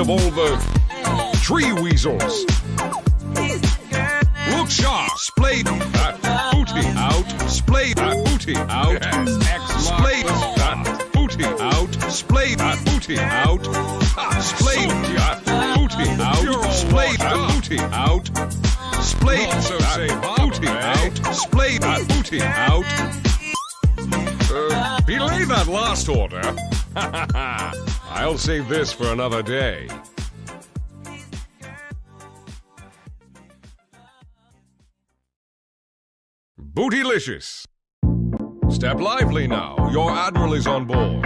of all the tree weasels. Look sharp, splay that booty out, splay that booty out, splay that booty out, splay that booty out, splay that booty out, splay that booty out, splay that booty out, splay that booty out. Belay that last order. I'll save this for another day. Bootylicious. Step lively now. Your admiral is on board.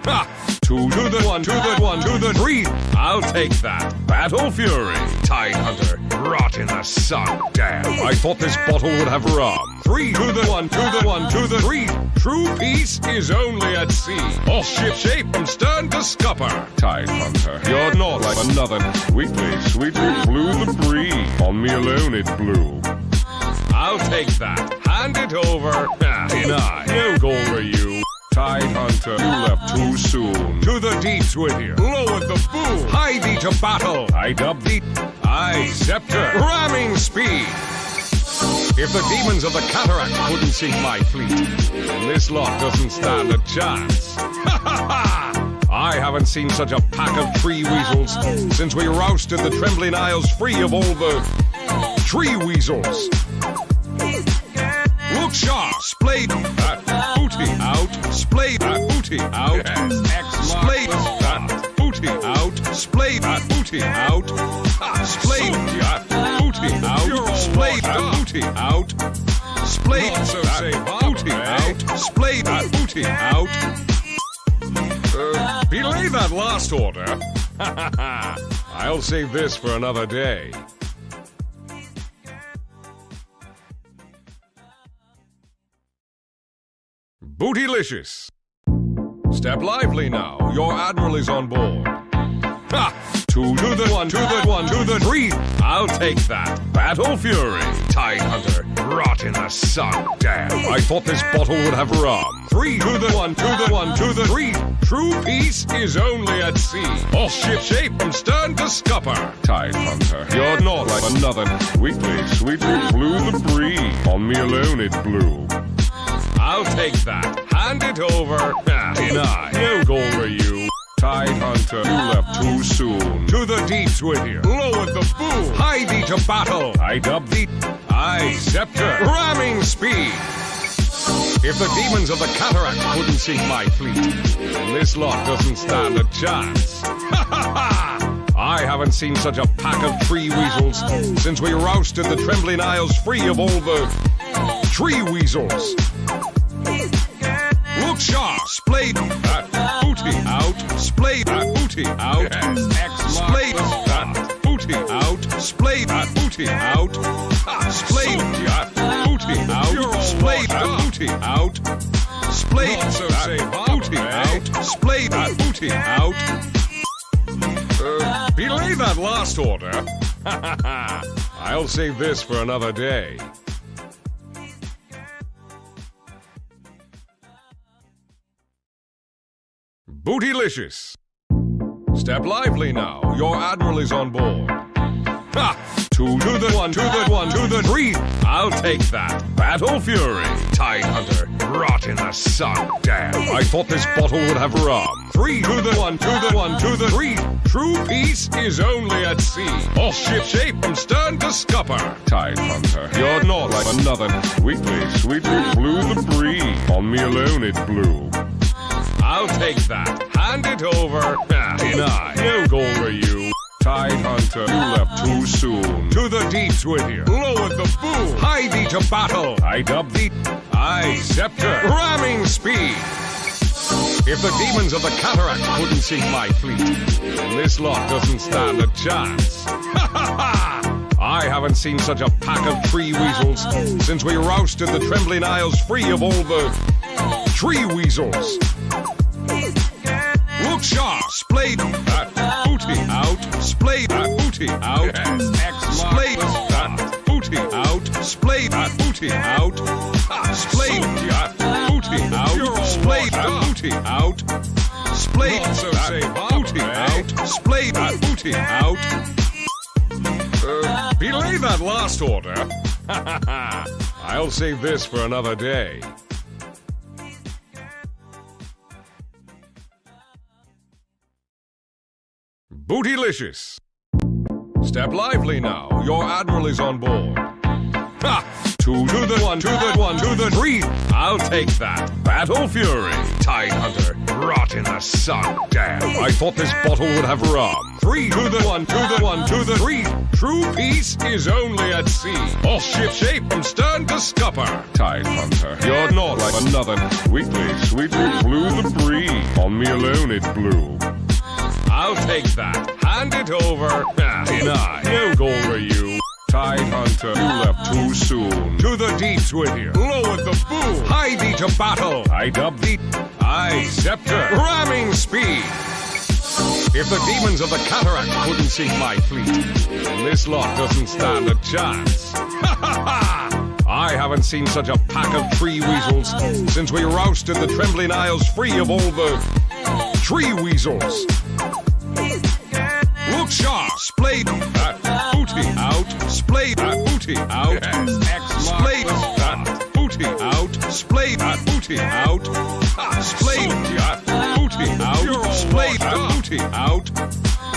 Ha! Two to the one, to the one, to the three. I'll take that. Battle Fury. Tide Hunter. Rot in the sun. Damn. I thought this bottle would have rum. Three to the one, to the one, to the three. True peace is only at sea. All ship shape from stern to scupper. Tide Hunter. You're not like another. Sweetly, sweetly blew the breeze. On me alone it blew. I'll take that. Hand it over. Deny. No goal for you. Tide Hunter, you left too soon. To the deeps with you. Lower the boom. Hie thee to battle. I dub thee. I scepter. Ramming speed. If the demons of the cataract couldn't sink my fleet, then this lot doesn't stand a chance. Ha ha ha! I haven't seen such a pack of tree weasels since we rousted the Trembling Isles free of all the tree weasels. Look sharp, splay that booty out, splay that booty out, splay that booty out, splay that booty out, splay that booty out, splay that booty out, splay that booty out, splay that booty out. Belay that last order. I'll save this for another day. Bootylicious. Step lively now. Your admiral is on board. Ha! Two to the one, to the one, to the three. I'll take that. Battle Fury. Tide Hunter. Rot in the sun. Damn. I thought this bottle would have rum. Three to the one, to the one, to the three. True peace is only at sea. All ship shape from stern to scupper. Tide Hunter. You're not like another. Sweetly, sweetly blew the breeze. On me alone it blew. I'll take that. Hand it over. Deny. No goal for you. Tide Hunter, you left too soon. To the deeps with you. Lower the boom. Hie thee to battle. I dub thee. I scepter. Ramming speed. If the demons of the cataract couldn't sink my fleet, then this lot doesn't stand a chance. Ha ha ha! I haven't seen such a pack of tree weasels since we rousted the Trembling Isles free of all the tree weasels. Look sharp, splay that booty out, splay that booty out, splay that booty out, splay that booty out, splay that booty out, splay that booty out, splay that booty out, splay that booty out. Belay that last order. I'll save this for another day. Bootylicious. Step lively now. Your admiral is on board. Ha! Two to the one, to the one, to the three. I'll take that. Battle Fury. Tide Hunter. Rot in the sun. Damn. I thought this bottle would have rum. Three to the one, to the one, to the three. True peace is only at sea. All ship shape from stern to scupper. Tide Hunter. You're not like another. Sweetly, sweetly blew the breeze. On me alone it blew. I'll take that. Hand it over. Deny. No goal for you. Tide Hunter, you left too soon. To the deeps with you. Lower the boom. Hie thee to battle. I dub thee. I scepter. Ramming speed. If the demons of the cataract couldn't sink my fleet, then this lot doesn't stand a chance. Ha ha ha! I haven't seen such a pack of tree weasels since we rousted the Trembling Isles free of all the tree weasels. Look sharp, splay that booty out, splay that booty out, splay that booty out, splay that booty out, splay that booty out, splay that booty out, splay that booty out, Splay that booty out. Belay that last order. I'll save this for another day. Bootylicious. Step lively now. Your admiral is on board. Ha! Two to the one, to the one, to the three. I'll take that. Battle Fury. Tide Hunter. Rot in the sun. Damn. I thought this bottle would have rum. Three to the one, to the one, to the three. True peace is only at sea. All ship shape from stern to scupper. Tide Hunter. You're not like another. Sweetly, sweetly blew the breeze. On me alone it blew. I'll take that. Hand it over. Deny. No goal for you. Tide Hunter, you left too soon. To the deeps with you. Lowered the boom. Hie thee to battle. I dub thee. I scepter. Ramming speed. If the demons of the cataract couldn't sink my fleet, then this lot doesn't stand a chance. Ha ha ha! I haven't seen such a pack of tree weasels since we rousted the trembling isles free of all the tree weasels. Look sharp, splay that booty out, splay that booty out, splay that booty out, splay that booty out, splay that booty out, splay that booty out,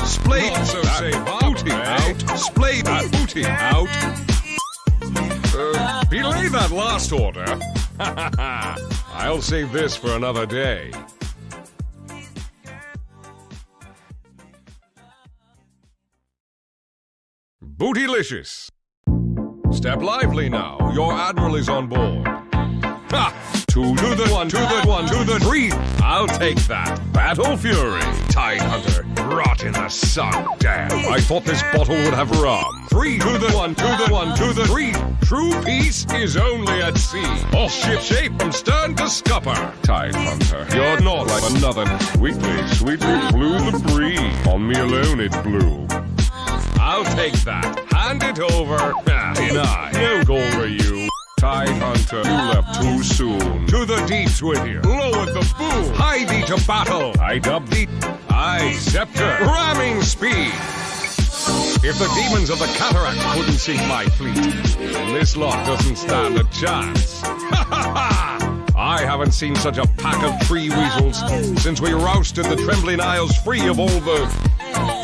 splay that booty out, splay that booty out. Belay that last order. I'll save this for another day. Bootylicious. Step lively now. Your admiral is on board. Ha! Two to the one, to the one, to the three. I'll take that. Battle Fury. Tide Hunter. Rot in the sun. Damn. I thought this bottle would have rum. Three to the one, to the one, to the three. True peace is only at sea. All ship shape from stern to scupper. Tide Hunter. You're not like another. Sweetly, sweetly blew the breeze. On me alone it blew. I'll take that. Hand it over. Deny. No goal for you. Tide Hunter, you left too soon. To the deeps with you. Lowered the boom. Hie thee to battle. I dub thee. I scepter. Ramming speed. If the demons of the cataract couldn't sink my fleet, then this lot doesn't stand a chance. Ha ha ha! I haven't seen such a pack of tree weasels since we rousted the trembling isles free of all the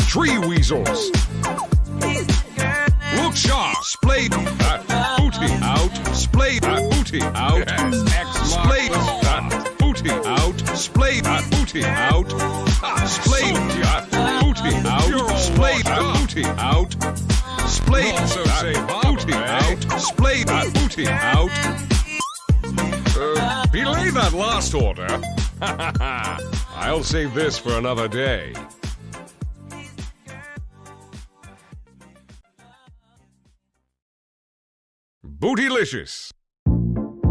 tree weasels. Look sharp, splay that booty out, splay that booty out, splay that booty out, splay that booty out, splay that booty out, splay that booty out, splay that booty out, splay that booty out. Belay that last order. I'll save this for another day. Bootylicious.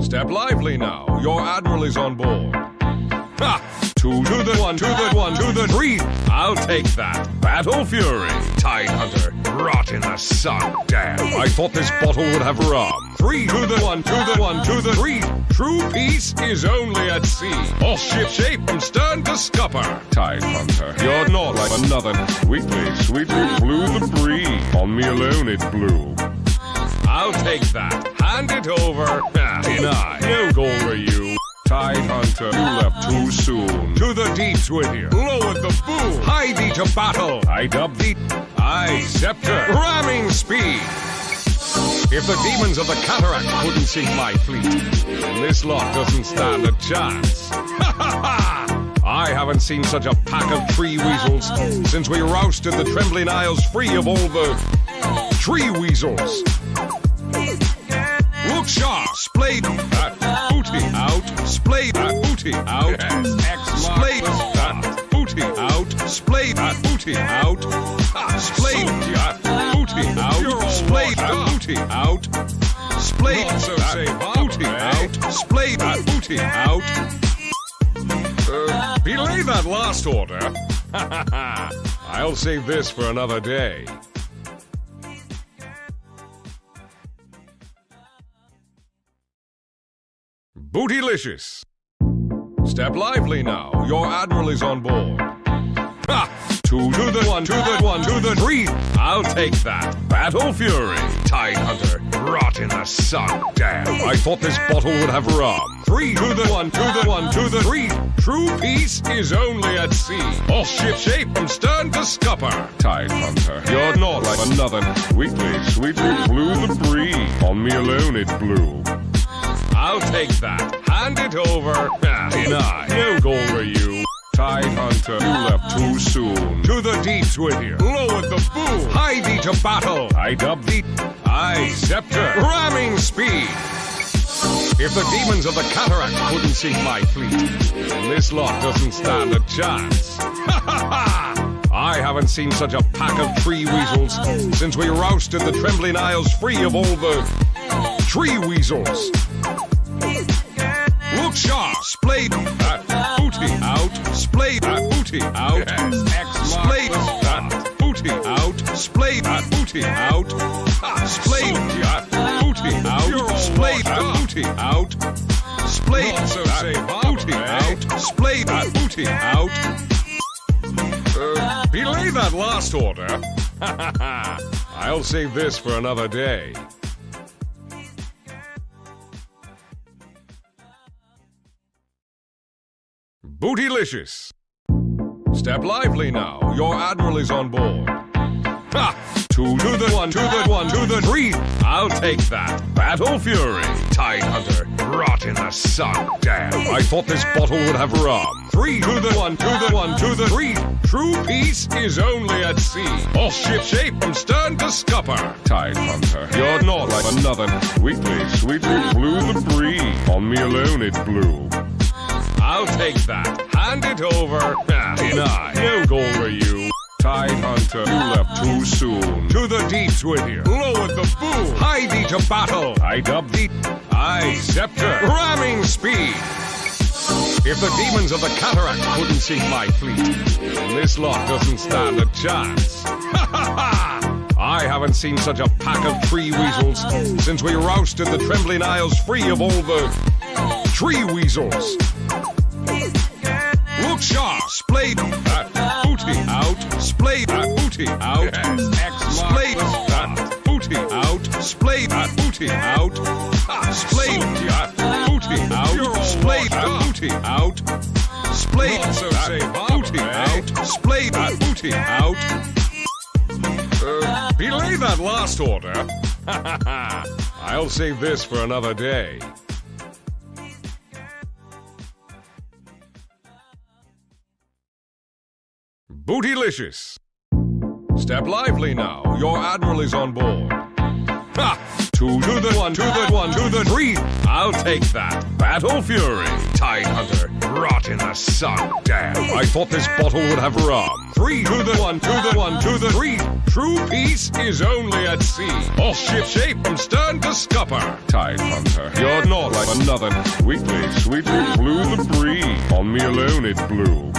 Step lively now. Your admiral is on board. Ha! Two to the one, to the one, to the three. I'll take that. Battle Fury. Tide Hunter. Rot in the sun. Damn. I thought this bottle would have rum. Three to the one, to the one, to the three. True peace is only at sea. All ship shape from stern to scupper. Tide Hunter. You're not like another. Sweetly, sweetly blew the breeze. On me alone it blew. I'll take that. Hand it over. Deny. No goal for you. Tide Hunter, you left too soon. To the deeps with you. Lowered the boom. Hie thee to battle. I dub thee. I scepter. Ramming speed. If the demons of the cataract couldn't sink my fleet, then this lot doesn't stand a chance. Ha ha ha! I haven't seen such a pack of tree weasels since we rousted the trembling isles free of all the tree weasels. Look sharp, splay that booty out, splay that booty out, splay that booty out, splay that booty out, splay that booty out, splay that booty out, splay that booty out, splay that booty out. Belay that last order. I'll save this for another day. Bootylicious. Step lively now. Your admiral is on board. Ha! two to the one, to the one, to the three. I'll take that. Battle Fury. Tide Hunter. Rot in the sun. Damn. I thought this bottle would have rum. Three to the one, to the one, to the three. True peace is only at sea. All ship shape from stern to scupper. Tide Hunter. You're not like another. Sweetly, sweetly blew the breeze. On me alone it blew. I'll take that. Hand it over. Deny. No goal for you. Tide Hunter, you left too soon. To the deeps with you. Lowered the boom. Hie thee to battle. I dub thee. I scepter. Ramming speed. If the demons of the cataract couldn't sink my fleet, then this lot doesn't stand a chance. Ha ha ha! I haven't seen such a pack of tree weasels since we rousted the trembling isles free of all the tree weasels. Look sharp, splayed that booty out, splayed that booty out, splayed that booty out, splayed that booty out, splayed that booty out, splayed that booty out, splayed that booty out, splayed that booty out. Belay that last order. I'll save this for another day. Bootylicious. Step lively now. Your admiral is on board. Ha! Two to the one, to the one, to the three. I'll take that. Battle Fury. Tide Hunter. Rot in the sun. Damn. I thought this bottle would have rum. Three to the one, to the one, to the three. True peace is only at sea. All ship shape from stern to scupper. Tide Hunter. You're not like another. Sweetly, sweetly blew the breeze. On me alone it blew. I'll take that. Hand it over. Deny. No goal for you. Tide Hunter, you left too soon. To the deeps with you. Lowered the boom. Hie thee to battle. I dub thee. I scepter. Ramming speed. If the demons of the cataract couldn't sink my fleet, then this lot doesn't stand a chance. Ha ha ha! I haven't seen such a pack of tree weasels since we rousted the trembling isles free of all the tree weasels. Look sharp, splayed that booty out, splayed that booty out, splayed that booty out, splayed that booty out, splayed that booty out, splayed that booty out, splayed that booty out, splayed that booty out. Belay that last order. I'll save this for another day. Bootylicious. Step lively now. Your admiral is on board. Ha! Two to the one, to the one, to the three. I'll take that. Battle Fury. Tide Hunter. Rot in the sun. Damn. I thought this bottle would have rum. Three to the one, to the one, to the three. True peace is only at sea. All ship shape from stern to scupper. Tide Hunter. You're not like another. Sweetly, sweetly blew the breeze. On me alone it blew.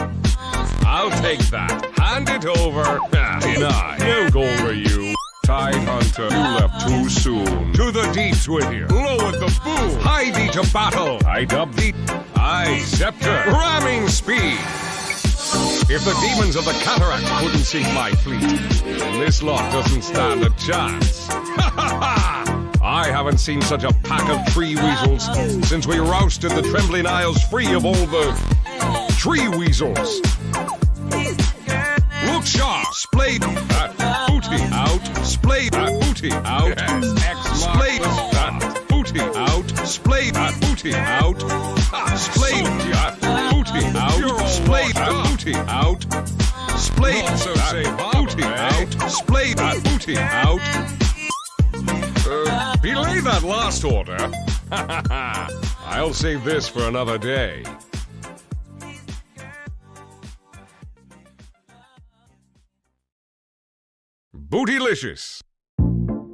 I'll take that. Hand it over. Deny. No goal for you. Tide Hunter, you left too soon. To the deeps with you. Lowered the boom. Hie thee to battle. I dub thee. I scepter. Ramming speed. If the demons of the cataract couldn't sink my fleet, then this lot doesn't stand a chance. Ha ha ha! I haven't seen such a pack of tree weasels since we rousted the trembling isles free of all the tree weasels. Look sharp, splayed that booty out, splayed that booty out, splayed that booty out, splayed that booty out, splayed that booty out, splayed that booty out, splayed that booty out, splayed that booty out. Belay that last order. I'll save this for another day. Bootylicious.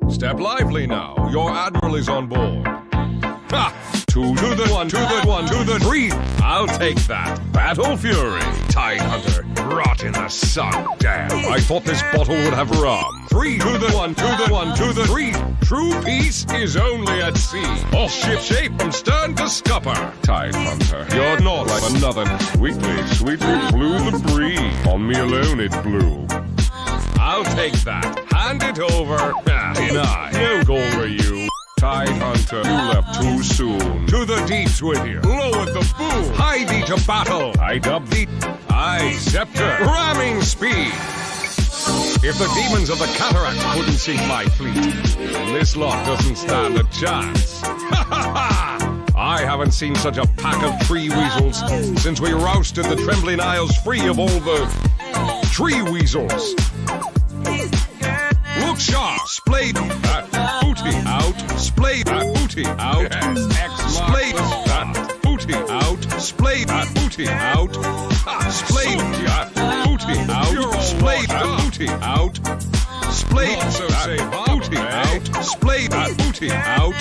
Step lively now. Your admiral is on board. Ha! Two to the one, to the one, to the three. I'll take that. Battle Fury. Tide Hunter. Rot in the sun. Damn. I thought this bottle would have rum. Three to the one, to the one, to the three. True peace is only at sea. All ship shape from stern to scupper. Tide Hunter. You're not like another. Sweetly blew the breeze. On me alone it blew. I'll take that. Hand it over. Deny. No goal for you. Tide Hunter, you left too soon. To the deeps with you. Lower the boom. Hie thee to battle. I dub thee. I scepter. Ramming speed. If the demons of the cataract couldn't sink my fleet, then this lot doesn't stand a chance. Ha ha ha! I haven't seen such a pack of tree weasels since we rousted the Trembling Isles free of all the tree weasels. Look sharp, splay that booty out, splay that booty out, splay that booty out, splay that booty out, splay that booty out, splay that booty out, splay that booty out, splay that booty out.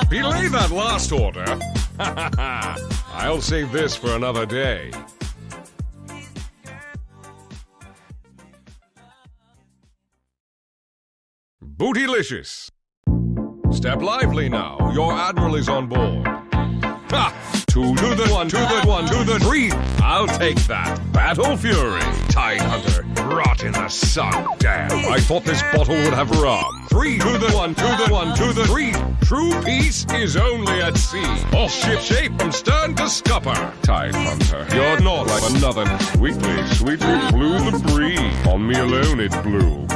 Belay that last order. I'll save this for another day. Bootylicious. Step lively now. Your admiral is on board. Ha! Two to the one, to the one, to the three. I'll take that. Battle Fury. Tide Hunter. Rot in the sun. Damn. I thought this bottle would have rum. Three to the one, to the one, to the three. True peace is only at sea. All ship shape from stern to scupper. Tide Hunter. You're not like another. Sweetly blew the breeze. On me alone it blew.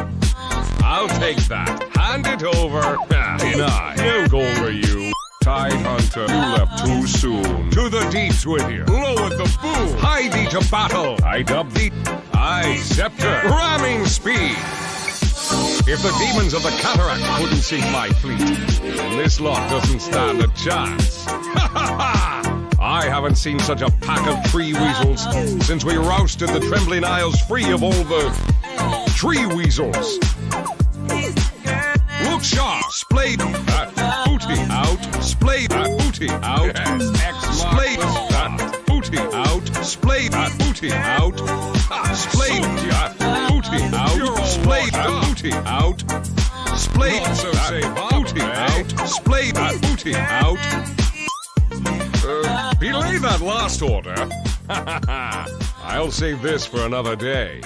I'll take that. Hand it over. Deny. No goal for you. Tide Hunter, you left too soon. To the deeps with you. Lower the boom. Hie thee to battle. I dub thee. I scepter. Ramming speed. If the demons of the cataract couldn't sink my fleet, then this lot doesn't stand a chance. Ha ha ha! I haven't seen such a pack of tree weasels since we rousted the Trembling Isles free of all the tree weasels. Look sharp, splay that booty out, splay that booty out, splay that booty out, splay that booty out, splay that booty out, splay that booty out, splay that booty out, splay that booty out. Belay that last order. I'll save this for another day.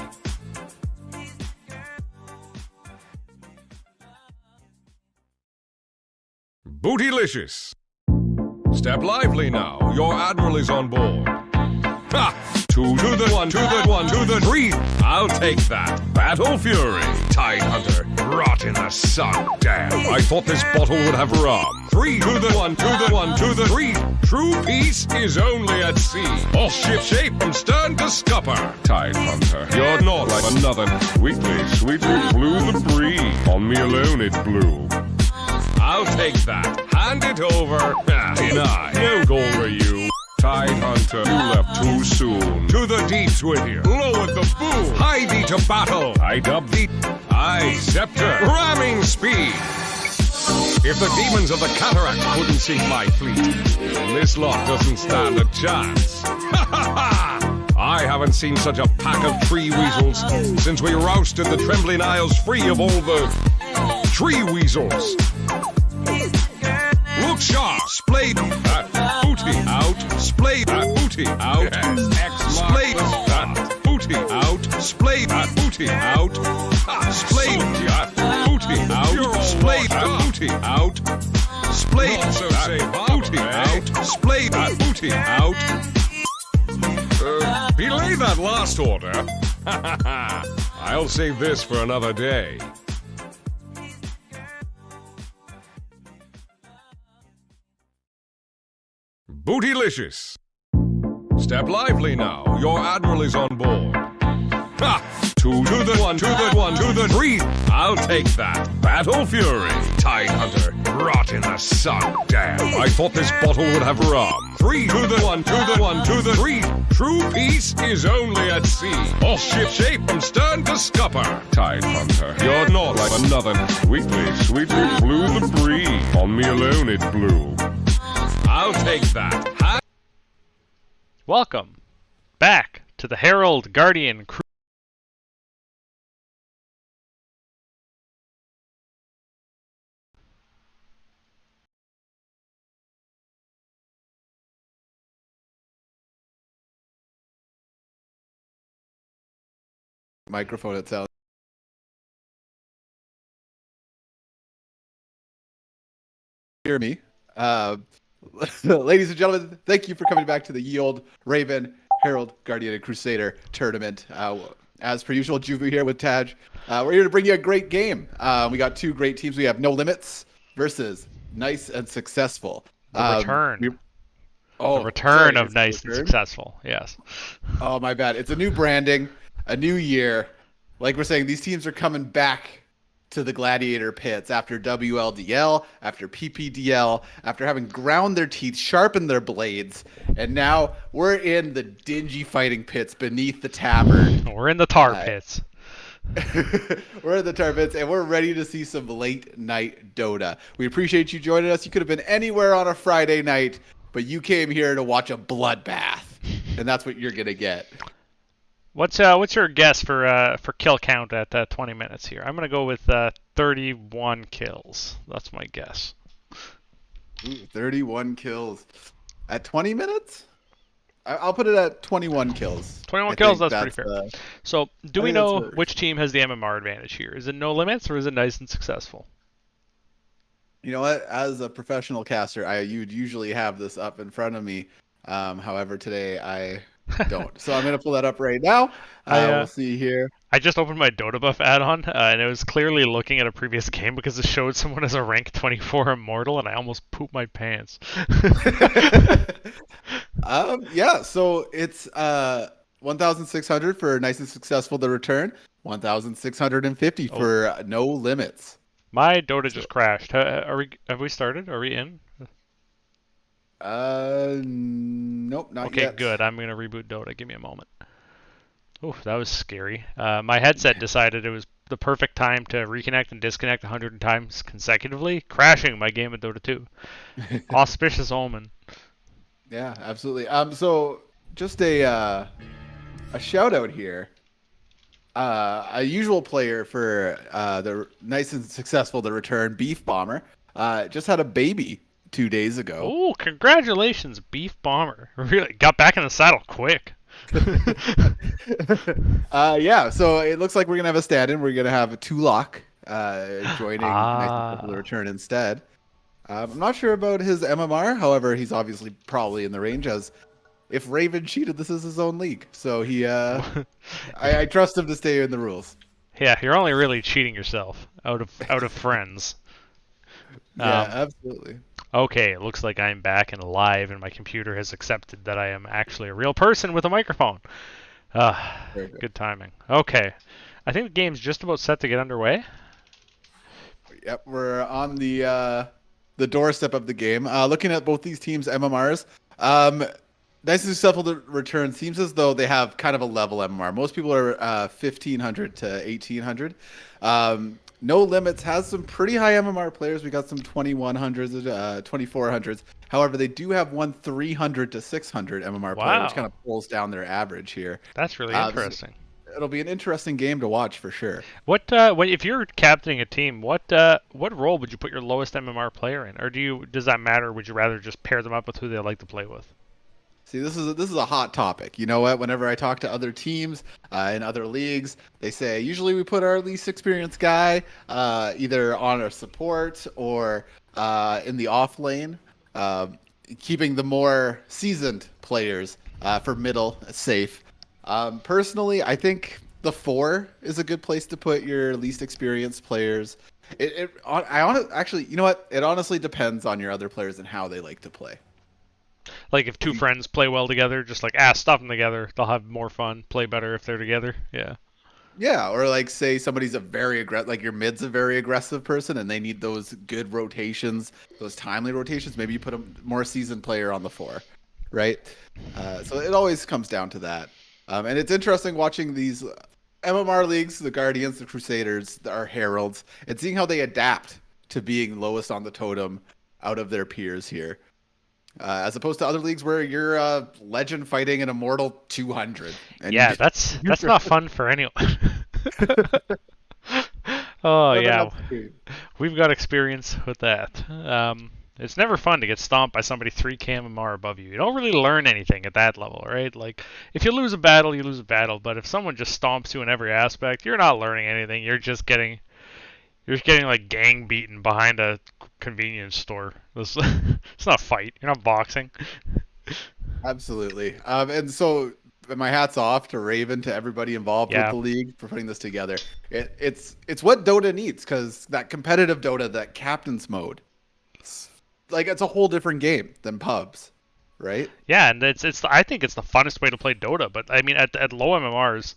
Bootylicious. Step lively now. Your admiral is on board. Ha! Two to the one, to the one, to the three. I'll take that. Battle Fury. Tide Hunter. Rot in the sun. Damn. I thought this bottle would have rum. Three to the one, to the one, to the three. True peace is only at sea. All ship shape from stern to scupper. Tide Hunter. You're not like another. Sweetly blew the breeze. On me alone it blew. I'll take that. Hand it over. Deny. No goal for you. Tide Hunter, you left too soon. To the deeps with you. Lower the boom. Hie thee to battle. I dub thee. I scepter. Ramming speed. If the demons of the cataract couldn't sink my fleet, then this lot doesn't stand a chance. Ha ha ha! I haven't seen such a pack of tree weasels since we rousted the Trembling Isles free of all the tree weasels. Look sharp, splay that booty out, splay that booty out, splay that booty out, splay that booty out, splay that booty out, splay that booty out, splay that booty out, splay that booty out. Belay that last order. I'll save this for another day. Bootylicious. Step lively now. Your admiral is on board. Ha! Two to the one, to the one, to the three. I'll take that. Battle Fury. Tide Hunter. Rot in the sun. Damn. I thought this bottle would have rum. Three to the one, to the one, to the three. True peace is only at sea. All ship shape from stern to scupper. Tide Hunter. You're not like another. Sweetly blew the breeze. On me alone it blew. I'll take that. Welcome back to the Herald Guardian Crew. Microphone itself. Hear me. Ladies and gentlemen, thank you for coming back to the Ye Olde Raven Herald Guardian and Crusader tournament. As per usual, Juvu here with Taj. We're here to bring you a great game. We got two great teams. We have No Limits versus Nice and Successful. The return. The return of Nice and Successful. Yes. Oh, my bad. It's a new branding, a new year. Like we're saying, these teams are coming back to the gladiator pits after WLDL, after PPDL, after having ground their teeth, sharpened their blades, and now we're in the dingy fighting pits beneath the tavern. We're in the tar pits. We're in the tar pits, and we're ready to see some late night Dota. We appreciate you joining us. You could have been anywhere on a Friday night, but you came here to watch a bloodbath, and that's what you're gonna get. What's your guess for kill count at 20 minutes here? I'm gonna go with 31 kills. That's my guess. Ooh, 31 kills at 20 minutes. I'll put it at 21 kills. 21 kills. That's pretty fair. So, do we know which team has the MMR advantage here? Is it No Limits or is it Nice and Successful? You know what? As a professional caster, you'd usually have this up in front of me. However, today I don't. So I'm going to pull that up right now. We'll see here. I just opened my Dota Buff add-on, and it was clearly looking at a previous game because it showed someone as a rank 24 immortal, and I almost pooped my pants. Yeah, so it's 1,600 for Nice and Successful the return, 1,650 for No Limits. My Dota just crashed. Have we started? Are we in? Nope, not yet. Okay, good. I'm gonna reboot Dota. Give me a moment. Oof, that was scary. My headset decided it was the perfect time to reconnect and disconnect 100 times consecutively, crashing my game of Dota 2. Auspicious omen. Yeah, absolutely. So just a shout out here. A usual player for the Nice and Successful the return, Beef Bomber, just had a baby 2 days ago. Oh, congratulations, Beef Bomber. Really got back in the saddle quick. Yeah, so it looks like we're going to have a stand-in. We're going to have a Tulok joining Nice and Successful the return instead. I'm not sure about his MMR. However, he's obviously probably in the range, as if Raven cheated, this is his own league. So he, I trust him to stay in the rules. Yeah, you're only really cheating yourself out of friends. Yeah, absolutely. Okay, it looks like I'm back and alive, and my computer has accepted that I am actually a real person with a microphone. Good timing. Okay, I think the game's just about set to get underway. Yep, we're on the doorstep of the game. Looking at both these teams' MMRs, Nice and Successful to return seems as though they have kind of a level MMR. Most people are 1,500 to 1,800. No Limits has some pretty high MMR players. We got some 2,100s, 2,400s. However, they do have one 300 to 600 MMR player, which kind of pulls down their average here. That's really interesting. It'll be an interesting game to watch for sure. What if you're captaining a team? What role would you put your lowest MMR player in, or does that matter? Would you rather just pair them up with who they like to play with? See, this is a hot topic. You know what? Whenever I talk to other teams in other leagues, they say usually we put our least experienced guy either on a support or in the off lane, keeping the more seasoned players for middle safe. Personally, I think the 4 is a good place to put your least experienced players. Actually, you know what? It honestly depends on your other players and how they like to play. Like if two friends play well together, just like stuff them together, they'll have more fun, play better if they're together. Yeah. Yeah, or like say somebody's a very aggressive, like your mid's a very aggressive person, and they need those good rotations, those timely rotations. Maybe you put a more seasoned player on the 4, right? So it always comes down to that. And it's interesting watching these MMR leagues, the Guardians, the Crusaders, our Heralds, and seeing how they adapt to being lowest on the totem out of their peers here. As opposed to other leagues where you're a legend fighting an immortal 200. And Yeah, that's not fun for anyone. Oh yeah, we've got experience with that. It's never fun to get stomped by somebody 3 KMR above you. You don't really learn anything at that level, right? Like, if you lose a battle, you lose a battle. But if someone just stomps you in every aspect, you're not learning anything. You're just getting like gang beaten behind a convenience store. It's not a fight. You're not boxing. Absolutely. And so my hat's off to Raven, to everybody involved with the league for putting this together. It's what Dota needs, because that competitive Dota, that captain's mode, it's a whole different game than pubs, right? Yeah, and I think it's the funnest way to play Dota. But I mean, at low MMRs,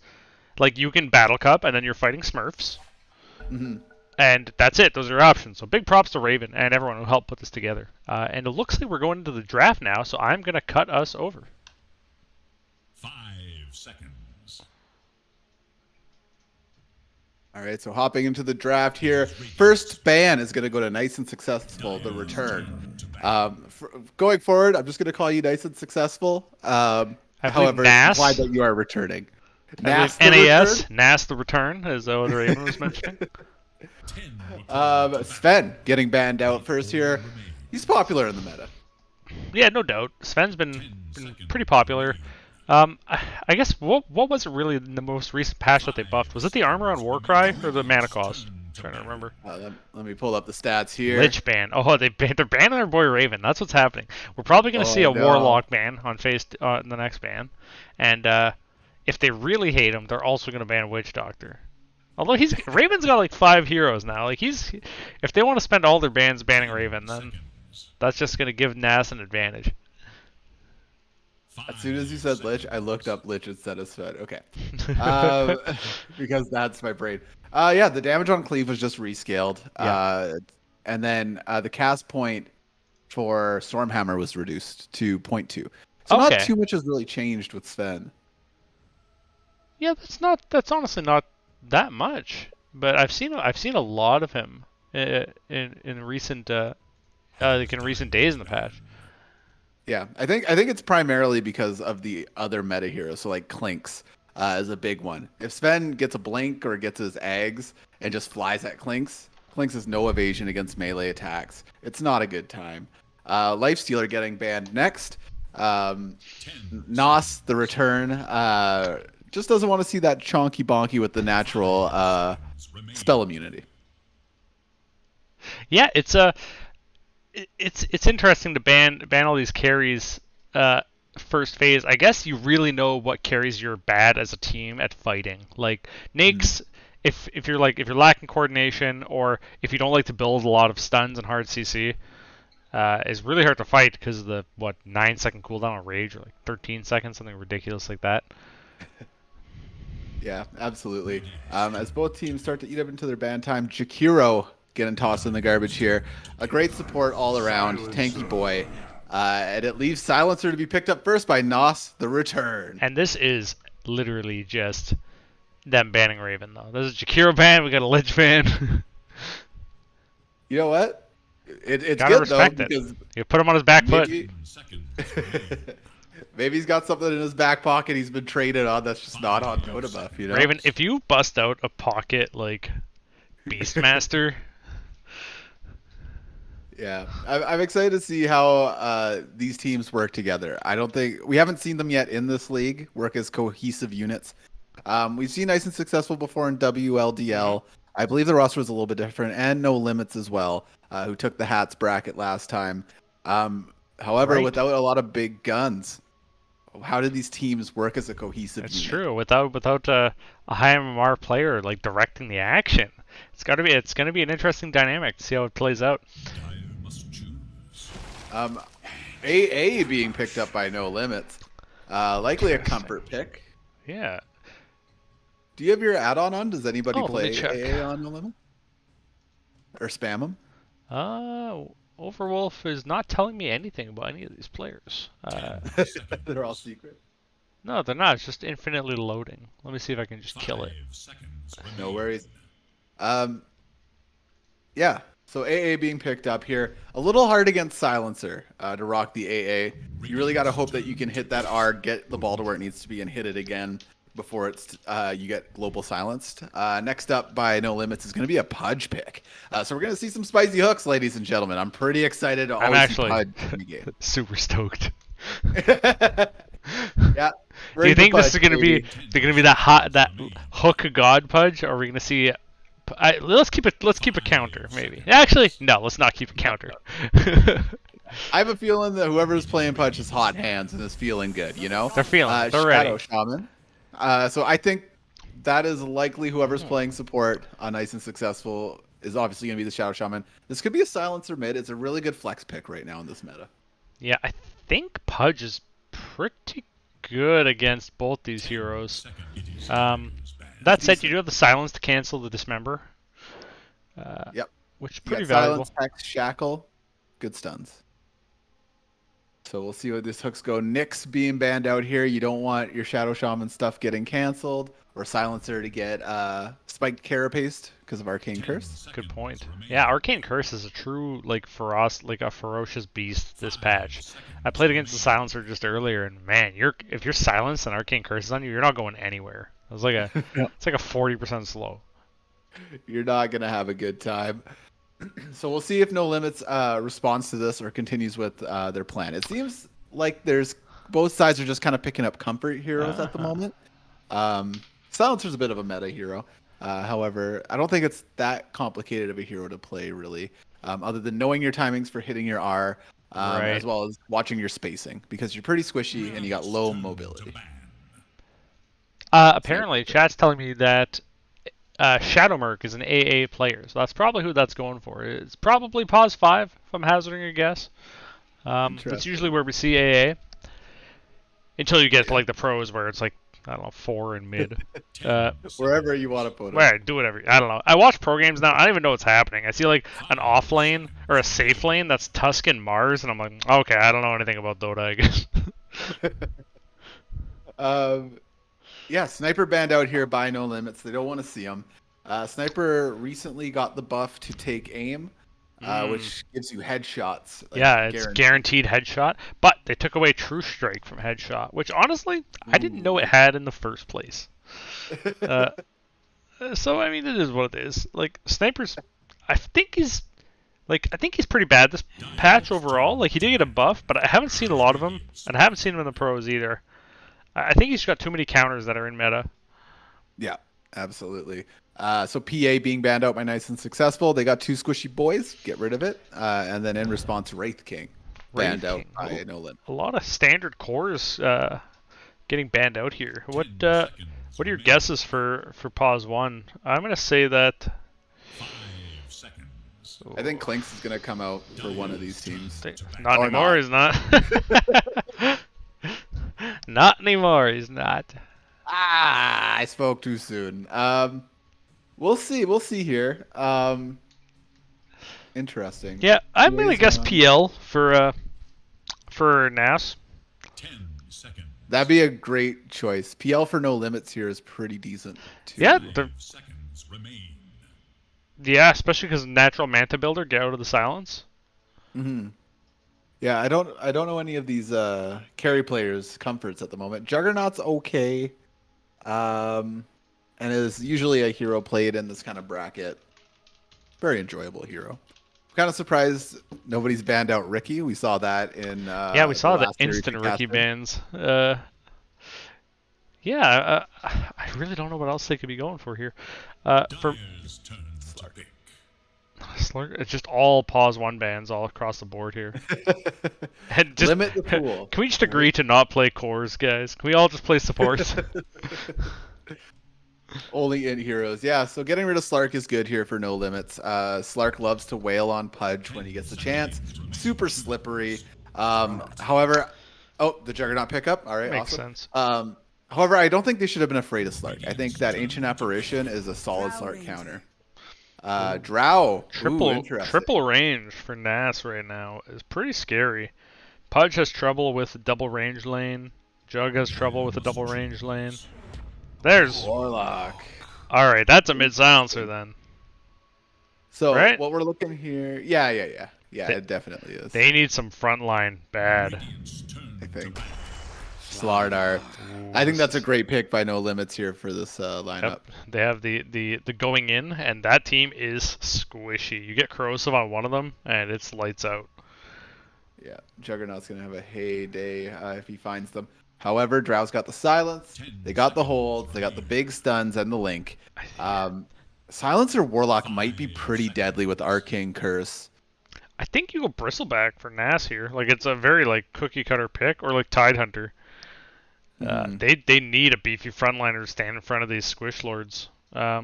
like, you can battle cup and then you're fighting Smurfs. Mm-hmm. And that's it. Those are your options. So big props to Raven and everyone who helped put this together. And it looks like we're going into the draft now, so I'm going to cut us over. 5 seconds. All right, so hopping into the draft here. First ban is going to go to Nice and Successful, the return. Going forward, I'm just going to call you Nice and Successful. However, it's implied that you are returning. NAS, the return, as what Raven was mentioning. Sven getting banned out first here. He's popular in the meta. Yeah, no doubt. Sven's been pretty popular. I guess what was it really in the most recent patch that they buffed? Was it the armor on Warcry or the mana cost? I'm trying to remember. Let me pull up the stats here. Lich ban. Oh, they're banning our boy Raven. That's what's happening. We're probably going to see a Warlock ban on in the next ban, and if they really hate him, they're also going to ban Witch Doctor. Although Raven's got like 5 heroes now. Like, if they want to spend all their bans banning Raven, then that's just going to give NAS an advantage. As soon as you said Lich, I looked up Lich instead of Sven. Okay. Because that's my brain. Yeah, the damage on Cleave was just rescaled. Yeah. And then the cast point for Stormhammer was reduced to 0.2. So not too much has really changed with Sven. Yeah, that's honestly not that much. But I've seen a lot of him in recent days in the patch. Yeah, I think it's primarily because of the other meta heroes. So like Clinks is a big one. If Sven gets a blink or gets his eggs and just flies at Clinks has no evasion against melee attacks. It's not a good time. Lifestealer getting banned next. Nos, the return, just doesn't want to see that chonky bonky with the natural spell immunity. Yeah, it's interesting to ban all these carries first phase. I guess you really know what carries you're bad as a team at fighting. Like Nakes, if you're lacking coordination, or if you don't like to build a lot of stuns and hard CC, is really hard to fight because of the 9-second cooldown on Rage, or like 13 seconds, something ridiculous like that. Yeah, absolutely. As both teams start to eat up into their ban time, Jakiro getting tossed in the garbage here. A great support all around, tanky boy. And it leaves Silencer to be picked up first by Nos, the return. And this is literally just them banning Raven, though. This is Jakiro ban, we got a Lich ban. You know what? It's gotta good, respect though, because you put him on his back foot. Maybe he's got something in his back pocket he's been traded on that's just not on Dota buff, you know? Raven, if you bust out a pocket like Beastmaster... Yeah, I'm excited to see how these teams work together. We haven't seen them yet in this league work as cohesive units. We've seen Nice and Successful before in WLDL. I believe the roster was a little bit different, and No Limits as well, who took the Hats bracket last time. However, without a lot of big guns, how did these teams work as a cohesive unit? It's true. Without a high MMR player like directing the action, it's going to be an interesting dynamic to see how it plays out. AA being picked up by No Limits. Likely a comfort pick. Yeah. Do you have your add-on on? Does anybody play AA on No Limit? Or spam them? Overwolf is not telling me anything about any of these players. They're all secret. No, they're not. It's just infinitely loading. Let me see if I can just kill it. No worries. Yeah. So AA being picked up here. A little hard against Silencer to rock the AA. You really got to hope that you can hit that R, get the ball to where it needs to be, and hit it again before it's you get global silenced. Next up by No Limits is going to be a Pudge pick. So we're going to see some spicy hooks, ladies and gentlemen. I'm pretty excited to always see Pudge in the game. Super stoked. Yeah. Do you think this is going to be that hook god Pudge, or are we going to see? Let's keep a counter maybe. Actually, no, let's not keep a counter. I have a feeling that whoever's playing Pudge has hot hands and is feeling good. You know, they're feeling. They're Shadow ready. Shaman. So I think that is likely whoever's playing support nice and successful is obviously going to be the Shadow Shaman. This could be a Silencer mid. It's a really good flex pick right now in this meta. Yeah, I think Pudge is pretty good against both these heroes. That said, you do have the silence to cancel the dismember. Yep. Which is pretty valuable. Silence, Hex, Shackle, good stuns. So we'll see what these hooks go. Nyx being banned out here. You don't want your Shadow Shaman stuff getting canceled, or Silencer to get spiked Carapace because of Arcane Curse. Good point. Yeah, Arcane Curse is a true a ferocious beast this patch. I played against the Silencer just earlier, and man, if you're silenced and Arcane Curse is on you, you're not going anywhere. It's like a 40% slow. You're not gonna have a good time. So we'll see if No Limits responds to this or continues with their plan. It seems like both sides are just kind of picking up comfort heroes at the moment. Silencer's a bit of a meta hero. However, I don't think it's that complicated of a hero to play, really, other than knowing your timings for hitting your R, as well as watching your spacing, because you're pretty squishy and you got low mobility. Apparently, chat's telling me that Shadowmerc is an AA player, so that's probably who that's going for. It's probably Pause 5, if I'm hazarding a guess. That's usually where we see AA. Until you get to the pros where it's I don't know, 4 in mid. Wherever you want to put it. Right, do whatever. I don't know. I watch pro games now. I don't even know what's happening. I see an off lane or a safe lane that's Tuscan Mars, and I'm like, okay, I don't know anything about Dota, I guess. Yeah, Sniper banned out here by No Limits. They don't want to see him. Sniper recently got the buff to take aim, which gives you headshots. Yeah, it's guaranteed headshot. But they took away True Strike from headshot, which honestly, I didn't know it had in the first place. So I mean, it is what it is. Sniper's, I think he's pretty bad this patch overall. He did get a buff, but I haven't seen a lot of him, and I haven't seen him in the pros either. I think he's got too many counters that are in meta. Yeah, absolutely. So PA being banned out by Nice and Successful. They got 2 squishy boys. Get rid of it. And then in response, Wraith King banned out by No Limit. A lot of standard cores getting banned out here. What are your guesses for Pause 1? I'm going to say that... 5 seconds. I think Clinks is going to come out for one of these teams. Not anymore, he's not. Not anymore, he's not. I spoke too soon. We'll see here. Interesting. Yeah, I'm gonna guess PL for NAS. 10 seconds. That'd be a great choice. PL for No Limits here is pretty decent too. Yeah, Seconds remain. Yeah, especially because natural Manta Builder, get out of the silence. Mm-hmm. Yeah, I don't know any of these carry players' comforts at the moment. Juggernaut's okay, and is usually a hero played in this kind of bracket. Very enjoyable hero. I'm kind of surprised nobody's banned out Ricky. We saw that in we saw the last series instant we Ricky casted. bans. I really don't know what else they could be going for here. For Dyer's turn to pick. Slurk, it's just all Pause 1 bans all across the board here. And just, Limit the pool. Can we just agree to not play cores, guys? Can we all just play supports? Only in heroes. Yeah, so getting rid of Slark is good here for No Limits. Slark loves to wail on Pudge when he gets the chance. Super slippery. However, the Juggernaut pickup. All right, Makes awesome. sense. However, I don't think they should have been afraid of Slark. I think that Ancient Apparition is a solid Slark counter. Drow. Triple range for Nas right now is pretty scary. Pudge has trouble with a double range lane. Jug has trouble with a double range lane. There's Warlock. Alright, that's a mid silencer then. So Right? what we're looking here, yeah, They- it definitely is. They need some front line bad. Radiant's turn I to think. battle. Slardar. Ooh, I think this that's a is- great pick by No Limits here for this lineup. Yep. They have the going in, and that team is squishy. You get corrosive on one of them, and it's lights out. Yeah, Juggernaut's gonna have a heyday if he finds them. However, Drow's got the silence, they got the holds, they got the big stuns and the link. Silencer Warlock might be pretty deadly with Arcane Curse. I think you go Bristleback for Nass here. Like it's a very like cookie cutter pick, or like Tidehunter. They need a beefy frontliner to stand in front of these squish lords. Yeah.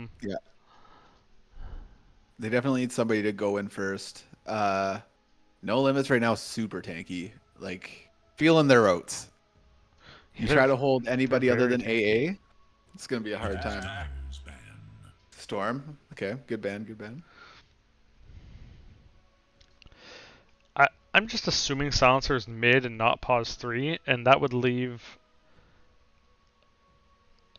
They definitely need somebody to go in first. No Limits right now is super tanky. Like, feeling their oats. You try to hold anybody they're other very than AA, it's going to be a hard time. Stars ban. Storm. Okay, good ban, good ban. I'm just assuming Silencer is mid and not pause 3, and that would leave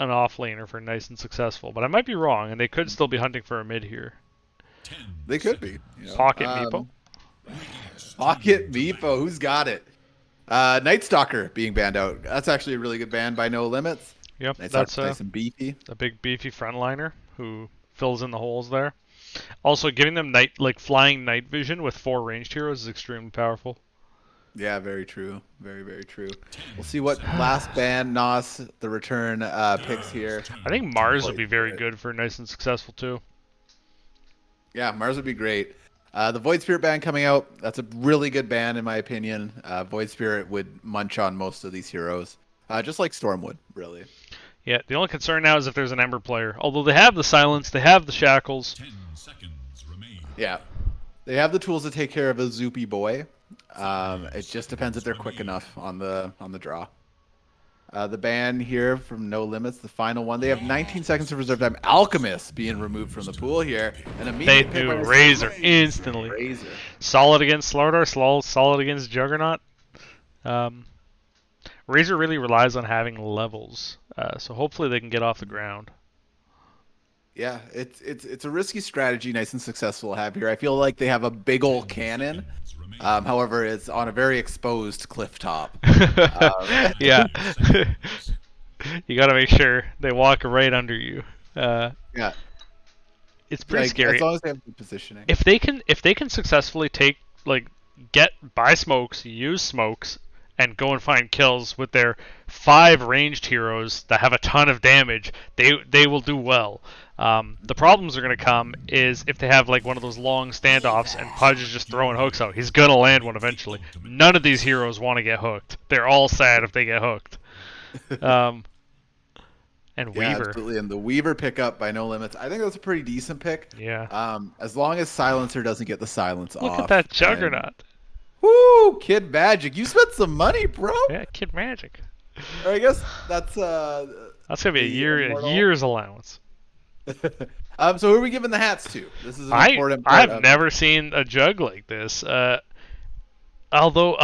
an off laner for nice and successful. But I might be wrong, and they could still be hunting for a mid here. 10 They could be. You know. Pocket Meepo. Pocket Meepo, who's got it? Night Stalker being banned out. That's actually a really good ban by No Limits. Yep, Night that's Stalker's nice and beefy. a big beefy frontliner who fills in the holes there. Also, giving them flying night vision with 4 ranged heroes is extremely powerful. Yeah, very true. Very, very true. We'll see what last ban Nos the return picks here. I think Mars would be very good for nice and successful too. Yeah, Mars would be great. The Void Spirit ban coming out, that's a really good ban in my opinion. Void Spirit would munch on most of these heroes. Just like Storm would, really. Yeah, the only concern now is if there's an Ember player. Although they have the silence, they have the shackles. 10 seconds remain. Yeah. They have the tools to take care of a Zoopy boy. It just depends if they're quick enough on the draw. The ban here from No Limits, the final one. They have 19 seconds of reserve time. Alchemist being removed from the pool here. And They immediate pick do by Razor instantly. Razor. Solid against Slardar, solid against Juggernaut. Razor really relies on having levels, so hopefully they can get off the ground. Yeah, it's a risky strategy, nice and successful to have here. I feel like they have a big old cannon. However, it's on a very exposed cliff top. Yeah. You gotta make sure they walk right under you. Yeah. It's pretty Like, scary. as long as they have good positioning. If they can successfully buy smokes, use smokes, and go and find kills with their 5 ranged heroes that have a ton of damage, they will do well. The problems are going to come is if they have like one of those long standoffs and Pudge is just throwing hooks out. He's going to land one eventually. None of these heroes want to get hooked. They're all sad if they get hooked. And Yeah, Weaver. absolutely. And the Weaver pickup by No Limits, I think that's a pretty decent pick. Yeah. As long as Silencer doesn't get the silence off. Look at that Juggernaut. Woo! Kid Magic. You spent some money, bro. Yeah, Kid Magic. Or I guess that's That's gonna be a Immortal. year's allowance. so who are we giving the hats to? This is an important part I've of never seen a jug like this. Although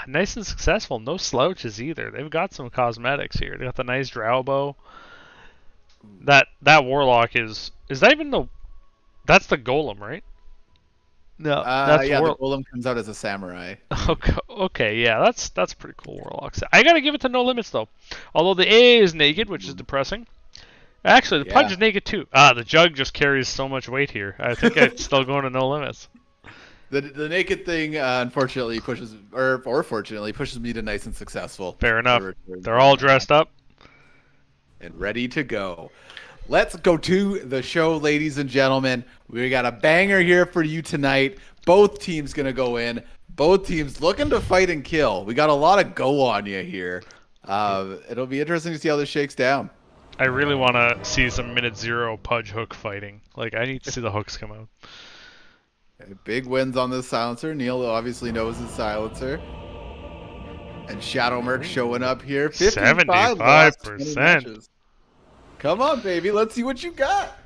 nice and successful, no slouches either. They've got some cosmetics here. They got the nice drow bow. That warlock is that even that's the golem, right? No, that's yeah, the Golem comes out as a samurai. Okay, yeah, that's pretty cool warlocks. I gotta give it to No Limits though. Although the AA is naked, which is depressing. Actually, the Pudge is naked too. The jug just carries so much weight here. I think it's still going to No Limits. The naked thing, unfortunately, or fortunately, pushes me to nice and successful. Fair enough. They're all dressed up and ready to go. Let's go to the show, ladies and gentlemen. We got a banger here for you tonight. Both teams gonna go in. Both teams looking to fight and kill. We got a lot of go on you here. It'll be interesting to see how this shakes down. I really want to see some minute 0 Pudge hook fighting. Like, I need to see the hooks come out. Big wins on this silencer. Neil obviously knows his silencer. And Shadow Merc showing up here. 75%. Come on, baby. Let's see what you got.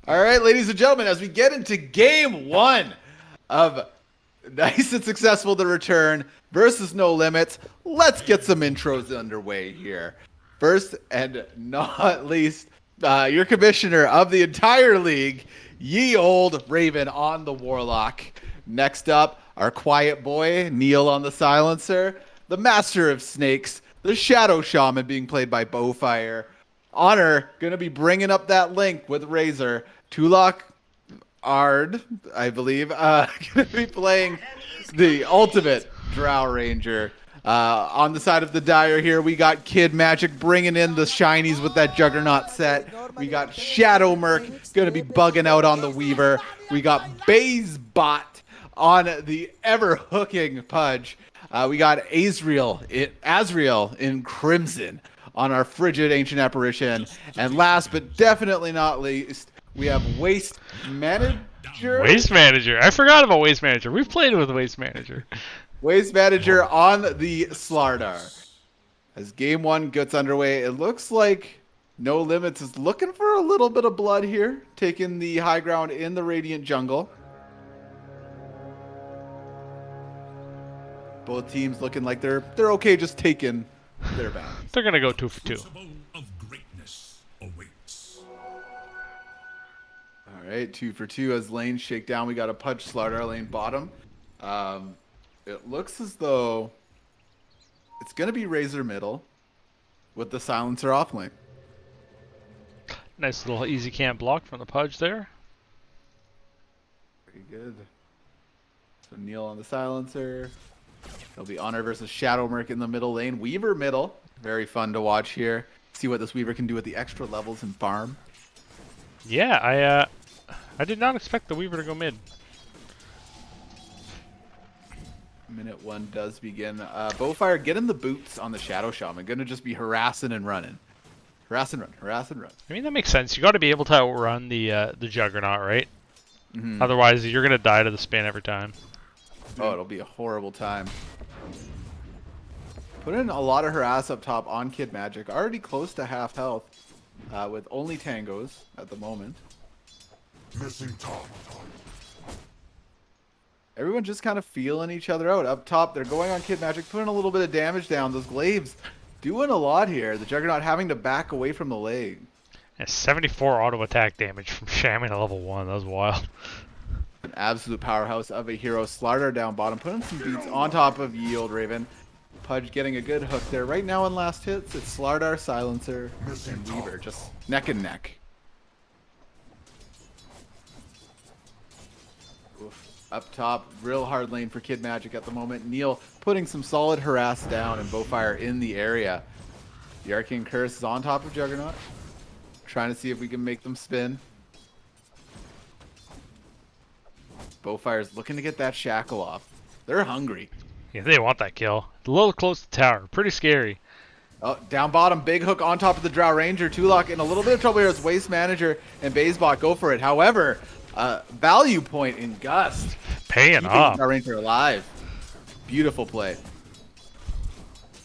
All right, ladies and gentlemen, as we get into game 1 of Nice and Successful to Return versus No Limits, let's get some intros underway here. First and not least, your commissioner of the entire league, Ye old Raven on the Warlock. Next up, our quiet boy, Neil on the Silencer. The Master of Snakes, the Shadow Shaman being played by Bowfire. Honor going to be bringing up that link with Razor. Tulok Ard, I believe, going to be playing the ultimate Drow Ranger. On the side of the Dire here, we got Kid Magic bringing in the shinies with that Juggernaut set. We got Shadow Merc going to be bugging out on the Weaver. We got Bazebot on the ever-hooking Pudge. We got Azrael in Crimson on our Frigid Ancient Apparition. And last but definitely not least, we have Waste Manager. Waste Manager. I forgot about Waste Manager. We've played with Waste Manager. Waste Manager on the Slardar. As game one gets underway, it looks like No Limits is looking for a little bit of blood here, taking the high ground in the Radiant Jungle. Both teams looking like they're okay just taking their back. They're going to go 2 for 2. Crucible of greatness awaits. All right, 2 for 2 as lanes shake down. We got a Pudge Slardar lane bottom. It looks as though it's going to be Razor middle with the Silencer off lane. Nice little easy camp block from the Pudge there. Pretty good. So Neil on the Silencer. It'll be Honor versus Shadow Merc in the middle lane. Weaver middle. Very fun to watch here. See what this Weaver can do with the extra levels and farm. Yeah, I did not expect the Weaver to go mid. Minute 1 does begin. Bowfire getting the boots on the Shadow Shaman. Gonna just be harassing and running. Harass and run. Harass and run. I mean, that makes sense. You got to be able to outrun the Juggernaut, right? Mm-hmm. Otherwise, you're going to die to the spin every time. Oh, it'll be a horrible time. Put in a lot of harass up top on Kid Magic. Already close to half health with only tangos at the moment. Missing top. Everyone just kind of feeling each other out. Up top, they're going on Kid Magic, putting a little bit of damage down. Those glaives doing a lot here. The Juggernaut having to back away from the leg. Yeah, 74 auto attack damage from Shaman at level 1. That was wild. An absolute powerhouse of a hero. Slardar down bottom, putting some beats on top of Ye Old Raven. Pudge getting a good hook there. Right now in last hits, it's Slardar, Silencer, and Weaver just neck and neck. Oof. Up top, real hard lane for Kid Magic at the moment. Neil putting some solid harass down and Bowfire in the area. The Arcane Curse is on top of Juggernaut. Trying to see if we can make them spin. Bowfire's looking to get that shackle off. They're hungry. Yeah, they want that kill. A little close to tower. Pretty scary. Oh, down bottom, big hook on top of the Drow Ranger. Tulok in a little bit of trouble here as Waste Manager and Bazebot go for it. However, value point in Gust. Paying Keeping off. Drow Ranger alive. Beautiful play.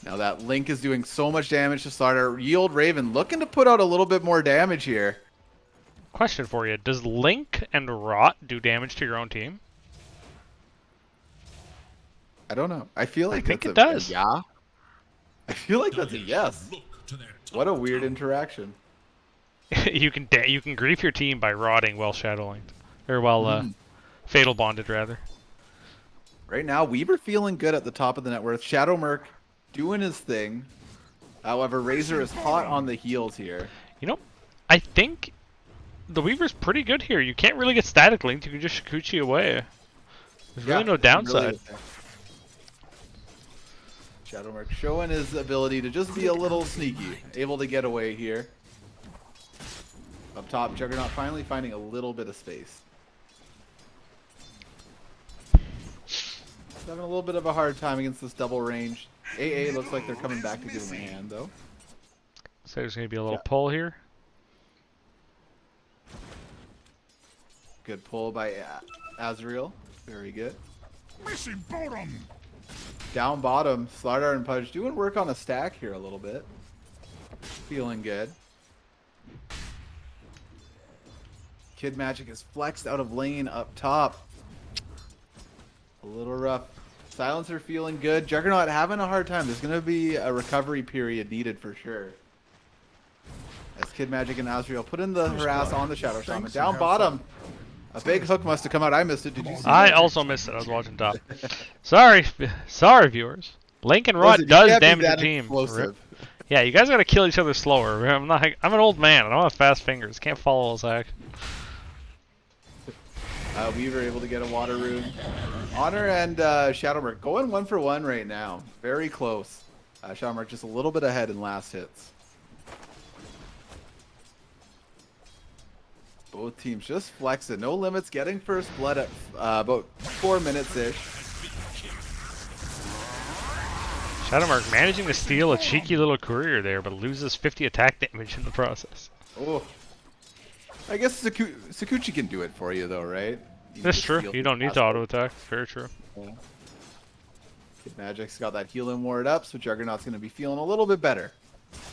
Now that Link is doing so much damage to Slardar. Ye Old Raven looking to put out a little bit more damage here. Question for you. Does Link and Rot do damage to your own team? I don't know. I feel like I think that's it does. A yeah. I feel like that's a yes. Look to their top What a weird tower. interaction. you can grief your team by rotting while shadowing. Or while fatal bonded rather. Right now, Weaver feeling good at the top of the net worth. Shadow Merc doing his thing. However, Razor is hot on the heels here. You know, I think the Weaver's pretty good here. You can't really get static linked. You can just Shikuchi away. There's really no downside. Really, Shadow Merc showing his ability to just be a little sneaky. Able to get away here. Up top, Juggernaut finally finding a little bit of space. Having a little bit of a hard time against this double range. AA looks like they're coming back to give him a hand, though. So there's going to be a little pull here. Good pull by Azrael. Very good. Missing bottom. Down bottom, Slardar and Pudge doing work on a stack here a little bit. Feeling good. Kid Magic is flexed out of lane up top. A little rough. Silencer feeling good. Juggernaut having a hard time. There's going to be a recovery period needed for sure. As Kid Magic and Azrael put in the harass on the Shadow Shaman. Down bottom, A big hook must have come out. I missed it. Did you see I that? also missed it. I was watching top. Sorry, sorry, viewers. Link and Rot Listen, you does can't be damage your that team. explosive. Yeah, you guys gotta kill each other slower. I'm an old man. I don't have fast fingers. Can't follow Zach. Weaver able to get a water rune. Honor and Shadowmark going 1-for-1 right now. Very close. Shadowmark just a little bit ahead in last hits. Both teams just flexing. No limits. Getting first blood at about 4 minutes-ish. Shadowmark managing to steal a cheeky little courier there, but loses 50 attack damage in the process. Oh. I guess Sakuchi can do it for you, though, right? That's true. You don't need to auto attack. Very true. Yeah. Kid Magic's got that healing ward up, so Juggernaut's going to be feeling a little bit better.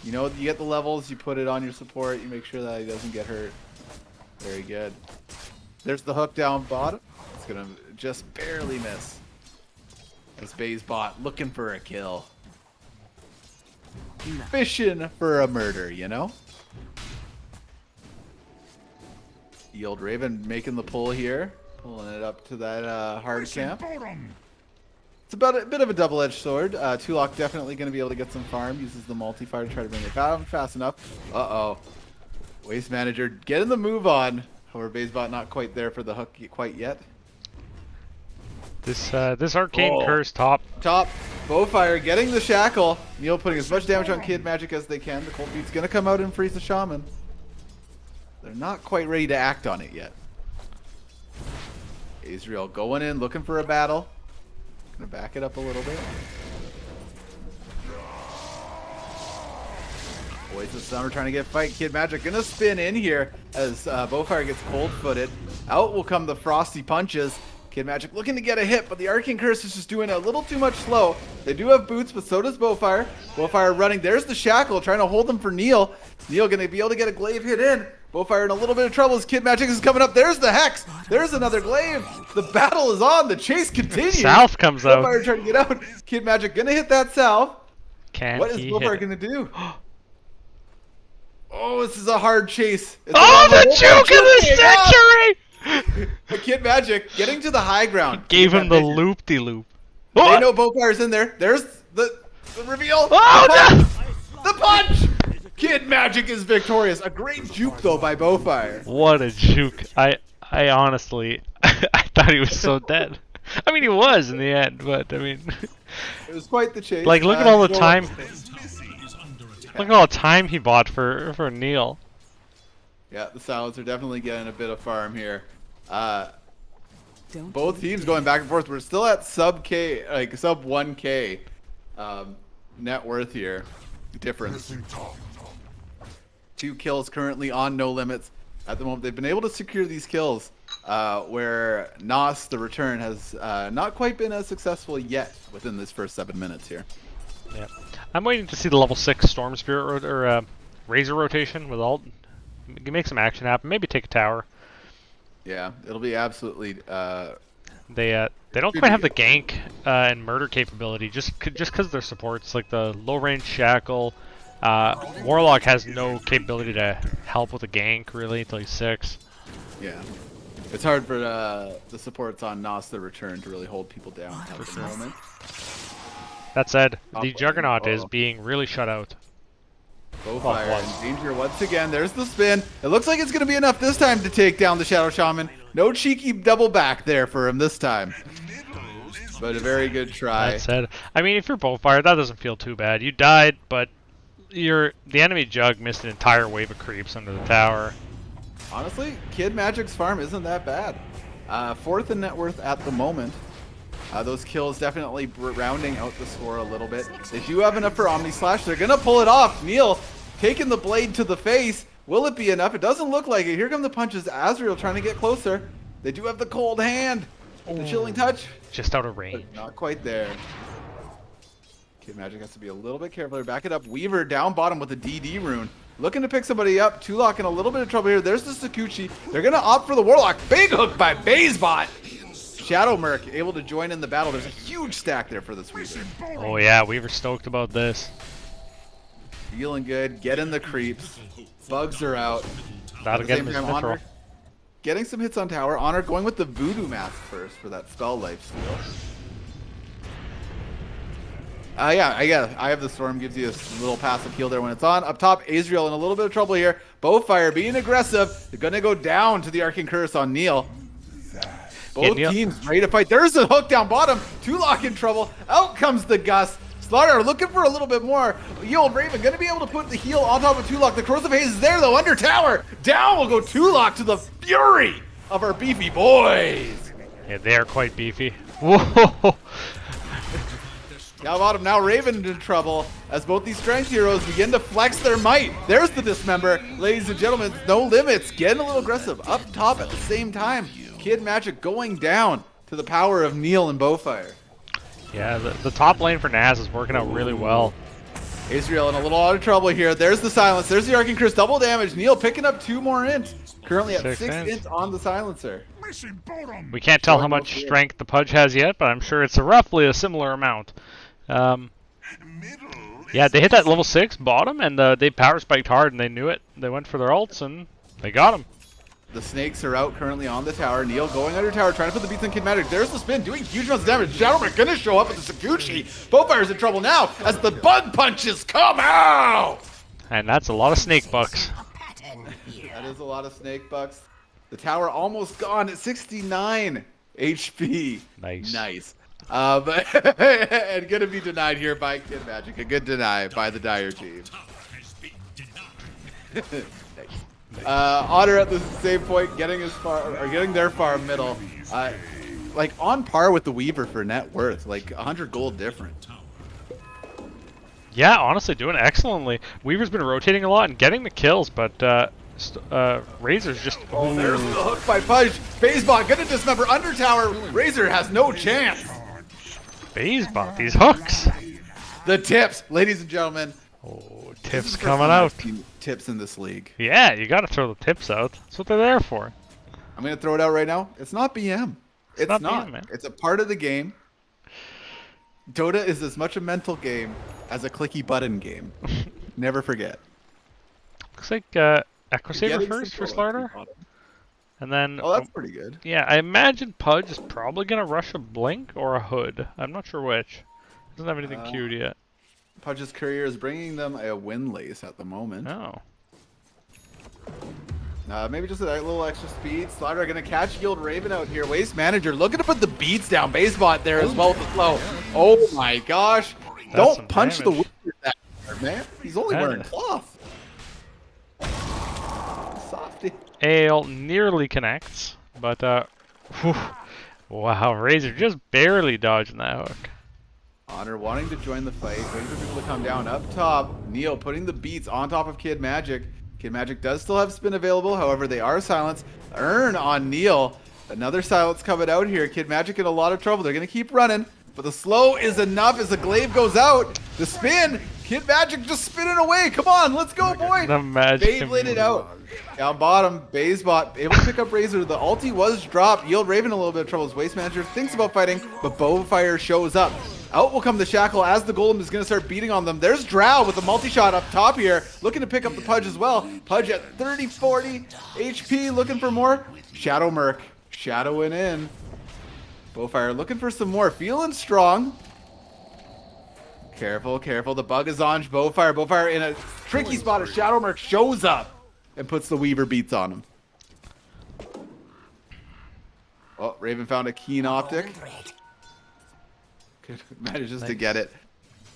You know, you get the levels, you put it on your support, you make sure that he doesn't get hurt. Very good. There's the hook down bottom. It's going to just barely miss. This Bay's bot looking for a kill. Fishing for a murder, you know? Yield Raven making the pull here. Pulling it up to that hard camp. It's about a bit of a double-edged sword. Tulok definitely going to be able to get some farm. Uses the multi-fire to try to bring it down fast enough. Uh-oh. Waste Manager getting the move on. However, Bayesbot not quite there for the hook quite yet. This arcane curse top. Top. Bowfire getting the shackle. Neil putting as much damage on Kid Magic as they can. The Cold Beat's going to come out and freeze the Shaman. They're not quite ready to act on it yet. Azrael going in, looking for a battle. Gonna back it up a little bit. Boys of Summer trying to get fight. Kid Magic gonna spin in here as Bowfire gets cold-footed. Out will come the Frosty Punches. Kid Magic looking to get a hit, but the Arcane Curse is just doing a little too much slow. They do have boots, but so does Bowfire. Bowfire running. There's the Shackle, trying to hold them for Neil. Neil gonna be able to get a glaive hit in. Bowfire in a little bit of trouble as Kid Magic is coming up. There's the Hex. There's another glaive. The battle is on. The chase continues. Salve comes out. Bowfire trying to get out. Kid Magic gonna hit that salve. What is He Bowfire hit gonna do? Oh, this is a hard chase. It's Oh, a the long- juke of the Juking up. century! The Kid Magic getting to the high ground. Gave Kid him the Magic. loop-de-loop. They know Bowfire's in there. There's the reveal. Oh, the punch. The punch. Kid Magic is victorious. A great juke though by Bowfire. What a juke. I honestly, I thought he was so dead. I mean, he was in the end, but I mean, It was quite the chase. like, look at all the Neil- time. Look at all the time he bought for Neil. Yeah, the Silence are definitely getting a bit of farm here. Both teams going back and forth. We're still at sub 1K net worth here. Difference. Missing top. 2 kills currently on No Limits. At the moment, they've been able to secure these kills, where Nos, the return, has not quite been as successful yet within this first 7 minutes here. Yeah, I'm waiting to see the level 6 Storm Spirit or Razor rotation with ult. Make some action happen. Maybe take a tower. Yeah, it'll be absolutely. They don't quite have the gank and murder capability just because their supports, like the low range Shackle. Warlock has no capability to help with a gank really until he's 6. Yeah, it's hard for the supports on Nos the Return to really hold people down at the moment. That said, Top the lane. Juggernaut is Uh-oh. being really shut out. Bowfire Oh, in danger once again. There's the spin. It looks like it's going to be enough this time to take down the Shadow Shaman. No cheeky double back there for him this time. But a very good try. That said, I mean, if you're Bowfire, that doesn't feel too bad. You died, but the enemy Jug missed an entire wave of creeps under the tower. Honestly, Kid Magic's farm isn't that bad. 4th in net worth at the moment. Those kills definitely rounding out the score a little bit. They do have enough for Omni Slash. They're going to pull it off. Neil taking the blade to the face. Will it be enough? It doesn't look like it. Here come the punches. Azrael trying to get closer. They do have the cold hand. The chilling touch. Just out of range. But not quite there. Kid Magic has to be a little bit careful. They're back it up. Weaver down bottom with a DD rune. Looking to pick somebody up. Tulok in a little bit of trouble here. There's the Sakuchi. They're going to opt for the Warlock. Big hook by Bayesbot. Shadow Merc able to join in the battle. There's a huge stack there for this Weaver. Oh yeah, Weaver's stoked about this. Feeling good. Get in the creeps. Bugs are out. That'll At the get same him his time, mithril. Honor getting some hits on tower. Honor going with the Voodoo Mask first for that spell life steal. Yeah, I have the Storm, gives you a little passive heal there when it's on. Up top, Azrael in a little bit of trouble here. Bowfire being aggressive. They're going to go down to the Arcane Curse on Neil. Both teams ready to fight. There's the hook down bottom. Tulok in trouble. Out comes the Gust. Slaughter looking for a little bit more. Old Raven going to be able to put the heal on top of Tulok. The Corrosive Haze is there though, under tower. Down will go Tulok to the fury of our beefy boys. Yeah, they are quite beefy. Whoa! Now bottom, now Raven in trouble as both these strength heroes begin to flex their might. There's the Dismember. Ladies and gentlemen, no limits. Getting a little aggressive. Up top at the same time. Kid Magic going down to the power of Neil and Bowfire. Yeah, the top lane for Naz is working out really well. Azrael in a little out of trouble here. There's the silence. There's the Arcane Curse. Double damage. Neil picking up 2 more int. Currently at 6 int on the silencer. Missing bottom. We can't tell how much strength the Pudge has yet, but I'm sure it's roughly a similar amount. Yeah, they hit that level 6 bottom, and they power spiked hard, and they knew it. They went for their ults, and they got him. The snakes are out currently on the tower. Neil going under tower, trying to put the beats on Kid Magic. There's the spin, doing huge amounts of damage. Shadowmark gonna show up with the Sakuchi. Bowfire's in trouble now as the bug punches come out. And that's a lot of snake bucks. That is a lot of snake bucks. The tower almost gone at 69 HP. Nice. And gonna be denied here by Kid Magic. A good deny by the Dire team. Nice. Otter at the same point, getting their far middle, like on par with the Weaver for net worth, like 100 gold different. Yeah, honestly, doing excellently. Weaver's been rotating a lot and getting the kills, but Razor's just. Oh, there's the hook by Pudge. FaZeBot gonna dismember under tower. Razor has no chance. FaZeBot, these hooks. The tips, ladies and gentlemen. Oh, tips coming out. Tips in this league. Yeah, you gotta throw the tips out. That's what they're there for. I'm gonna throw it out right now. It's not BM. It's not. BM, man. It's a part of the game. Dota is as much a mental game as a clicky button game. Never forget. Looks like Echo Saber first for Slaughter. And then... Oh, that's pretty good. Yeah, I imagine Pudge is probably gonna rush a Blink or a Hood. I'm not sure which. Doesn't have anything queued yet. Pudge's Courier is bringing them a Windlace at the moment. Oh. Maybe just a little extra speed. Slaughter gonna catch Yield Raven out here. Waste Manager looking to put the beats down. FaZeBot there as well with the flow. Oh my gosh. Don't punch the wizard that hard, man. He's only wearing cloth. Softy. Ale nearly connects, but whew. Wow, Razor just barely dodging that hook. Honor wanting to join the fight, waiting for people to come down. Up top, Neil putting the beats on top of Kid Magic. Kid Magic does still have spin available, however they are silenced. Earn on Neil. Another silence coming out here. Kid Magic in a lot of trouble. They're going to keep running, but the slow is enough as the glaive goes out. The spin, Kid Magic just spinning away. Come on, let's go, boy. The magic. Beyblade it out. Down bottom, FaZeBot able to pick up Razor. The ulti was dropped. Yield Raven a little bit of trouble as Waste Manager thinks about fighting, but Bowfire shows up. Out will come the Shackle as the Golem is going to start beating on them. There's Drow with a multi-shot up top here, looking to pick up the Pudge as well. Pudge at 30, 40 HP, looking for more. Shadow Merc shadowing in. Bowfire looking for some more, feeling strong. Careful, careful. The bug is on Bowfire. Bowfire in a tricky spot as Shadow Merc shows up and puts the Weaver beats on him. Oh, Raven found a keen optic. Manages to get it.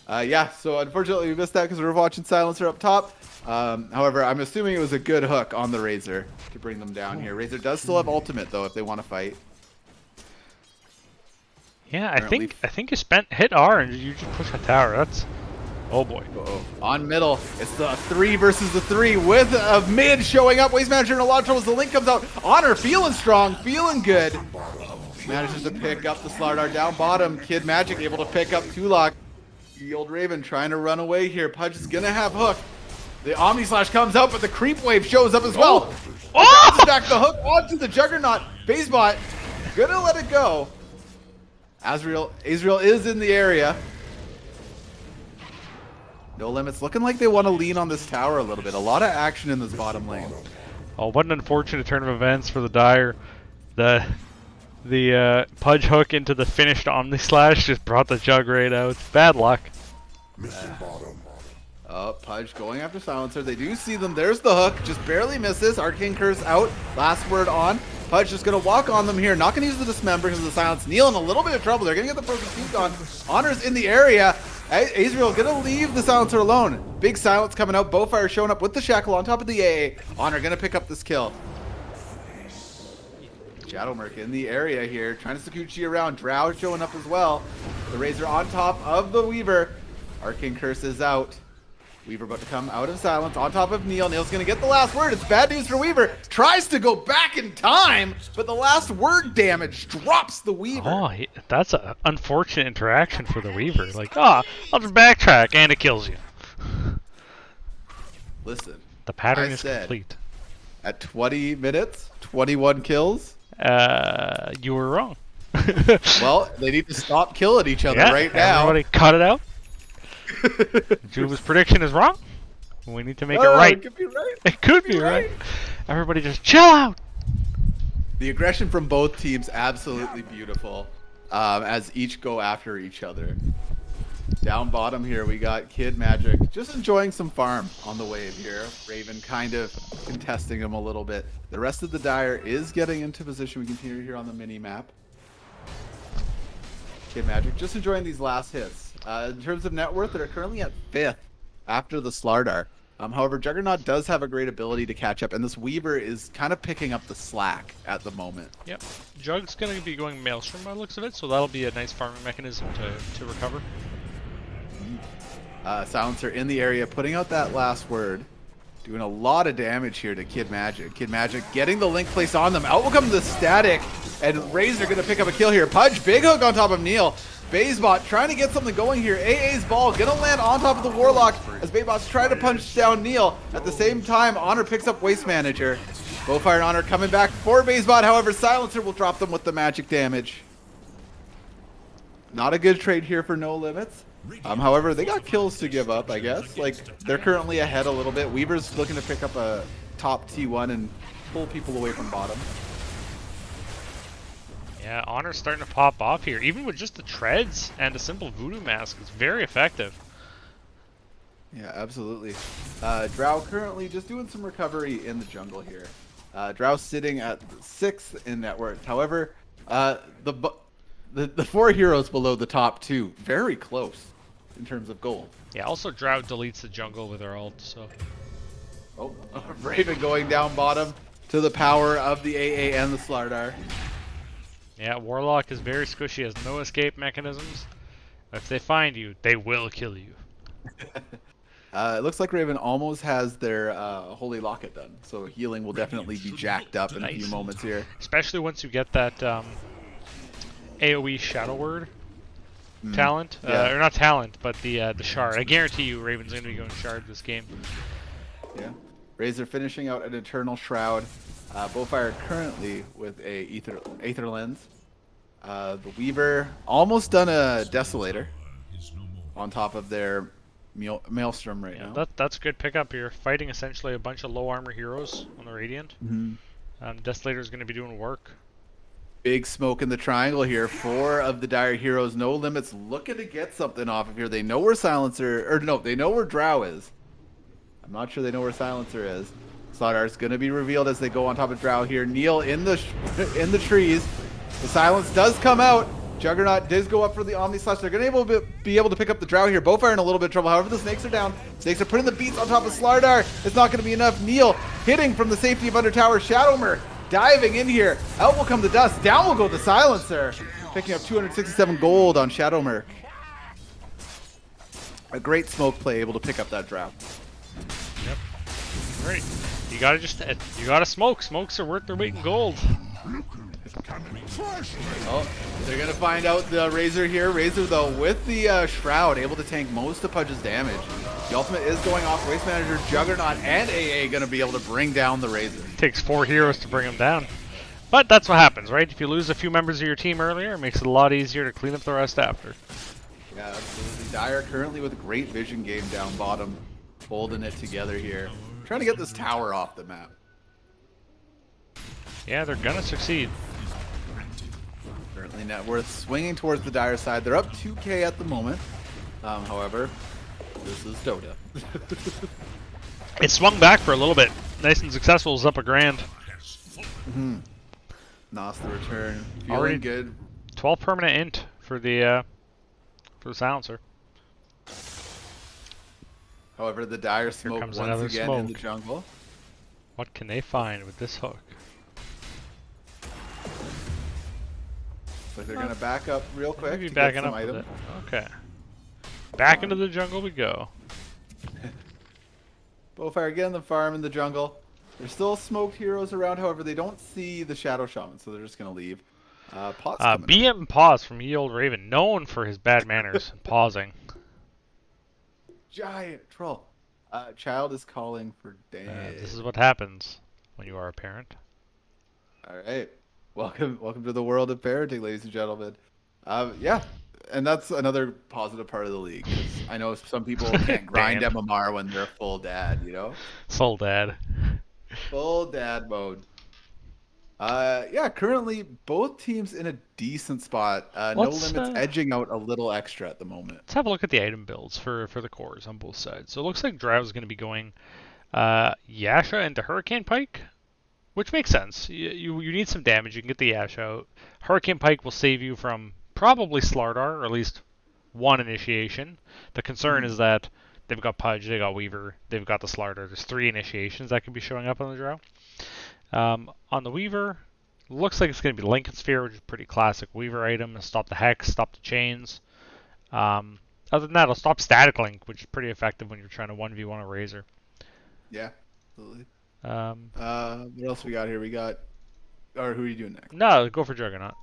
Yeah, so unfortunately we missed that because we were watching Silencer up top. However, I'm assuming it was a good hook on the Razor to bring them down here. Razor does still have ultimate though if they want to fight. Yeah, I think you hit R and you just push a tower. That's oh boy. Uh-oh. On middle, it's the 3 versus the 3 with a mid showing up. Waste Manager in a lot of trouble as the link comes out. Honor feeling strong, feeling good. Manages to pick up the Slardar down bottom. Kid Magic able to pick up Tulok. Yield Raven trying to run away here. Pudge is gonna have hook. The Omni Slash comes out, but the Creep Wave shows up as well. Oh! Back the hook onto the Juggernaut. FaZeBot gonna let it go. Azrael is in the area. No Limits looking like they want to lean on this tower a little bit. A lot of action in this bottom lane. Oh, what an unfortunate turn of events for the Dire. The Pudge hook into the finished Omni Slash just brought the Jug right out. Bad luck. Missing bottom. Pudge going after Silencer. They do see them. There's the hook. Just barely misses. Arcane Curse out. Last word on. Pudge just going to walk on them here. Not going to use the Dismember because of the silence. Neil in a little bit of trouble. They're going to get the Broken Teeth on. Honor's in the area. Azrael going to leave the Silencer alone. Big silence coming out. Bowfire showing up with the Shackle on top of the AA. Honor going to pick up this kill. Shadowmurk in the area here. Trying to Sakuchi around. Drow showing up as well. The Razor on top of the Weaver. Arcane Curse is out. Weaver about to come out of silence on top of Neil. Neil's going to get the last word. It's bad news for Weaver. Tries to go back in time, but the last word damage drops the Weaver. Oh, that's an unfortunate interaction for the Weaver. Like, I'll just backtrack, and it kills you. Listen. The pattern I is said, complete. At 20 minutes, 21 kills. You were wrong. Well, they need to stop killing each other right now. Everybody cut it out. Juba's prediction is wrong. We need to make it right. It could be right. It could be right. Everybody just chill out. The aggression from both teams absolutely beautiful as each go after each other. Down bottom here, we got Kid Magic just enjoying some farm on the wave here. Raven kind of contesting him a little bit. The rest of the Dire is getting into position. We continue here on the mini map. Kid Magic just enjoying these last hits. In terms of net worth, they're currently at 5th after the Slardar. However, Juggernaut does have a great ability to catch up, and this Weaver is kind of picking up the slack at the moment. Yep. Jug's going to be going Maelstrom by the looks of it, so that'll be a nice farming mechanism to recover. Silencer in the area, putting out that last word. Doing a lot of damage here to Kid Magic. Kid Magic getting the link placed on them. Out will come the static, and Razor going to pick up a kill here. Pudge, big hook on top of Neil. Baysbot trying to get something going here. AA's ball going to land on top of the Warlock as Baybot's trying to punch down Neil. At the same time, Honor picks up Waste Manager. Bowfire and Honor coming back for Baysbot. However, Silencer will drop them with the magic damage. Not a good trade here for No Limits. However, they got kills to give up, I guess. Like, they're currently ahead a little bit. Weaver's looking to pick up a top T1 and pull people away from bottom. Yeah, Honor's starting to pop off here. Even with just the treads and a simple voodoo mask, it's very effective. Yeah, absolutely. Drow currently just doing some recovery in the jungle here. Drow sitting at 6th in net worth. However, the 4 heroes below the top 2, very close in terms of gold. Yeah, also Drow deletes the jungle with her ult, so... Oh, Raven going down bottom to the power of the AA and the Slardar. Yeah, Warlock is very squishy, has no escape mechanisms. If they find you, they will kill you. It looks like Raven almost has their Holy Locket done, so healing will definitely be jacked up in a few moments here. Especially once you get that AoE Shadow Word talent. Yeah. Or not talent, but the Shard. I guarantee you Raven's going to be going Shard this game. Yeah. Razor finishing out an Eternal Shroud. Bowfire currently with a Aether Lens. The Weaver almost done a Desolator on top of their Maelstrom right now. That's a good pickup here. Fighting essentially a bunch of low armor heroes on the Radiant. Desolator is going to be doing work. Big smoke in the triangle here. 4 of the Dire heroes. No Limits looking to get something off of here. They know where Silencer, or no, they know where Drow is. I'm not sure they know where Silencer is. Slaughter's going to be revealed as they go on top of Drow here. Neil in the trees. The silence does come out. Juggernaut does go up for the Omni Slash. They're going to be able to pick up the Drow here. Bowfire in a little bit of trouble. However, the Snakes are down. Snakes are putting the beats on top of Slardar. It's not going to be enough. Neil hitting from the safety of Under Tower. Shadowmurk diving in here. Out will come the dust. Down will go the Silencer. Picking up 267 gold on Shadowmurk. A great smoke play able to pick up that Drow. Yep. Great. You gotta smoke. Smokes are worth their weight in gold. Oh, they're gonna find out the Razor here. Razor though with the Shroud able to tank most of Pudge's damage. The ultimate is going off. Waste Manager, Juggernaut, and AA gonna be able to bring down the Razor. Takes 4 heroes to bring him down. But that's what happens, right? If you lose a few members of your team earlier, it makes it a lot easier to clean up the rest after. Yeah, absolutely. Dire currently with a great vision game down bottom, holding it together here. Trying to get this tower off the map. Yeah, they're gonna succeed. Currently net worth swinging towards the Dire side. They're up 2K at the moment. However, this is Dota. It swung back for a little bit. Nice and successful. Is up a grand. Nos the return. Feeling Already good. 12 permanent int for the silencer. However, the Dire smoke comes once another again in the smoke. jungle. What can they find with this hook? So they're going to back up real quick Maybe to backing get some up with item. it. Okay. Back into the jungle we go. Bowfire getting the farm in the jungle. There's still smoked heroes around, however, they don't see the Shadow Shaman, so they're just going to leave. Pot's coming up. BM Pause from Ye Old Raven, known for his bad manners and pausing. Giant troll. Child is calling for dead. This is what happens when you are a parent. All right. Welcome to the world of parenting, ladies and gentlemen. Yeah, and that's another positive part of the league. 'Cause I know some people can't grind Damn. MMR when they're a full dad, you know? Full dad. Full dad mode. Yeah, currently both teams in a decent spot. No Let's, Limits edging out a little extra at the moment. Let's have a look at the item builds for the cores on both sides. So it looks like Drow is going to be going Yasha into Hurricane Pike, which makes sense. You need some damage. You can get the Yasha out. Hurricane Pike will save you from probably Slardar, or at least one initiation. The concern is that they've got Pudge, they got Weaver, they've got the Slardar. There's 3 initiations that could be showing up on the Drow. On the Weaver, looks like it's going to be Lincoln Sphere, which is a pretty classic Weaver item. Stop the Hex, stop the Chains. Other than that, it'll stop Static Link, which is pretty effective when you're trying to 1v1 a Razor. Yeah, absolutely. What Um, else we got here? Or who are you doing next? no, go for Juggernaut.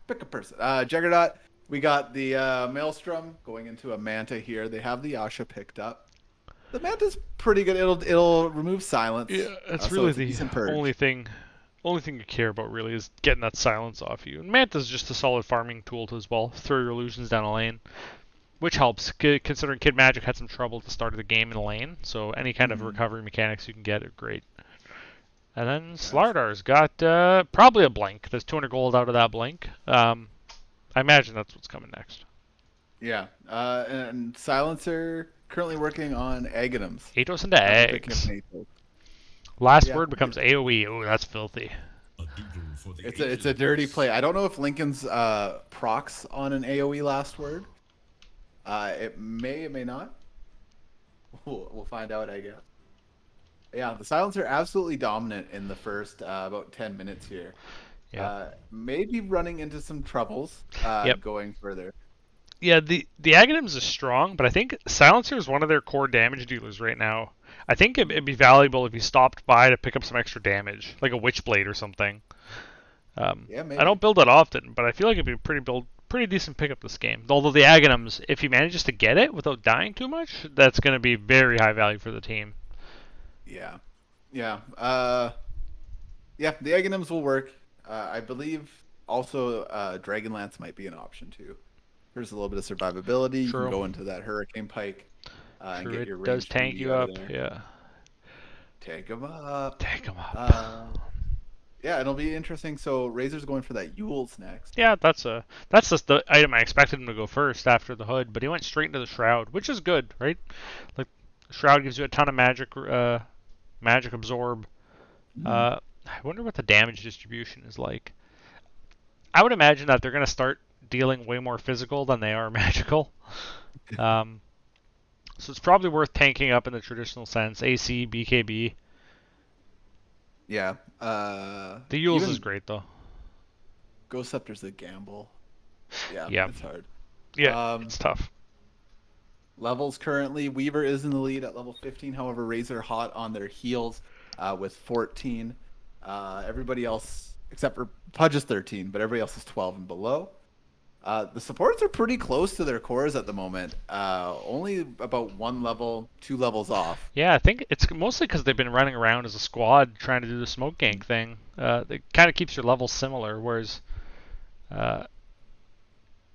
Pick a person. Juggernaut. We got the Maelstrom going into a Manta here. They have the Yasha picked up. The Manta's pretty good. It'll remove silence. Yeah, it's so really it's a the decent purge. only thing you care about really is getting that silence off you. And Manta's just a solid farming tool as well. Throw your illusions down a lane, which helps considering Kid Magic had some trouble at the start of the game in the lane. So any kind of recovery mechanics you can get are great. And then Slardar's got probably a blink. There's 200 gold out of that blink. I imagine that's what's coming next. Yeah. And Silencer currently working on Aghanims. Atos into Picking up eggs. an Atos. Last Yeah. word becomes AoE. Oh, that's filthy. It's a dirty play. I don't know if Lincoln's procs on an AoE last word. It may not. We'll find out, I guess. Yeah, the Silencer absolutely dominant in the first about 10 minutes here. Yeah. Maybe running into some troubles Yep. going further. Yeah, the Aghanims is strong, but I think Silencer is one of their core damage dealers right now. I think it'd be valuable if you stopped by to pick up some extra damage, like a Witchblade or something. Yeah, maybe. I don't build that often, but I feel like it'd be a pretty decent pickup this game. Although the Aghanims, if he manages to get it without dying too much, that's going to be very high value for the team. Yeah. Yeah. Yeah, the Aghanims will work. I believe also Dragonlance might be an option too. There's a little bit of survivability. You True. can go into that Hurricane Pike and True, get your it does ranged tank melee you out up. of there. Yeah. Tank him up. Tank him up. Yeah, it'll be interesting. So Razor's going for that Yule's next. Yeah, that's just the item I expected him to go first after the hood, but he went straight into the Shroud, which is good, right? Like, Shroud gives you a ton of magic absorb. I wonder what the damage distribution is like. I would imagine that they're going to start dealing way more physical than they are magical. So it's probably worth tanking up in the traditional sense. AC, BKB. Yeah. The Yules even is great though. Ghost Scepter's a gamble. Yeah, Yeah. it's hard. Yeah, it's tough. Levels currently, Weaver is in the lead at level 15. However, Razor hot on their heels with 14. Everybody else, except for Pudge, is 13, but everybody else is 12 and below. The supports are pretty close to their cores at the moment. Only about 1 level, 2 levels off. Yeah, I think it's mostly because they've been running around as a squad trying to do the smoke gank thing. It kind of keeps your levels similar, whereas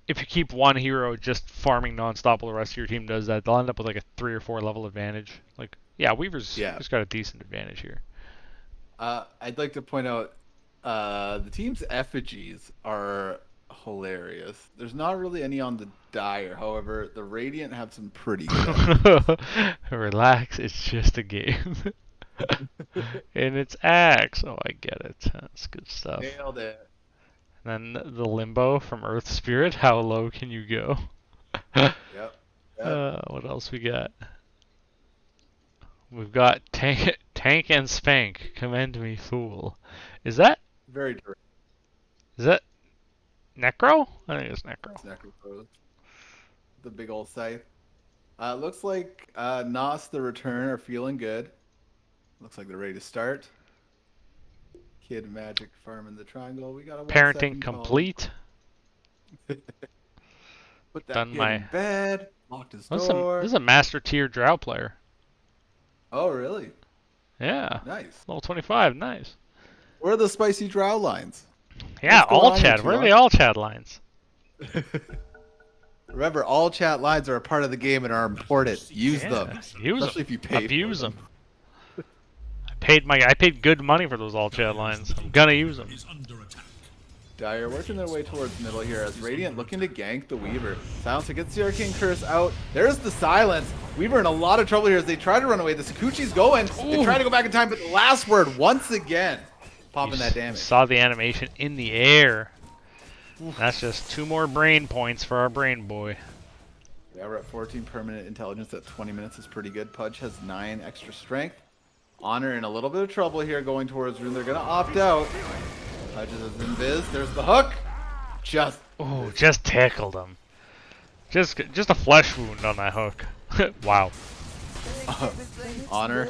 if you keep one hero just farming nonstop while the rest of your team does that, they'll end up with like a 3 or 4 level advantage. Like, yeah, Weaver's got a decent advantage here. I'd like to point out The team's effigies are hilarious. There's not really any on the Dire. However, the Radiant have some pretty good. Relax, it's just a game. And it's Axe. Oh, I get it. That's good stuff. Nailed it. And then the Limbo from Earth Spirit. How low can you go? Yep. What else we got? We've got Tank and Spank. Commend me, fool. Is that Very direct. Necro? I think it's Necro. It's Necropose. The big old scythe. Looks like Nos the Return are feeling good. Looks like they're ready to start. Kid Magic farming the triangle. We got a 1 Parenting second call. complete. Put that Done kid my- in bed. Locked his This door. is a master tier Drow player. Oh, really? Yeah. Nice. Level 25. Nice. Where are the spicy drow lines? Yeah, What's going all on here, chat. Where are T-Lock? the all chat lines? Remember, all chat lines are a part of the game and are important. Use them. Use Especially them. if you pay Abuse for them. I paid good money for those all chat lines. I'm gonna use them. Dire working their way towards middle here as Radiant looking to gank the Weaver. Silencer gets the Arcane Curse out. There's the silence. Weaver in a lot of trouble here as they try to run away. The Sakuchi's going. They try to go back in time, but the last word once again popping that damage. Saw the animation in the air. That's just 2 more brain points for our brain boy. Yeah, we're at 14 permanent intelligence at 20 minutes is pretty good. Pudge has 9 extra strength. Honor in a little bit of trouble here going towards Rune. They're going to opt out. Pudge is invis. There's the hook. Just Tickled him. Just a flesh wound on that hook. Wow. Honor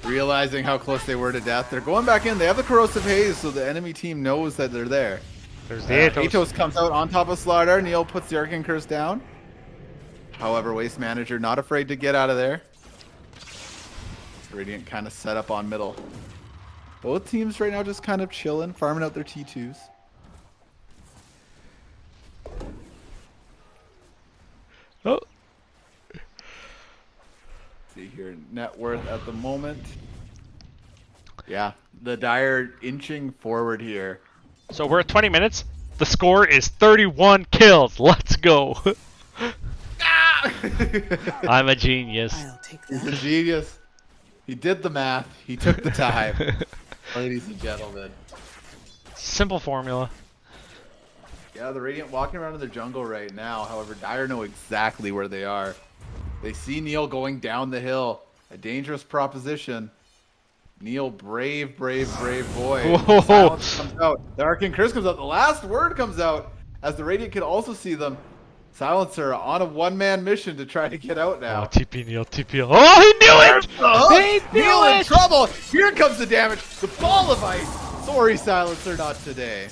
realizing how close they were to death. They're going back in. They have the corrosive haze, so the enemy team knows that they're there. There's the Atos. Atos comes out on top of Slardar. Neil puts the Arcane Curse down. However, Waste Manager not afraid to get out of there. Radiant kind of set up on middle. Both teams right now just kind of chilling, farming out their T2s. Oh. See here, net worth at the moment. Yeah, the Dire inching forward here. So we're at 20 minutes. The score is 31 kills. Let's go. I'm a genius. I'll take He's that. a genius. He did the math. He took the time. Ladies and gentlemen. Simple formula. Yeah, the Radiant walking around in the jungle right now. However, Dire know exactly where they are. They see Neil going down the hill. A dangerous proposition. Neil, brave boy. Whoa. Silence comes out. The Arcane Curse comes out. The last word comes out as the Radiant can also see them. Silencer on a one-man mission to try to get out now. Oh, TP Neil, TP. Oh, he knew it! He knew Neil in it! trouble. Here comes the damage. The ball of ice. Sorry, Silencer, not today.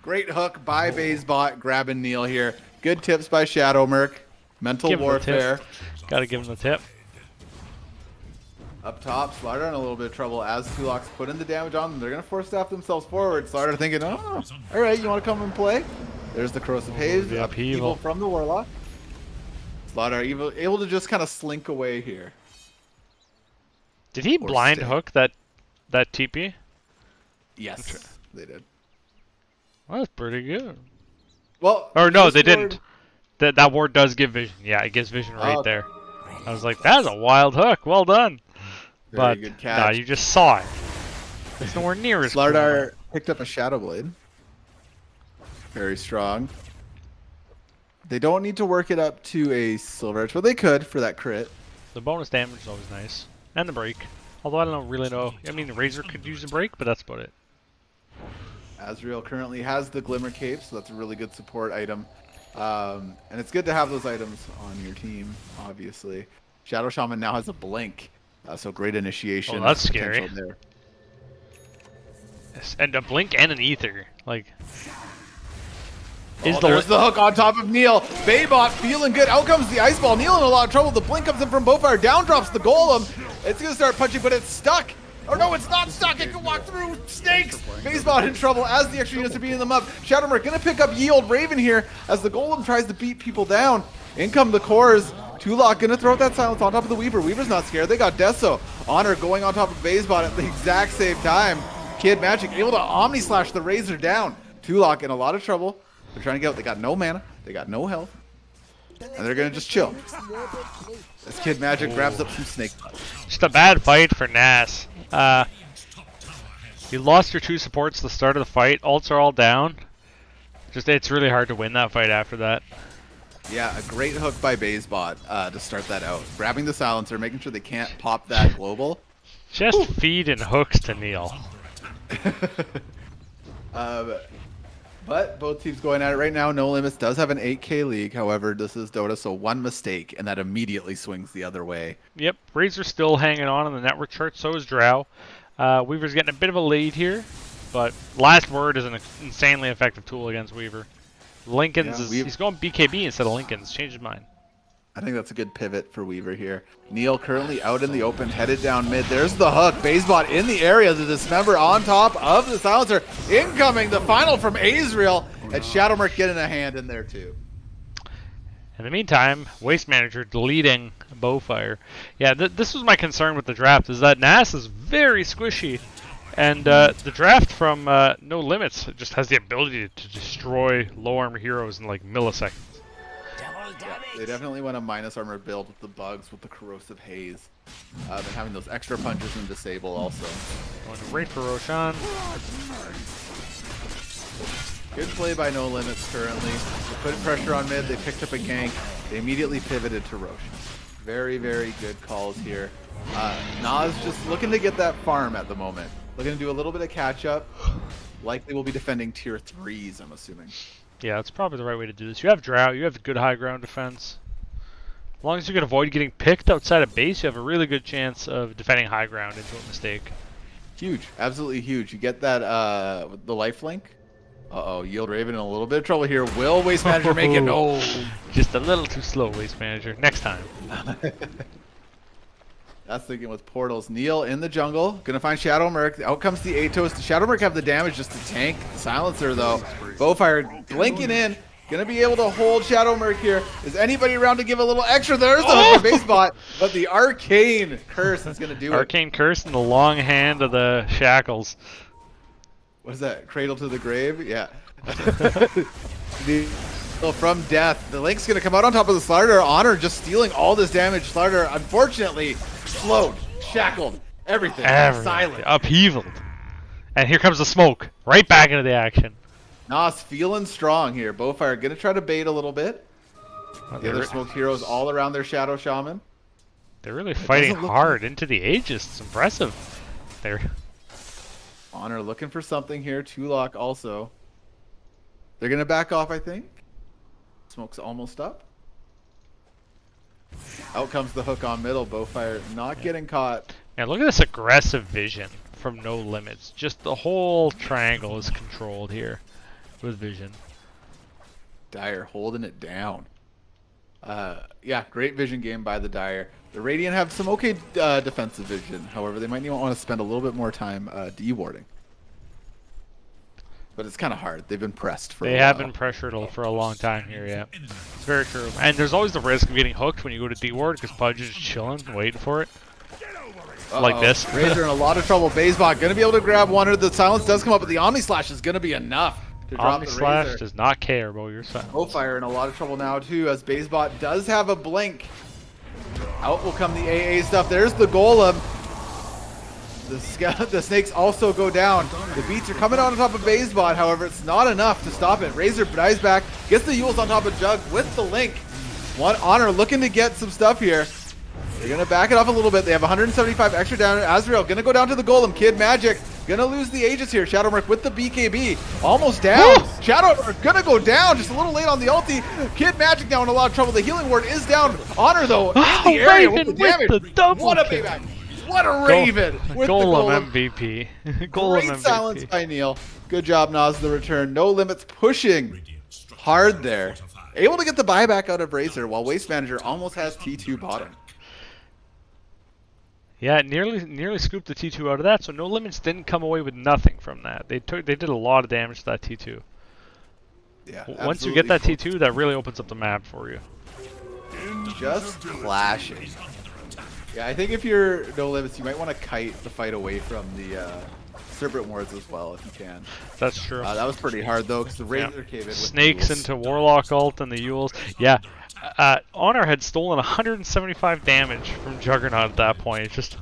Great hook by Bazebot, grabbing Neil here. Good tips by Shadow Merc. Mental Give him the tip. warfare. Gotta give him the tip. Up top, Slardar in a little bit of trouble as Tulok's putting the damage on them. They're going to force staff themselves forward. Slardar thinking, oh, all right, you want to come and play? There's the Corrosive Haze. the upheaval. From the Warlock. Slardar able to just kind of slink away here. Did he Or blind stay. hook that TP? Yes, they did. Well, that's pretty good. Well, Or no, this they ward- didn't. That ward does give vision. Yeah, it gives vision right Oh. there. I was like, that's a wild hook. Well done. Very But good nah, catch. you just saw it. It's nowhere near as cool. Slardar picked up a Shadow Blade. Very strong. They don't need to work it up to a Silver Edge, but they could for that crit. The bonus damage is always nice. And the break. Although I don't really know. I mean, the Razor could use a break, but that's about it. Azrael currently has the Glimmer Cape, so that's a really good support item. And it's good to have those items on your team, obviously. Shadow Shaman now has a Blink, so great initiation. Oh, that's potential scary. there. Yes, and a blink and an ether. Like, is Oh, there's the hook on top of Neil. Baybot feeling good. Out comes the Ice Ball. Neil in a lot of trouble. The Blink comes in from Bowfire. Down drops the Golem. It's going to start punching, but it's stuck. Or no, it's not stuck. It can walk through snakes. Baybot in trouble as the extra units are beating them up. Shadowmark going to pick up Yield Raven here as the Golem tries to beat people down. In come the cores. Tulok going to throw out that silence on top of the Weaver. Weaver's not scared. They got Deso. Honor going on top of Baybot at the exact same time. Kid Magic able to Omni Slash the Razor down. Tulok in a lot of trouble. They're trying to get out. They got no mana. They got no health. And they're going to just chill. This Kid Magic grabs up some Snake Blood. Just a bad fight for Nas. You lost your 2 supports at the start of the fight. Ults are all down. It's really hard to win that fight after that. Yeah, a great hook by BazeBot to start that out. Grabbing the silencer, making sure they can't pop that global. Just feed and hooks to Neil. But both teams going at it right now. No Limits does have an 8K league. However, this is Dota, so one mistake, and that immediately swings the other way. Yep, Razor's still hanging on the network chart. So is Drow. Weaver's getting a bit of a lead here, but Last Word is an insanely effective tool against Weaver. Lincoln's he's going BKB instead of Lincoln's. Changed his mind. I think that's a good pivot for Weaver here. Neil currently out in the open, headed down mid. There's the hook. BazeBot in the area. The Dismember on top of the silencer. Incoming the final from Azrael. And Shadowmurk getting a hand in there too. In the meantime, Waste Manager deleting Bowfire. Yeah, this was my concern with the draft, is that Nas is very squishy. And the draft from No Limits just has the ability to destroy low armor heroes in like milliseconds. Yeah, they definitely went a minus armor build with the bugs, with the corrosive haze. Then having those extra punches and disable also. Going right for Roshan. Good play by No Limits currently. They put pressure on mid, they picked up a gank. They immediately pivoted to Roshan. Very, very good calls here. Nas just looking to get that farm at the moment. Looking to do a little bit of catch up. Likely will be defending tier 3s, I'm assuming. Yeah, that's probably the right way to do this. You have Drow, you have good high ground defense. As long as you can avoid getting picked outside of base, you have a really good chance of defending high ground into a mistake. Huge, absolutely huge. You get that, the lifelink. Uh-oh, Yield Raven in a little bit of trouble here. Will Waste Manager make it? No. Just a little too slow, Waste Manager. Next time. That's thinking with portals. Neil in the jungle. Gonna find Shadowmurk. Out comes the Atos. Does Shadowmurk have the damage just to tank? Silencer though. Bowfire blinking in. Gonna be able to hold Shadowmurk here. Is anybody around to give a little extra? There's the base bot. But the Arcane Curse is gonna do it. Arcane Curse and the long hand of the shackles. What is that? Cradle to the grave? Yeah. So from death, the Link's gonna come out on top of the Slardar. Honor just stealing all this damage. Slardar, unfortunately, slowed, shackled, everything. Silent. Upheavaled. And here comes the smoke. Right back into the action. Nas feeling strong here. Bowfire gonna try to bait a little bit. The other smoked heroes all around their Shadow Shaman. They're really fighting hard into the Aegis. It's impressive. Honor looking for something here. Tulok also. They're gonna back off, I think. Smoke's almost up. Out comes the hook on middle. Bowfire not getting caught. Man, look at this aggressive vision from No Limits. Just the whole triangle is controlled here with vision. Dire holding it down. Yeah, great vision game by the Dire. The Radiant have some okay defensive vision. However, they might want to spend a little bit more time de-warding. But it's kind of hard. They've been pressed for a while. They have been pressured for a long time here, yeah. It's very true. And there's always the risk of getting hooked when you go to D-ward because Pudge is just chilling, waiting for it. Like this. Razor in a lot of trouble. BazeBot going to be able to grab one. The silence does come up, but the Omni Slash is going to be enough to drop Omni the Slash Razor. does not care about your silence. Bowfire in a lot of trouble now, too, as BazeBot does have a blink. Out will come the AA stuff. There's the Golem. The snakes also go down. The beats are coming on top of BazeBot, however, it's not enough to stop it. Razor dives back, gets the Yules on top of Jug with the link. One Honor looking to get some stuff here. They're going to back it off a little bit. They have 175 extra down. Azrael going to go down to the Golem. Kid Magic going to lose the Aegis here. Shadowmurk with the BKB. Almost down. Shadowmurk going to go down. Just a little late on the ulti. Kid Magic now in a lot of trouble. The healing ward is down. Honor, though, in the area Raven with the damage. With the double what a payback. What a Raven with Golem the Golem. MVP. Golem Great MVP. Silence by Neil. Good job, Nas, the return. No Limits pushing hard there. Able to get the buyback out of Razor while Waste Manager almost has T2 bottom. Yeah, it nearly scooped the T2 out of that, so No Limits didn't come away with nothing from that. They did a lot of damage to that T2. Yeah. Once you get that T2, that really opens up the map for you. Just clashing. Yeah, I think if you're No Limits, you might want to kite the fight away from the Serpent Wards as well if you can. That's true. That was pretty hard though, because the Razor came in with Snakes Yules. into Warlock ult and the Yules. Yeah. Honor had stolen 175 damage from Juggernaut at that point. It's just,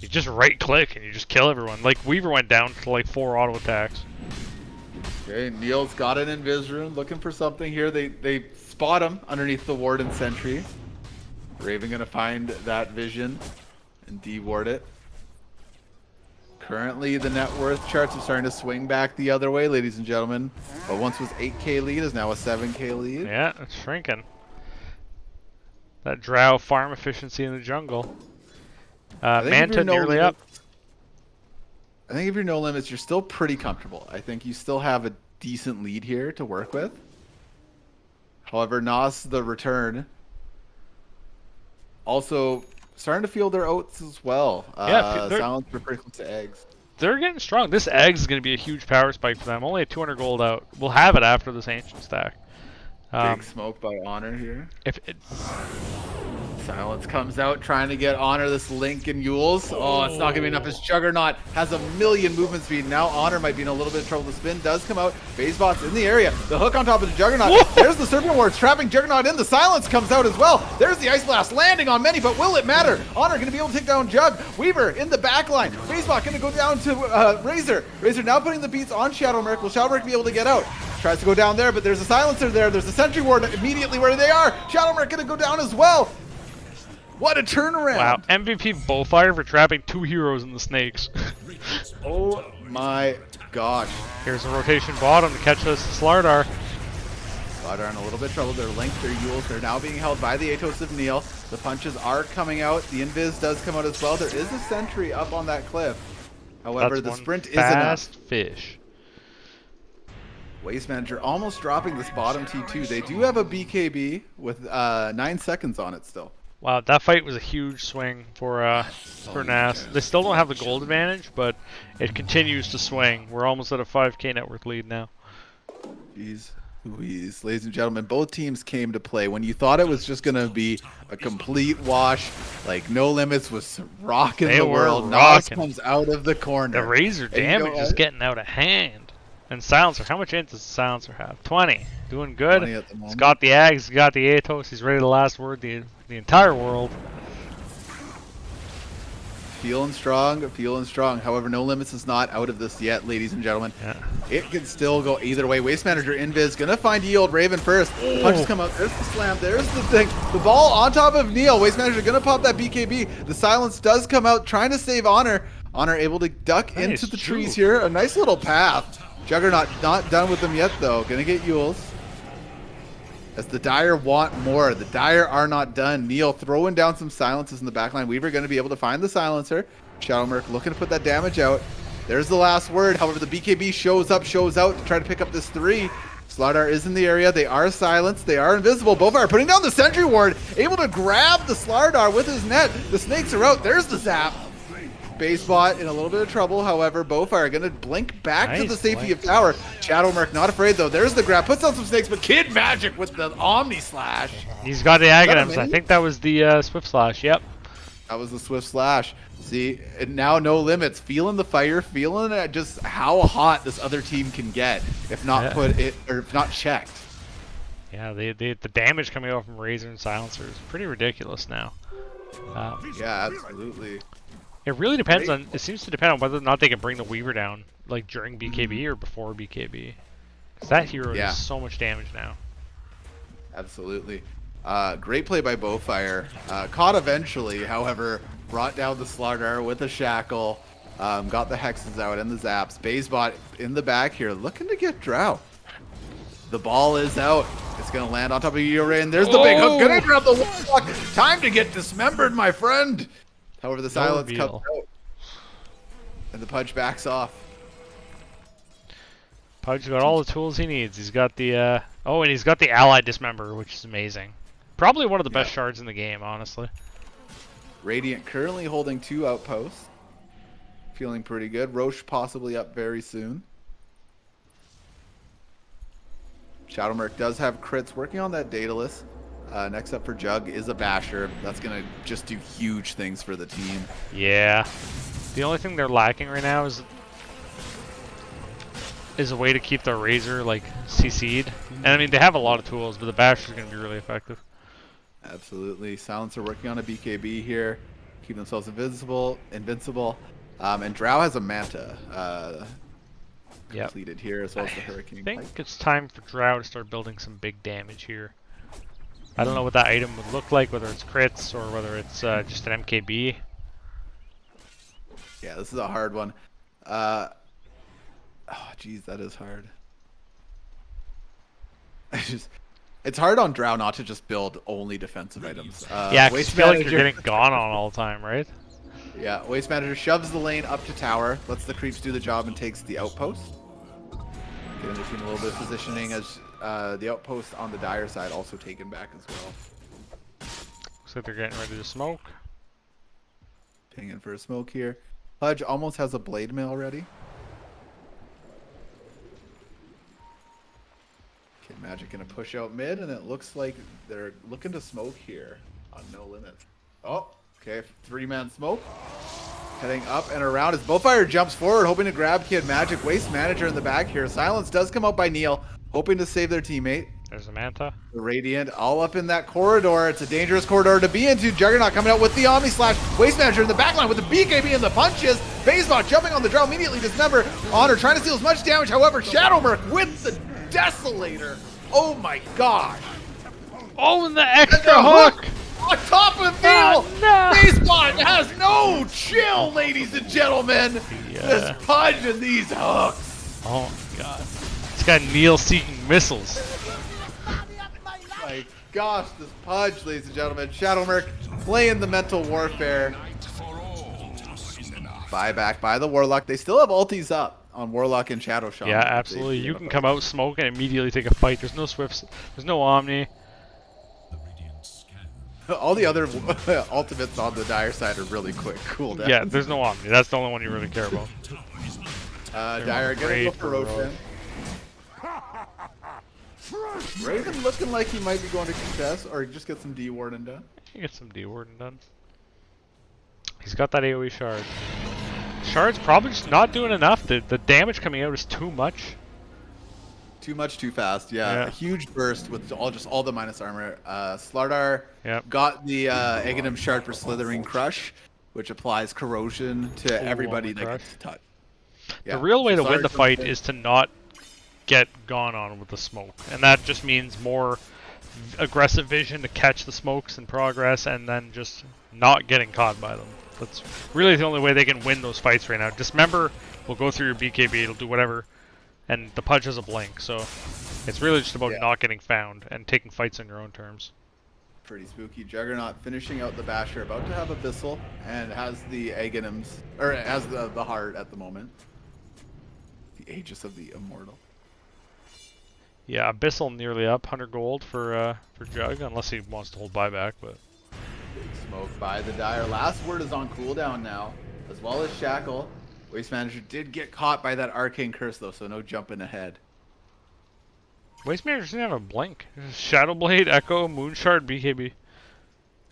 you just right click and you just kill everyone. Like Weaver went down to like 4 auto attacks. Okay, Neil's got an Invis rune, looking for something here. They spot him underneath the ward and sentry. Raven gonna find that vision and de-ward it. Currently, the net worth charts are starting to swing back the other way, ladies and gentlemen. What once was 8k lead is now a 7k lead. Yeah, it's shrinking. That drow farm efficiency in the jungle. Manta nearly up. I think if you're no limits, you're still pretty comfortable. I think you still have a decent lead here to work with. However, Nas the return also starting to feel their oats as well. Yeah, Silence for pretty close to eggs. They're getting strong. This eggs is going to be a huge power spike for them. Only at 200 gold out. We'll have it after this ancient stack. Big smoke by Honor here. If it, Silence comes out trying to get Honor this Link and Yules. Oh, it's not going to be enough. His Juggernaut has a million movement speed. Now Honor might be in a little bit of trouble. The spin does come out. FaZebot's in the area. The hook on top of the Juggernaut. Whoa! There's the Serpent Ward trapping Juggernaut in. The Silence comes out as well. There's the Ice Blast landing on many, but will it matter? Honor going to be able to take down Jug. Weaver in the back line. FaZebot going to go down to Razor. Razor now putting the beats on Shadowmurk. Will Shadowmurk be able to get out? Tries to go down there, but there's a Silencer there. There's a Sentry Ward immediately where they are. Shadowmurk going to go down as well. What a turnaround! wow, MVP Bowfire for trapping 2 heroes in the snakes. Oh my gosh. Here's a rotation bottom to catch us Slardar. Slardar in a little bit of trouble. They're linked, their Yules. They're now being held by the Atos of Neil. The punches are coming out. The Invis does come out as well. There is a sentry up on that cliff. However, That's the one sprint is fast enough. fish. Waste Manager almost dropping this bottom T2. They do have a BKB with 9 seconds on it still. Wow, that fight was a huge swing for NAS. They still don't have the gold advantage, but it continues to swing. We're almost at a 5k network lead now. Jeez Louise. Ladies and gentlemen, both teams came to play. When you thought it was just going to be a complete wash, like No Limits was rocking They the were world, Nas rocking. comes out of the corner. The Razor And you damage know is what? getting out of hand. And Silencer, how much int does Silencer have? 20. Doing good. 20 at the He's moment. got the Ags, he's got the Atos, he's ready to last word the entire world. Feeling strong, feeling strong. However, No Limits is not out of this yet, ladies and gentlemen. Yeah. It can still go either way. Waste Manager Invis gonna find Yield Raven first. The punches come out. There's the slam. There's the thing. The ball on top of Neil. Waste Manager gonna pop that BKB. The silence does come out, trying to save Honor. Honor able to duck Nice into the shoot. trees here. A nice little path. Juggernaut not done with them yet though. Gonna get Yules. As the Dire want more. The Dire are not done. Neil throwing down some silences in the backline. Weaver going to be able to find the silencer. Shadowmurk looking to put that damage out. There's the last word. However, the BKB shows up, shows out to try to pick up this 3. Slardar is in the area. They are silenced. They are invisible. Bofire putting down the sentry ward. Able to grab the Slardar with his net. The snakes are out. There's the zap. Basebot in a little bit of trouble. However, Bofire going to blink back to Nice the safety blink. of tower. Shadowmurk not afraid though. There's the grab. Puts down some snakes, but Kid Magic with the Omni Slash. He's got the that a Aghanims. I mini? think that was the Swift Slash. Yep. That was the Swift Slash. See, and now No Limits. Feeling the fire, feeling just how hot this other team can get if not Yeah. put it or if not checked. Yeah, the damage coming out from Razor and Silencer is pretty ridiculous now. Yeah, absolutely. It really depends on. It seems to depend on whether or not they can bring the Weaver down, like during BKB or before BKB. Because that hero Yeah. does so much damage now. Absolutely. Great play by Bowfire. Caught eventually, however, brought down the Slardar with a shackle. Got the hexes out and the zaps. Bazebot in the back here, looking to get Drow. The ball is out. It's going to land on top of Yuri, and there's the big hook. Gonna grab the warlock. Time to get dismembered, my friend. However, the silence comes reveal. out. And the punch backs off. Pudge's got all the tools he needs. He's got the and he's got the Allied Dismember, which is amazing. Probably one of the best Yeah. shards in the game, honestly. Radiant currently holding 2 outposts. Feeling pretty good. Roche possibly up very soon. Shadowmurk does have crits working on that Daedalus. Next up for Jug is a Basher. That's going to just do huge things for the team. Yeah. The only thing they're lacking right now is is a way to keep the Razor like CC'd. And I mean they have a lot of tools, but the Bash is going to be really effective. Absolutely. Silencer working on a BKB here, keep themselves invincible. And Drow has a Manta completed here, as well as the Hurricane I think Pike. it's time for Drow to start building some big damage here. I don't know what that item would look like, whether it's crits or whether it's just an MKB. Yeah, this is a hard one. Oh, geez, that is hard. It's hard on Drow not to just build only defensive items. Yeah, 'cause Waste you feel like Manager, you're getting gone on all the time, right? yeah, Waste Manager shoves the lane up to tower, lets the creeps do the job, and takes the outpost. Getting the team a little bit of positioning as the outpost on the Dire side also taken back as well. Looks like they're getting ready to smoke. Pinging for a smoke here. Pudge almost has a blade mail ready. Kid Magic gonna push out mid, and it looks like they're looking to smoke here on No Limit. Oh, okay, 3-man smoke. Heading up and around as Bowfire jumps forward, hoping to grab Kid Magic. Waste Manager in the back here. Silence does come out by Neil, hoping to save their teammate. There's a Manta. The Radiant all up in that corridor. It's a dangerous corridor to be into. Juggernaut coming out with the Omni Slash. Waste Manager in the backline with the BKB and the punches. Bazebot jumping on the Drow, immediately dismember. Honor trying to steal as much damage. However, Shadowmurk with the Desolator. Oh my gosh. Oh, and the extra hook! On top of Neil. Oh, no. Bazebot has no chill, ladies and gentlemen. This Pudge and these hooks. Oh my god. It's got Neil seeking missiles. My gosh, this Pudge, ladies and gentlemen. Shadowmurk playing the mental warfare. Buyback by the Warlock. They still have ultis up on Warlock and Shadow Shaman. Yeah, absolutely. You can come out, smoke, and immediately take a fight. There's no Swifts. There's no Omni. All the other ultimates on the Dire side are really quick cooldown. Yeah, there's no Omni. That's the only one you really care about. Dire gonna go for Roshan. Raven looking like he might be going to contest or just get some D-Warden done. You get some D-Warden done. He's got that AoE shard. Shard's probably just not doing enough. The damage coming out is too much. Too much, too fast. Yeah, a huge burst with all the minus armor. Slardar got the Aghanim shard for Slithering Crush, which applies corrosion to everybody that gets touched. Yeah. The real way to win the fight is to not get gone on with the smoke, and that just means more aggressive vision to catch the smokes in progress, and then just not getting caught by them. That's really the only way they can win those fights right now. Dismember will go through your BKB, it'll do whatever, and the Pudge has a blink, so it's really just about not getting found and taking fights on your own terms. Pretty spooky. Juggernaut finishing out the Basher, about to have Abyssal, and has the Aghanims, or has the Heart at the moment. The Aegis of the Immortal. Yeah, Abyssal nearly up, 100 gold for Jug, unless he wants to hold buyback, but... Big smoke by the Dire. Last word is on cooldown now, as well as Shackle. Waste Manager did get caught by that Arcane Curse, though, so no jumping ahead. Waste Manager doesn't have a blink. Shadow Blade, Echo, Moonshard, BKB.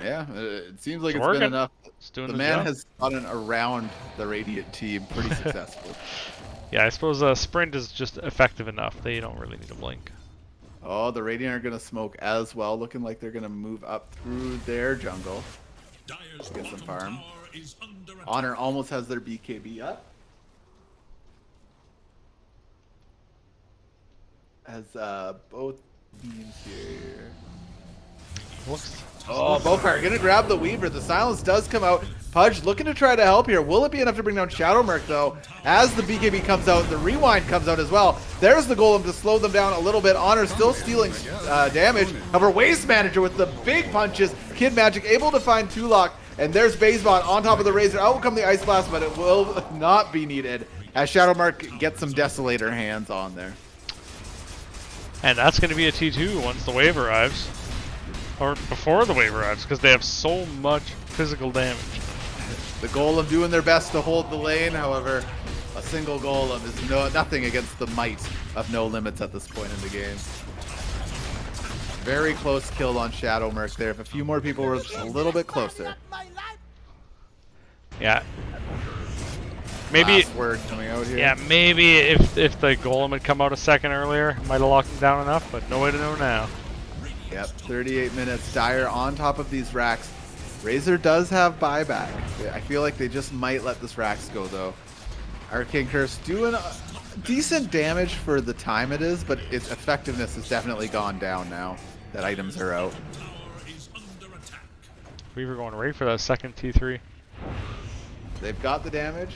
Yeah, it seems like it's been enough. The man has gotten around the Radiant team pretty successfully. Yeah, I suppose Sprint is just effective enough. They don't really need a blink. Oh, the Radiant are going to smoke as well, looking like they're going to move up through their jungle. Get some farm. Honor almost has their BKB up. As both teams here. Oh, Bowfire gonna grab the Weaver. The silence does come out. Pudge looking to try to help here. Will it be enough to bring down Shadowmurk though? As the BKB comes out, the rewind comes out as well. There's the Golem to slow them down a little bit. Honor still stealing damage. However, Waste Manager with the big punches. Kid Magic able to find Tulok. And there's Bazebot on top of the Razor. Out will come the Ice Blast, but it will not be needed as Shadowmurk gets some Desolator hands on there. And that's going to be a T2 once the wave arrives. Or before the wave arrives, because they have so much physical damage. The Golem doing their best to hold the lane, however, a single Golem is nothing against the might of No Limits at this point in the game. Very close kill on Shadowmurk there. If a few more people were just a little bit closer. Yeah. Maybe, last word coming out here. yeah, maybe if the golem had come out a second earlier, might have locked him down enough, but no way to know now. Yep, 38 minutes. Dire on top of these racks. Razor does have buyback. I feel like they just might let this racks go though. Arcane Curse doing decent damage for the time it is, but its effectiveness has definitely gone down now that items are out. We were going right for that second T3. They've got the damage.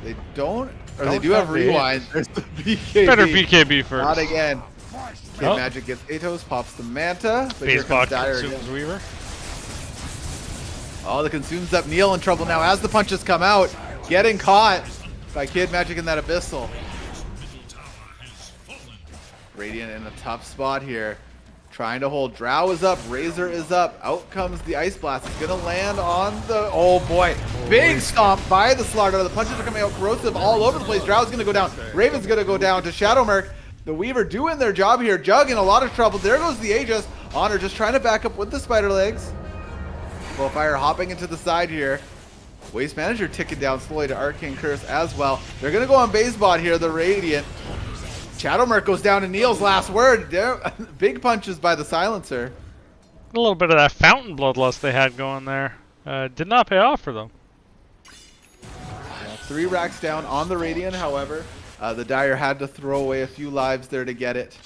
They don't, or Don't they do have have the rewind. There's the BKB. Better BKB first. Not again. Kid Oh. Magic gets Atos, pops the Manta, but here Base comes bot Dire consumes again. Weaver. Oh, the consumes up. Neil in trouble now as the punches come out. Getting caught by Kid Magic in that Abyssal. Radiant in a tough spot here. Trying to hold. Drow is up. Razor is up. Out comes the Ice Blast. It's going to land on the... Oh, boy. Big stomp by the Slardar. The punches are coming out corrosive all over the place. Drow's going to go down. Raven's going to go down to Shadowmerc. The Weaver doing their job here. Jug in a lot of trouble. There goes the Aegis. Honor just trying to back up with the Spider Legs. Fire hopping into the side here. Waste Manager ticking down slowly to Arcane Curse as well. They're going to go on base bot here, the Radiant. Shadowmerc goes down to Neil's last word. Big punches by the Silencer. A little bit of that fountain bloodlust they had going there. Did not pay off for them. 3 racks down on the Radiant, however. The Dire had to throw away a few lives there to get it.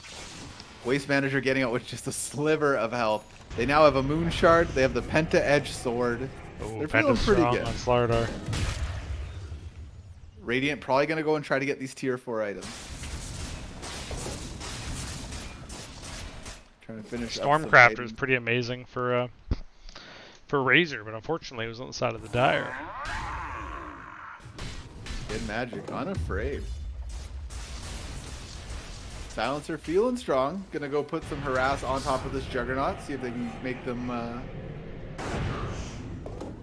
Waste Manager getting out with just a sliver of health. They now have a Moon Shard. They have the Penta Edge Sword. They're feeling pretty good. On Slardar. Radiant probably going to go and try to get these tier 4 items. Trying to finish up some Stormcrafter is items. pretty amazing for Razor, but unfortunately it was on the side of the Dire. Kid Magic, unafraid. Silencer feeling strong. Gonna go put some harass on top of this Juggernaut. See if they can make them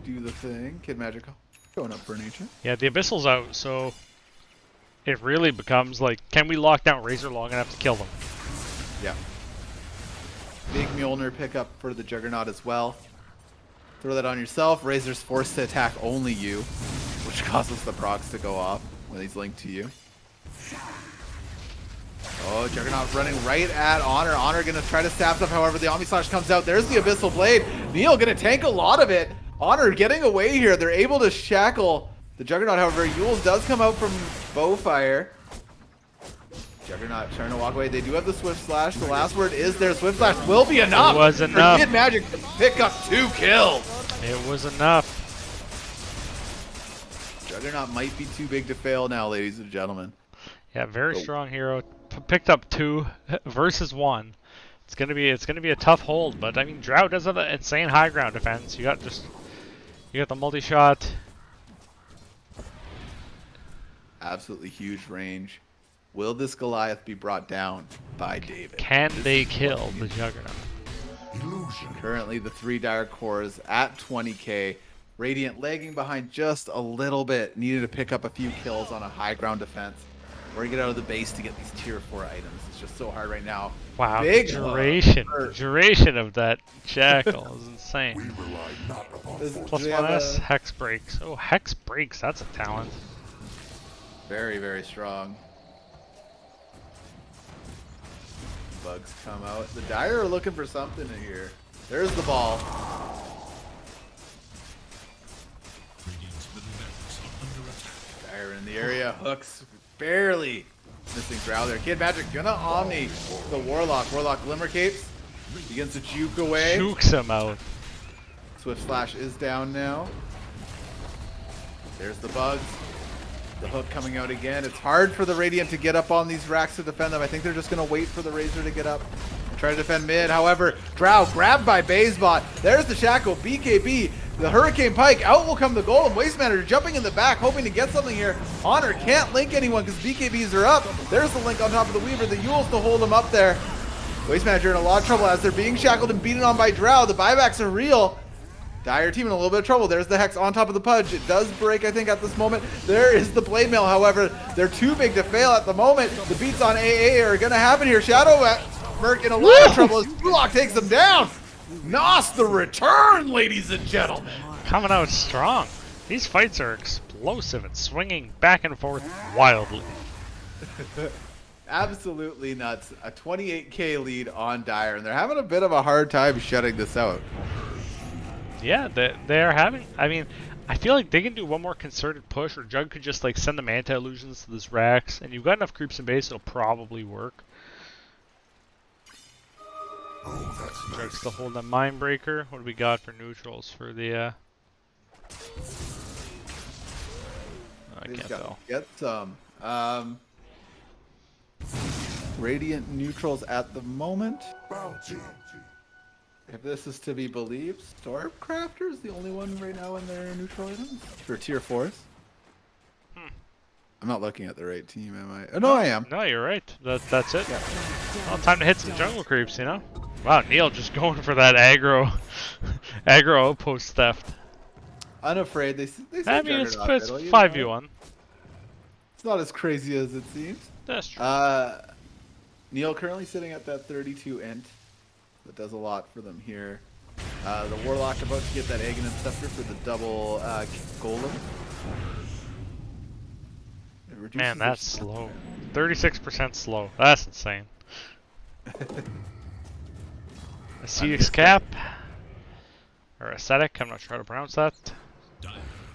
do the thing. Kid Magic going up for an ancient. Yeah, the Abyssal's out, so it really becomes like, can we lock down Razor long enough to kill them? Yeah. Big Mjolnir pickup for the Juggernaut as well. Throw that on yourself. Razor's forced to attack only you, which causes the procs to go off when he's linked to you. Oh, Juggernaut running right at Honor. Honor gonna try to stab stuff, however, the Omni Slash comes out. There's the Abyssal Blade. Neil gonna tank a lot of it. Honor getting away here. They're able to shackle the Juggernaut, however. Yules does come out from Bowfire. Juggernaut trying to walk away. They do have the Swift Slash. The last word is there. Swift Slash will be enough. It was enough. For Kid Magic to pick up 2 kills. It was enough. Juggernaut might be too big to fail now, ladies and gentlemen. Yeah, very strong hero. Picked up 2 versus 1. It's gonna be a tough hold, but I mean Drow does have an insane high ground defense. You got the multi-shot. Absolutely huge range. Will this Goliath be brought down by David? Can they kill the Juggernaut? Illusion. Currently the 3 Dire Cores at 20k. Radiant lagging behind just a little bit. Needed to pick up a few kills on a high ground defense. Or get out of the base to get these tier 4 items. It's just so hard right now. Wow, Big the duration. hurt. The duration of that Jackal is We insane. rely not upon Does- force. Plus do they 1S, have a- Hex Breaks. Oh, Hex Breaks, that's a talent. Very, very strong. Bugs come out. The Dire are looking for something in here. There's the ball. Dire in the area. Hooks barely missing Drow there. Kid Magic gonna Omni the Warlock. Warlock Glimmer Capes. Begins to juke away. Jukes him out. Swift Slash is down now. There's the Bugs. The hook coming out again. It's hard for the Radiant to get up on these racks to defend them. I think they're just going to wait for the Razor to get up and try to defend mid. However, Drow grabbed by Bazebot. There's the Shackle. BKB. The Hurricane Pike. Out will come the Golem. Waste Manager jumping in the back, hoping to get something here. Honor can't link anyone because BKBs are up. There's the link on top of the Weaver. The Yules to hold him up there. Waste Manager in a lot of trouble as they're being shackled and beaten on by Drow. The buybacks are real. Dire team in a little bit of trouble. There's the Hex on top of the Pudge. It does break, I think, at this moment. There is the Blade Mail, however. They're too big to fail at the moment. The beats on AA are going to happen here. Shadowmerc in a lot of trouble as Kulak takes them down. Nos the return, ladies and gentlemen. Coming out strong. These fights are explosive. explosive and swinging back and forth wildly. Absolutely nuts. A 28k lead on Dire, and they're having a bit of a hard time shutting this out. Yeah, they're having... I mean, I feel like they can do one more concerted push, or Jug could just like send the Manta Illusions to this Rax, and you've got enough creeps in base, it'll probably work. Jug's still holding that Mindbreaker. What do we got for neutrals for the... I can't tell. Get some. Radiant neutrals at the moment. Bounty. If this is to be believed, Stormcrafter is the only one right now in their neutral items for tier 4s. I'm not looking at the right team, am I? Oh, no, I am. No, you're right. That's it. Yeah. Well, time to hit some jungle creeps, you know? Wow, Neil just going for that aggro outpost theft. Unafraid. They I mean, it's 5v1. It's not as crazy as it seems. That's true. Neil currently sitting at that 32 int. That does a lot for them here. The Warlock about to get that Aghanim Scepter for the double Golem. Man, that's slow. 36% slow. That's insane. Ascetic's Cap. Or Ascetic, I'm not sure how to pronounce that.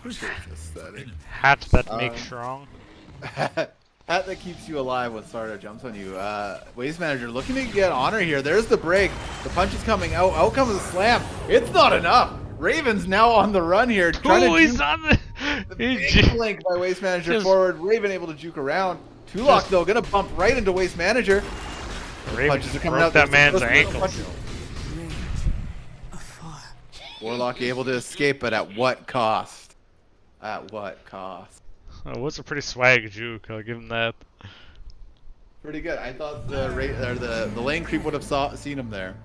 Aesthetic. Hat that makes strong. Hat that keeps you alive when Sarda jumps on you. Waste Manager looking to get honor here. There's the break. The punch is coming out. Out comes the slam. It's not enough. Raven's now on the run here. Oh, he's on the blink by Waste Manager forward. Raven able to juke around. Tulok though gonna bump right into Waste Manager. Raven Punches are coming out. that man's ankles. Warlock able to escape, but at what cost? At what cost? Oh, what's a pretty swag juke? I'll give him that. Pretty good. I thought the lane creep would have seen him there.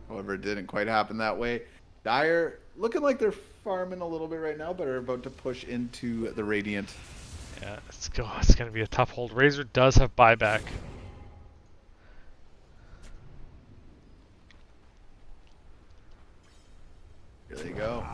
However, it didn't quite happen that way. Dire looking like they're farming a little bit right now, but are about to push into the Radiant. Yeah, it's going to be a tough hold. Razor does have buyback. Here they go.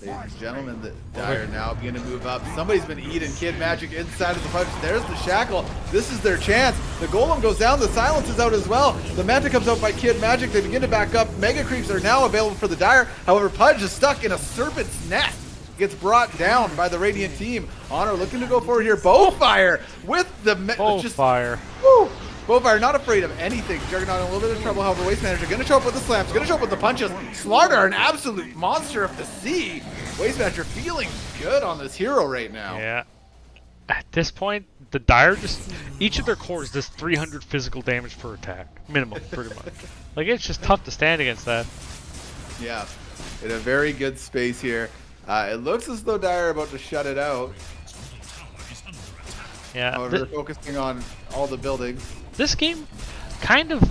Ladies and gentlemen, the Dire now begin to move up. Somebody's been eating Kid Magic inside of the punch. There's the Shackle. This is their chance. The Golem goes down. The Silence is out as well. The Manta comes out by Kid Magic. They begin to back up. Mega Creeps are now available for the Dire. However, Pudge is stuck in a Serpent's Nest. Gets brought down by the Radiant team. Honor looking to go forward here. Bowfire with the... Bowfire. Woo! Bowfire not afraid of anything. Juggernaut in a little bit of trouble. However, Waste Manager going to show up with the slams. Going to show up with the punches. Slardar, an absolute monster of the sea. Waste Manager feeling good on this hero right now. Yeah. At this point, the Dire just... Each of their cores does 300 physical damage per attack. Minimum, pretty much. Like, it's just tough to stand against that. Yeah. In a very good space here. It looks as though Dire are about to shut it out. Yeah. However, they're focusing on all the buildings. This game, kind of,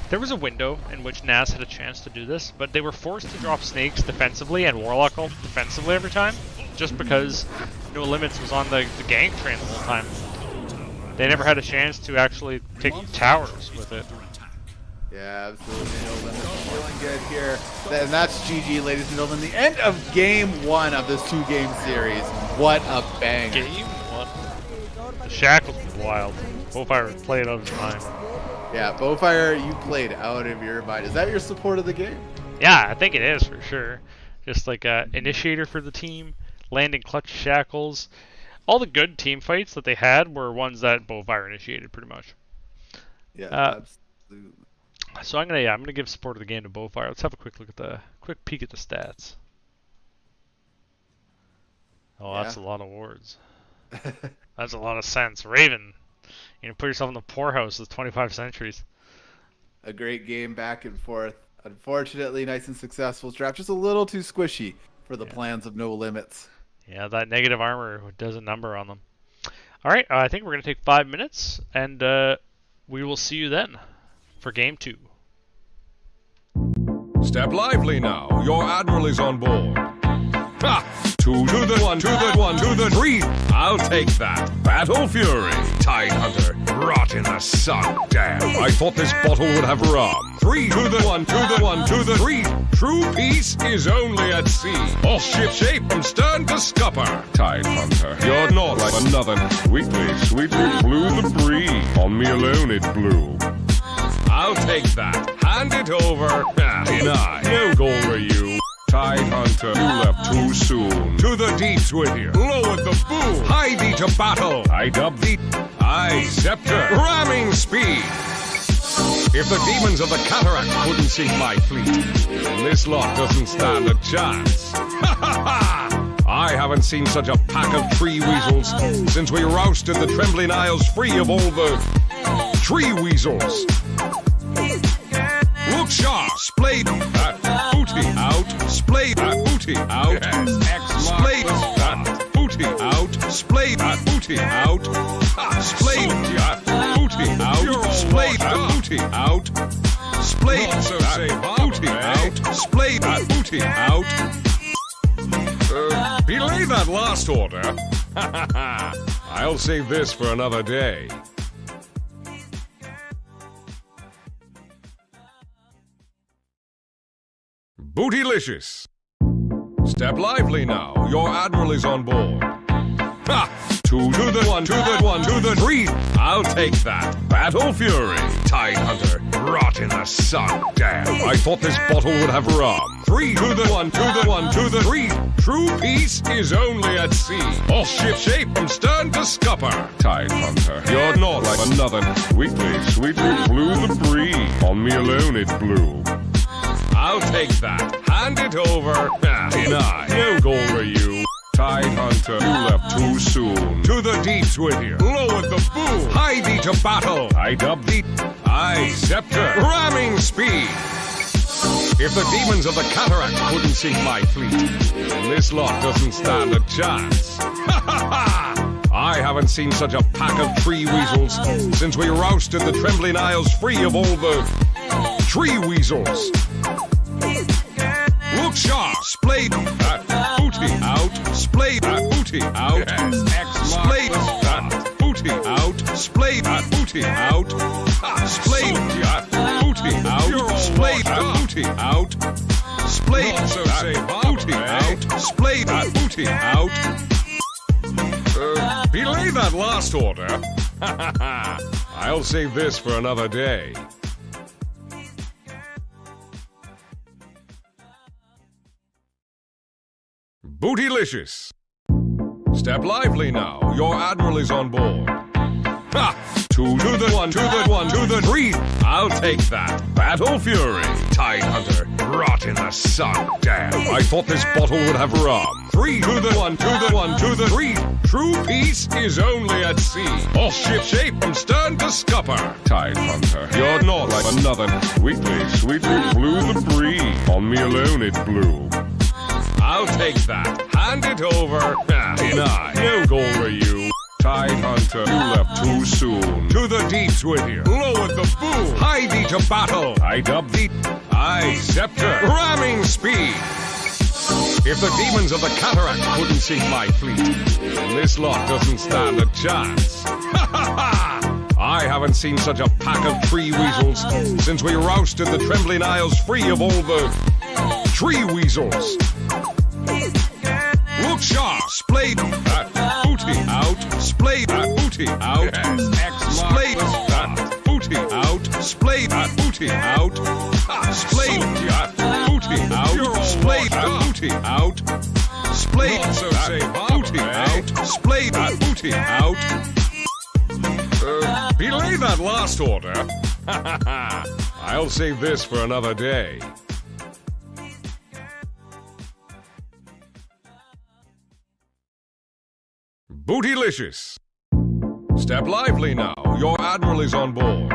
there was a window in which NAS had a chance to do this, but they were forced to drop Snakes defensively and Warlock ult defensively every time, just because No Limits was on the gank train the whole time. They never had a chance to actually take towers with it. Yeah, absolutely. No Limits feeling good here. And that's GG, ladies and gentlemen. The end of Game 1 of this 2-game series. What a bang. Game 1. The Shackles was wild. Bowfire played out of his mind. Yeah, Bowfire, you played out of your mind. Is that your support of the game? Yeah, I think it is for sure. Just like a initiator for the team, landing clutch Shackles. All the good team fights that they had were ones that Bowfire initiated pretty much. Yeah, absolutely. So I'm gonna give support of the game to Bowfire. Let's have a quick peek at the stats. Oh, that's a lot of wards. That's a lot of sense. Raven, you know, put yourself in the poorhouse with 25 centuries. A great game back and forth. Unfortunately, nice and successful draft. Just a little too squishy for the plans of No Limits. Yeah, that negative armor does a number on them. All right, I think we're going to take 5 minutes, and we will see you then for Game 2. Step lively now. Your Admiral is on board. Ha! 2 to the 1, to the 1, to the 3. I'll take that. Battle Fury. Tide Hunter. rot in the sun. Damn, I thought this bottle would have rum. 3 to the 1, to the 1, to the 3. True peace is only at sea. All ship shape from stern to scupper. Tide hunter, you're not like another. Sweetly, sweetly blew the breeze. On me alone it blew. I'll take that. Hand it over. Deny. No goal for you. Tide hunter, you left too soon. To the deeps with you. Lowered the boom. Hie thee to battle. I dub thee. I scepter. Ramming speed. If the demons of the cataract couldn't sink my fleet, then this lot doesn't stand a chance. Ha ha ha! I haven't seen such a pack of tree weasels since we rousted the trembling isles free of all the tree weasels. Look sharp, splayed that booty out, splayed that booty out, splayed that booty out, splayed that booty out, splayed that booty out, splayed that booty out, splayed that booty out, splayed that booty out. Belay that last order. I'll save this for another day. Bootylicious. Step lively now. Your admiral is on board. Ha! 2 to the 1, to the 1, to the 3. I'll take that. Battle Fury. Tide hunter. Rot in the sun. Damn. I thought this bottle would have rum. 3 to the 1, to the 1, to the 3. True peace is only at sea. All ship shape from stern to scupper. Tide hunter. You're not like another. Sweetly, sweetly blew the breeze. On me alone it blew. I'll take that. Hand it over. Deny. No goal for you. Tide hunter, you left too soon. To the deeps with you. Lowered the boom. Hie thee to battle. I dub thee. I scepter. Ramming speed. If the demons of the cataract couldn't sink my fleet, then this lot doesn't stand a chance. Ha ha ha! I haven't seen such a pack of tree weasels since we rousted the trembling isles free of all the tree weasels. Look sharp, splayed that booty out, splayed that booty out, splayed that booty out, splayed that booty out, splayed that booty out, splayed that booty out, splayed that booty out, splayed that booty out. Belay that last order. I'll save this for another day. Bootylicious. Step lively now. Your admiral is on board. Ha! 2 to the 1, to the 1, to the 3. I'll take that. Battle Fury. Tide hunter. Rot in the sun. Damn. I thought this bottle would have rum. 3 to the 1, to the 1, to the 3. True peace is only at sea. All ship shape from stern to scupper. Tide hunter. You're not like another. Sweetly, sweetly blew the breeze. On me alone it blew. I'll take that. Hand it over. Deny. No goal for you. Tide hunter, you left too soon. To the deeps with you. Lowered the boom. Hie thee to battle. I dub thee. I scepter. Ramming speed. If the demons of the cataract couldn't sink my fleet, then this lot doesn't stand a chance. Ha ha ha! I haven't seen such a pack of tree weasels since we rousted the trembling isles free of all the tree weasels. Look sharp, splayed that booty out, splayed that booty out, splayed that booty out, splayed that booty out, splayed that booty out, splayed that booty out, splayed that booty out, splayed that booty out. Belay that last order. I'll save this for another day. Bootylicious. Step lively now. Your admiral is on board.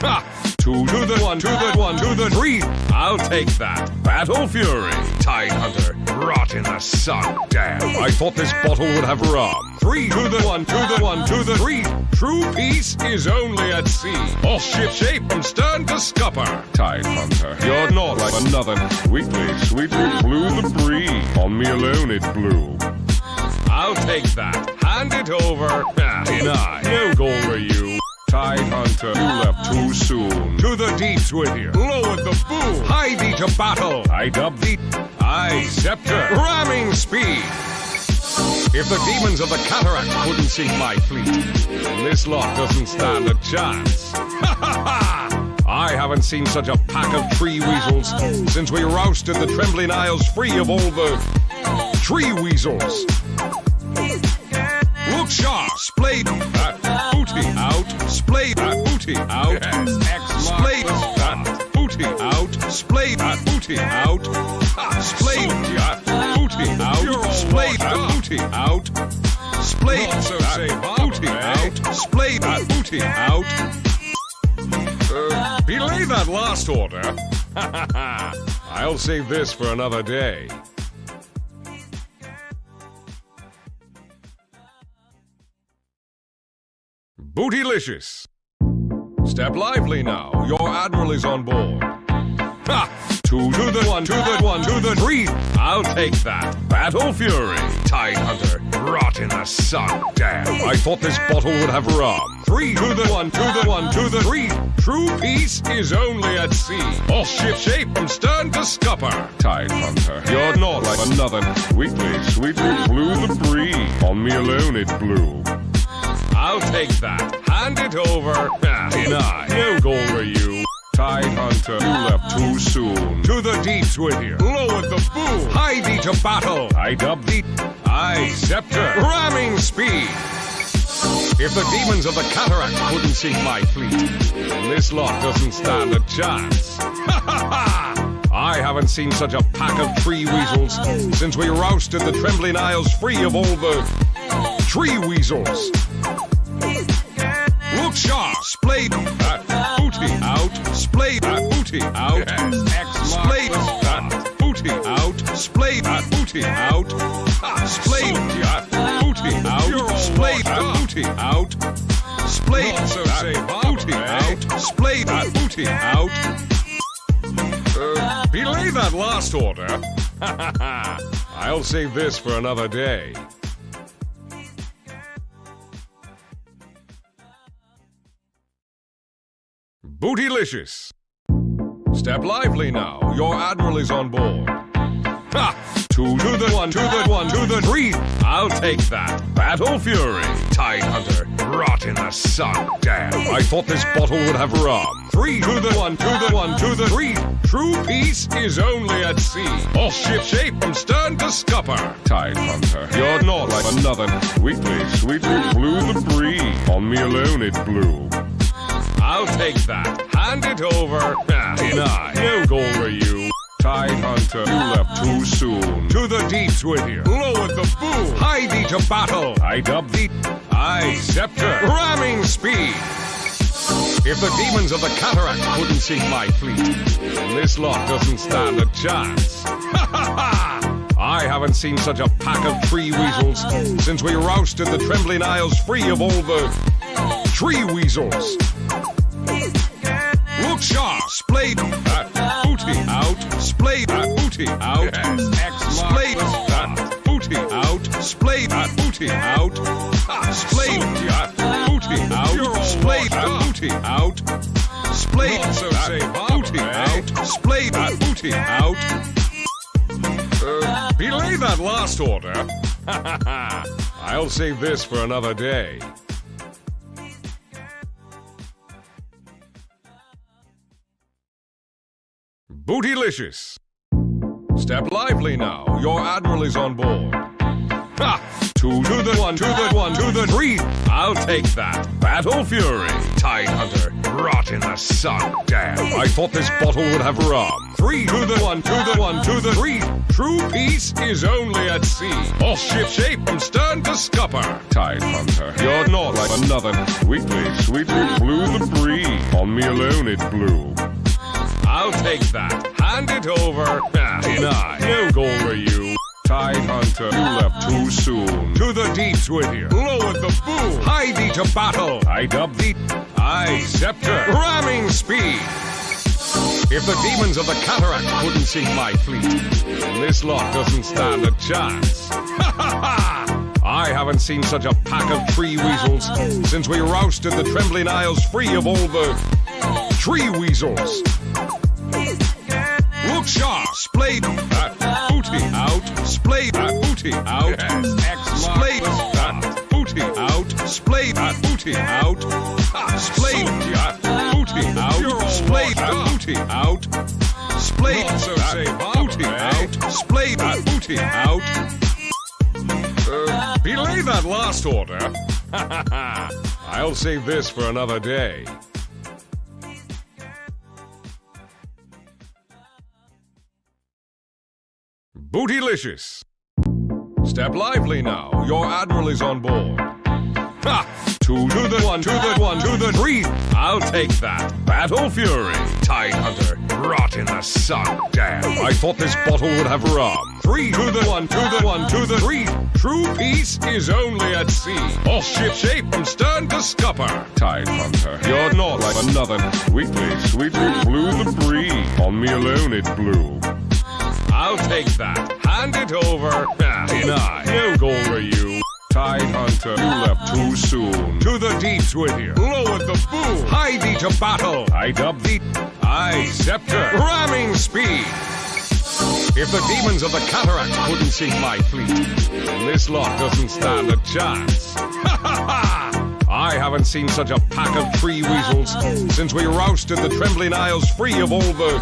Ha! 2 to the 1, to the 1, to the 3. I'll take that. Battle Fury. Tide hunter. Rot in the sun. Damn. I thought this bottle would have rum. 3 to the 1, to the 1, to the 3. True peace is only at sea. All ship shape from stern to scupper. Tide hunter. You're not like another. Sweetly, sweetly blew the breeze. On me alone it blew. I'll take that. Hand it over. Deny. No goal for you. Tide Hunter, you left too soon. To the deeps with you. Lowered the boom. Hie thee to battle. I dub thee. I scepter. Ramming speed. If the demons of the cataract couldn't sink my fleet, then this lot doesn't stand a chance. Ha ha ha! I haven't seen such a pack of tree weasels since we rousted the trembling isles free of all the tree weasels. Look sharp, splay that booty out, splay that booty out, splay that booty out, splay that booty out, splay that booty out, splay that booty out, splay that booty out, splay that booty out. Belay that last order. I'll save this for another day. Bootylicious. Step lively now. Your admiral is on board. Ha! Two to the one, to the one, to the three. I'll take that. Battle Fury. Tide Hunter. Rot in the sun. Damn. I thought this bottle would have rum. Three to the one, to the one, to the three. True peace is only at sea. All ship shape from stern to scupper. Tide Hunter. You're not like another. Sweetly, sweetly blew the breeze. On me alone it blew. I'll take that. Hand it over. Deny. No goal for you. Tide Hunter, you left too soon. To the deeps with you. Lowered the boom. Hie thee to battle. I dub thee. I scepter. Ramming speed. If the demons of the cataract couldn't sink my fleet, then this lot doesn't stand a chance. Ha ha ha! I haven't seen such a pack of tree weasels since we rousted the trembling isles free of all the tree weasels. Look sharp, splay that booty out, splay that booty out, splay that booty out, splay that booty out, splay that booty out, splay that booty out, splay that booty out, splay that booty out. Belay that last order. I'll save this for another day. Bootylicious. Step lively now. Your admiral is on board. Ha! Two to the one, to the one, to the three. I'll take that. Battle Fury. Tide Hunter. Rot in the sun. Damn. I thought this bottle would have rum. Three to the one, to the one, to the three. True peace is only at sea. All ship shape from stern to scupper. Tide Hunter. You're not like another. Sweetly, sweetly blew the breeze. On me alone it blew. I'll take that. Hand it over. Deny. No goal for you. Tide Hunter, you left too soon. To the deeps with you. Lowered the boom. Hie thee to battle. I dub thee. I scepter. Ramming speed. If the demons of the cataract couldn't sink my fleet, then this lot doesn't stand a chance. Ha ha ha! I haven't seen such a pack of tree weasels since we rousted the trembling isles free of all the tree weasels. Look sharp, splay that booty out, splay that booty out, splay that booty out, splay that booty out, splay that booty out, splay that booty out, splay that booty out, splay that booty out. Belay that last order. I'll save this for another day. Bootylicious. Step lively now. Your admiral is on board. Ha! Two to the one, to the one, to the three. I'll take that. Battle Fury. Tide Hunter. Rot in the sun. Damn. I thought this bottle would have rum. Three to the one, to the one, to the three. True peace is only at sea. All ship shape from stern to scupper. Tide Hunter. You're not like another. Sweetly, sweetly blew the breeze. On me alone it blew. I'll take that. Hand it over. Deny. No goal for you. Tide Hunter, you left too soon. To the deeps with you. Lowered the boom. Hie thee to battle. I dub thee. I scepter. Ramming speed. If the demons of the cataract couldn't sink my fleet, then this lot doesn't stand a chance. Ha ha ha! I haven't seen such a pack of tree weasels since we rousted the Trembling Isles free of all the tree weasels. Look sharp, splay that booty out, splay that booty out, splay that booty out, splay that booty out, splay that booty out, splay that booty out, splay that booty out, splay that booty out. Belay that last order. I'll save this for another day. Bootylicious. Step lively now. Your admiral is on board. Ha! Two to the one, to the one, to the three. I'll take that. Battle Fury. Tide Hunter. Rot in the sun. Damn. I thought this bottle would have rum. Three to the one, to the one, to the three. True peace is only at sea. Off ship shape from stern to scupper. Tide Hunter. You're not like another. Sweetly, sweetly blew the breeze. On me alone it blew. I'll take that. Hand it over. Deny. No goal for you. Tide Hunter, you left too soon. To the deeps with you. Lowered the boom. Hie thee to battle. I dub thee. I scepter. Ramming speed. If the demons of the cataract couldn't sink my fleet, then this lot doesn't stand a chance. Ha ha ha! I haven't seen such a pack of tree weasels since we rousted the Trembling Isles free of all the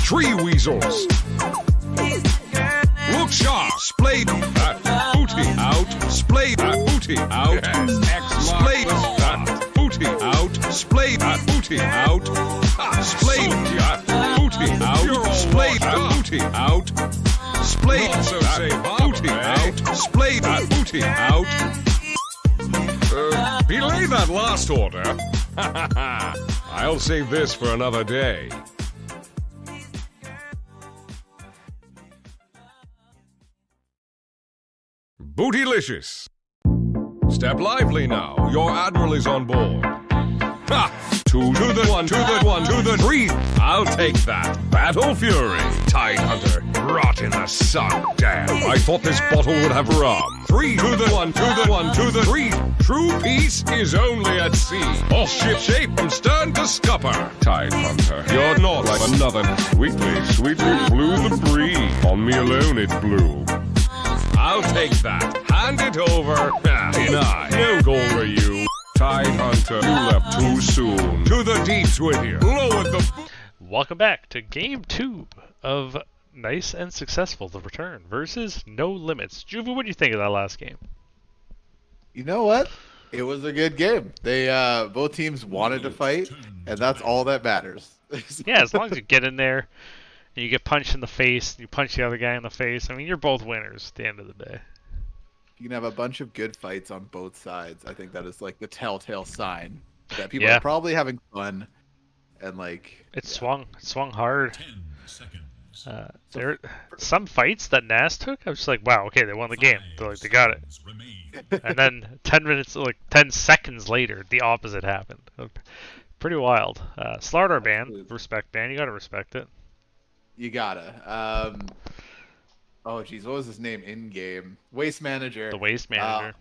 tree weasels. Look sharp, splay that booty out, splay that booty out, splay that booty out, splay that booty out, splay that booty out, splay that booty out, splay that booty out, splay that booty out. Belay that last order. I'll save this for another day. Bootylicious. Step lively now. Your admiral is on board. Ha! Two to the one, to the one, to the three. I'll take that. Battle Fury. Tide Hunter. Rot in the sun. Damn. I thought this bottle would have rum. Three to the one, to the one, to the three. True peace is only at sea. Off ship shape from stern to scupper. Tide Hunter. You're not like another. Sweetly, sweetly blew the breeze. On me alone it blew. I'll take that. Hand it over. Deny. No goal for you. Tide Hunter, you left too soon. To the deeps with you. Lowered the... Welcome back to Game 2 of Nice and Successful The Return versus No Limits. Juvu, what do you think of that last game? You know what? It was a good game. They both teams wanted to fight, and that's all that matters. Yeah, as long as you get in there and you get punched in the face, and you punch the other guy in the face, I mean, you're both winners at the end of the day. You can have a bunch of good fights on both sides. I think that is like the telltale sign that people are probably having fun, and like it swung hard. 10 seconds. There some fights that Nas took. I was just like, wow, okay, they won the game. They're like, they got it. And then 10 seconds later, the opposite happened. Pretty wild. Slardar ban, respect ban. You gotta respect it. You gotta. Oh geez, what was his name in game? Waste Manager. The Waste Manager.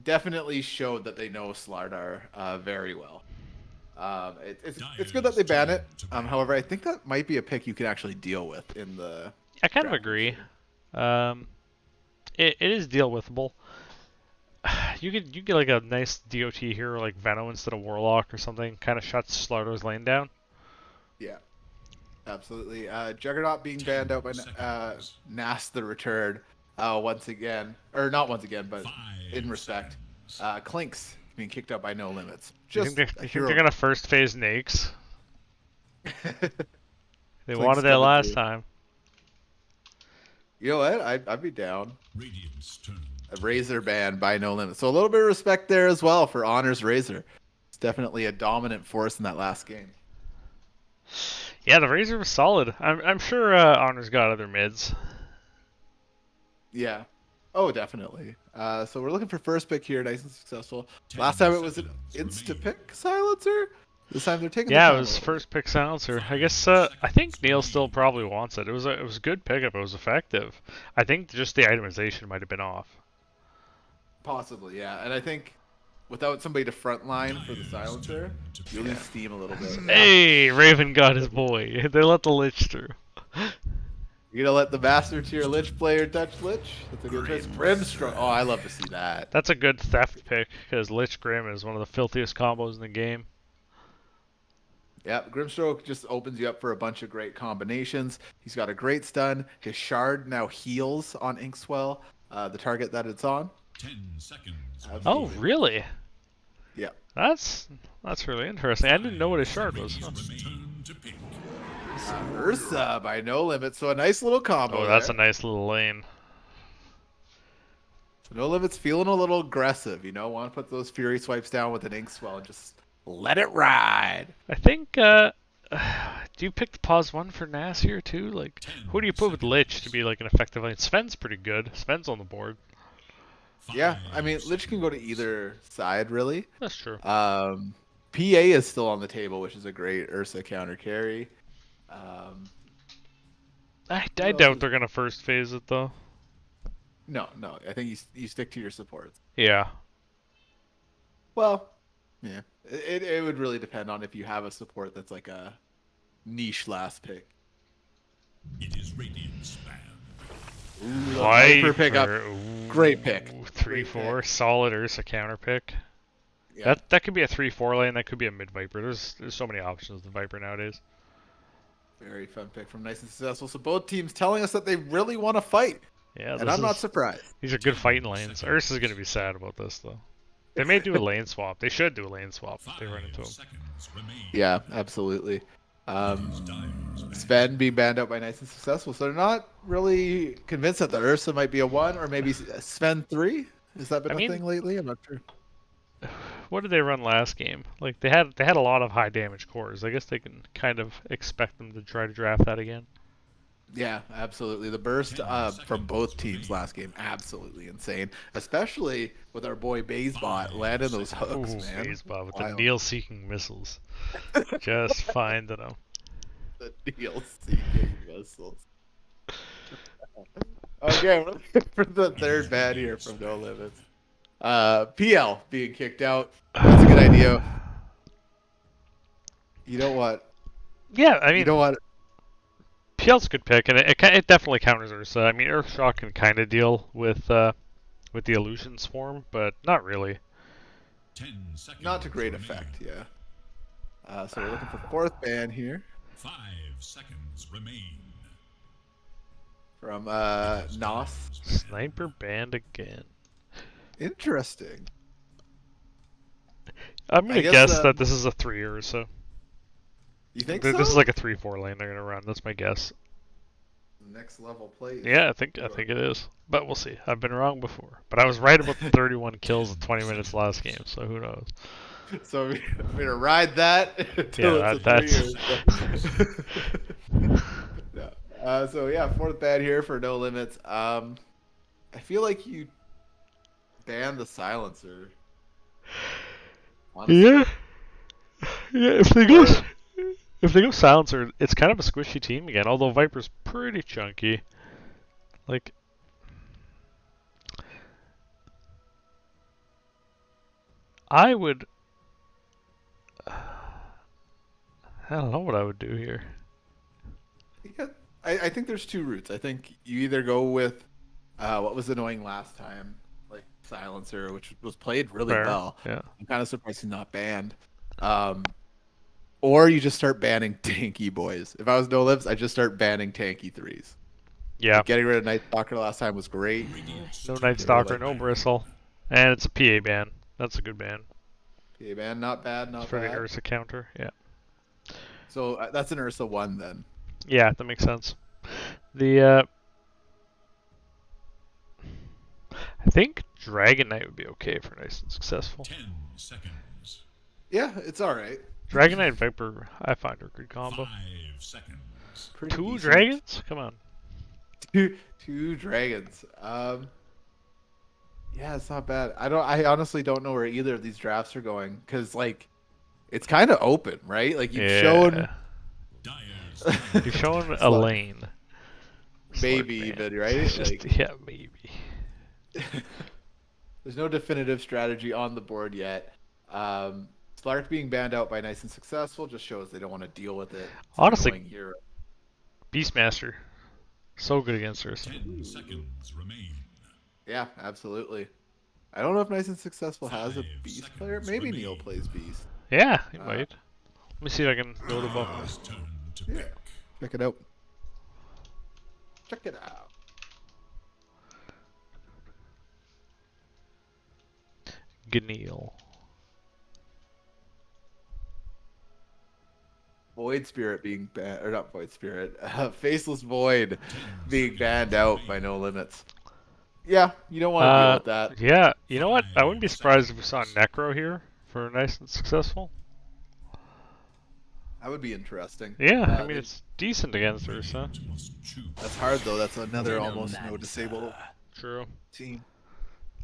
Definitely showed that they know Slardar very well. It's good that they ban it. However, I think that might be a pick you can actually deal with in the. I kind of agree. It is deal withable. You get like a nice DOT hero like Venom instead of Warlock or something. Kind of shuts Slardar's lane down. Yeah. Absolutely. Juggernaut being banned out by Nas the Return once again. Or not once again, but in respect. Clinks being kicked out by No Limits. Just you think they're going to first phase Nakes? They wanted that last time. You know what? I'd be down. A Razor ban by No Limits. So a little bit of respect there as well for Honor's Razor. It's definitely a dominant force in that last game. Yeah, the Razor was solid. I'm sure Honor's got other mids. Yeah. Oh, definitely. So we're looking for first pick here, nice and successful. Last time it was an insta-pick silencer. This time they're taking. Yeah, it was first pick silencer. I guess I think Neil still probably wants it. It was a good pickup. It was effective. I think just the itemization might have been off. Possibly, yeah. And I think without somebody to front line for the silencer, you lose steam a little bit. Hey, Raven got his boy. They let the Lich through. You gonna let the master tier Lich player touch Lich? That's a good choice. Brimstone. Oh, I love to see that. That's a good theft pick because Lich Grim is one of the filthiest combos in the game. Yeah, Grimstroke just opens you up for a bunch of great combinations. He's got a great stun. His shard now heals on Inkswell, the target that it's on. 10 seconds. Oh, really? Yeah. That's really interesting. I didn't know what his shard was. Huh. Return to pick. Ursa by No Limit, so a nice little combo. Oh, that's a there. nice little lane. So No Limit's feeling a little aggressive, you know, want to put those Fury swipes down with an Inkswell and just let it ride. I think, do you pick the pause one for Nass here too? Like, who do you put with Lich to be like an effective lane? Sven's pretty good. Sven's on the board. Yeah, I mean, Lich can go to either side, really. That's true. PA is still on the table, which is a great Ursa counter carry. I doubt they're gonna first phase it though. No, I think you stick to your supports. Yeah. Well, yeah, it would really depend on if you have a support that's like a niche last pick. It is Radiant Span. Ooh, the Viper pickup. Ooh, Great pick. 3-4, solid Ursa counter pick. Yeah. That could be a 3-4 lane. That could be a mid Viper. There's so many options with Viper nowadays. Very fun pick from Nice and Successful. So both teams telling us that they really want to fight. Yeah, And I'm not surprised. These are good fighting lanes. Ursa's gonna be sad about this though. They may do a lane swap. They should do a lane swap if they run into him. Seconds remain. Yeah, absolutely. Sven being banned out by Nice and Successful. So they're not really convinced that the Ursa might be a 1 or maybe Sven 3. Has that been a thing lately? I'm not sure. What did they run last game? Like they had a lot of high damage cores. I guess they can kind of expect them to try to draft that again. Yeah, absolutely. The burst from both teams last game, absolutely insane. Especially with our boy Bazebot landing those hooks, man. Baseball with Wild. the Neil-seeking missiles. Just finding them. The deal-seeking missiles. Okay, we're looking for the third ban here from No Limits. PL being kicked out. That's a good idea. You know what? Yeah, I mean, You know what? PL's a good pick, and it definitely counters Ursa. I mean, Earthshock can kind of deal with the illusion swarm, but not really. 10 seconds. Not to great remain. effect, yeah. So we're looking for fourth ban here 5 seconds remain. from Nos. Sniper banned again. Interesting. I'm gonna I guess, guess that this is a 3 or so. You think This so? is like a 3-4 lane they're gonna run. That's my guess. Next level play. Yeah, I think it is. But we'll see. I've been wrong before. But I was right about the 31 kills in 20 minutes last game, so who knows? So we're gonna ride that until Yeah, it's a 3 years. No. So yeah, fourth ban here for No Limits. I feel like you ban the silencer. Honestly. Yeah. Yeah, if they go silencer, it's kind of a squishy team again, although Viper's pretty chunky. Like I would I don't know what I would do here. Yeah, I think there's two routes. I think you either go with what was annoying last time, like silencer, which was played really Fair, well. yeah. I'm kind of surprised he's not banned. Or you just start banning tanky boys. If I was No Lips, I'd just start banning tanky 3s. Yeah. Getting rid of Night Stalker last time was great. No Night Stalker, no Bristle. And it's a PA ban. That's a good ban. Okay, ban, not bad, not For the bad. Ursa counter, yeah. So that's an Ursa 1 then. Yeah, that makes sense. The I think Dragon Knight would be okay for Nice and Successful. 10 seconds. Yeah, it's all right. Dragon Knight Viper, I find are a good combo. 5 seconds. Pretty 2 decent. dragons? Come on. Two dragons. Yeah, it's not bad. I honestly don't know where either of these drafts are going because like it's kind of open, right? Like you've shown Dyer's You've shown a lane. maybe Slurp even, ban. right? It's just, Like, yeah, maybe. There's no definitive strategy on the board yet. Slark being banned out by Nice and Successful just shows they don't want to deal with it. It's an Honestly, annoying hero. Beastmaster. So good against Ursa. 10 seconds remain. Yeah, absolutely. I don't know if Nice and Successful has a 5 Beast seconds player. Maybe Neil remain. plays Beast. Yeah, he might. Let me see if I can go to both. Player's turn to Yeah. pick. Check it out. Check it out. Gneal. Void Spirit being banned, or not Void Spirit, Faceless Void being banned out by No Limits. Yeah, you don't want to deal with that. Yeah, you know what? I wouldn't be surprised if we saw Necro here for Nice and Successful. That would be interesting. Yeah, I mean, they- it's decent against Ursa. Radiant must choose. That's hard though. That's another almost no disable True. team.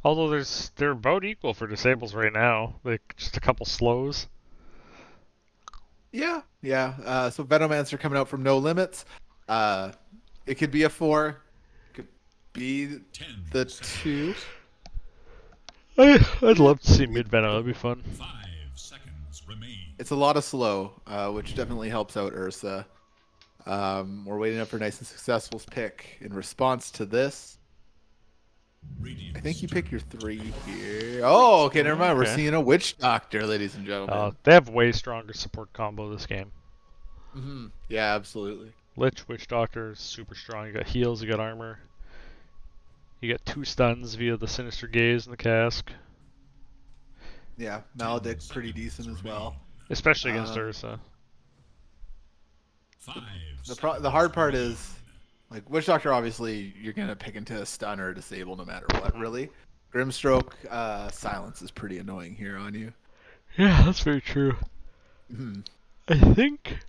Although they're about equal for disables right now. Like, just a couple slows. Yeah, yeah. So Venomancer coming out from No Limits. It could be a 4. It could be 10 the seconds. 2. I'd love to see mid Venom. That'd be fun. 5 seconds remain. It's a lot of slow, which definitely helps out Ursa. We're waiting up for Nice and Successful's pick in response to this. I think you pick your 3 here. Oh, okay, never mind. We're Okay. seeing a Witch Doctor, ladies and gentlemen. They have way stronger support combo this game. Yeah, absolutely. Lich, Witch Doctor is super strong. You got heals, you got armor. You get 2 stuns via the Sinister Gaze and the Cask. Yeah, Maledict's pretty decent as well. Especially against Ursa. 5 The hard part is, like, Witch Doctor, obviously, you're going to pick into a stun or a disable no matter what, really. Grimstroke, silence is pretty annoying here on you. Yeah, that's very true. I think...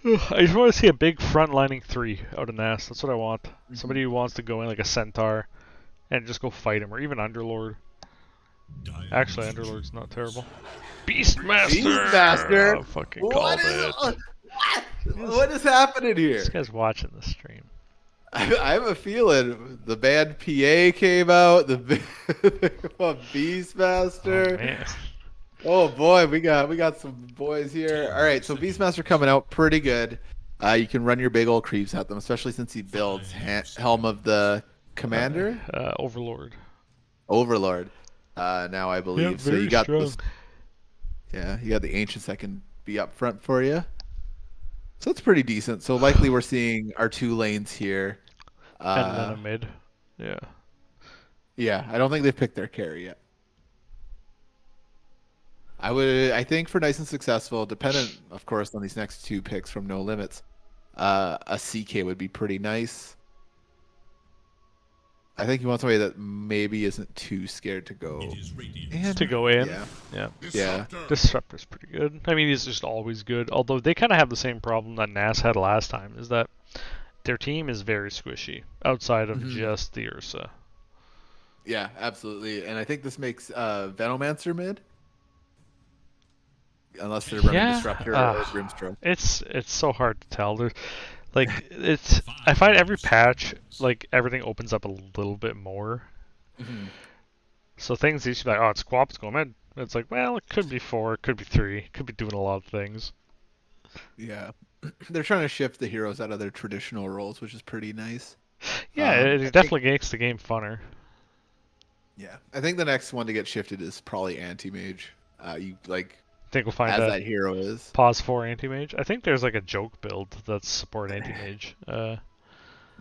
I just want to see a big front-lining 3 out of Nast. That's what I want. Somebody who wants to go in like a Centaur and just go fight him, or even Underlord. Actually, Underlord's not terrible. Beastmaster! Beastmaster! Oh, fucking called it. What is happening here? This guy's watching the stream. I have a feeling the band PA came out, the Beastmaster. Oh, man. Oh boy, we got some boys here. All right, so Beastmaster coming out pretty good. You can run your big old creeps at them, especially since he builds Helm of the Commander, Overlord. Overlord. Now I believe. Yeah, So very you got strong. this. Yeah, you got the Ancients that can be up front for you. So it's pretty decent. So likely we're seeing our 2 lanes here. And then a mid. Yeah. Yeah, I don't think they've picked their carry yet. I think for Nice and Successful, dependent, of course, on these next 2 picks from No Limits, a CK would be pretty nice. I think he wants somebody that maybe isn't too scared to go. It is radiant. And, To go in. Yeah. Yeah. Yeah. Disruptor's pretty good. I mean, he's just always good. Although they kind of have the same problem that NAS had last time, is that their team is very squishy outside of just the Ursa. Yeah, absolutely. And I think this makes Venomancer mid. Unless they're running Disruptor or Grimstroke. It's so hard to tell. There's like I find every patch like everything opens up a little bit more. So things used to be like, oh, it's co-op, it's going mid. It's like, well, it could be 4, it could be 3, it could be doing a lot of things. Yeah. They're trying to shift the heroes out of their traditional roles, which is pretty nice. Yeah, I it think- definitely makes the game funner. Yeah. I think the next one to get shifted is probably Anti-Mage. You like I think we'll find as that that hero is. pause 4 anti-mage. I think there's like a joke build that's support anti-mage. Not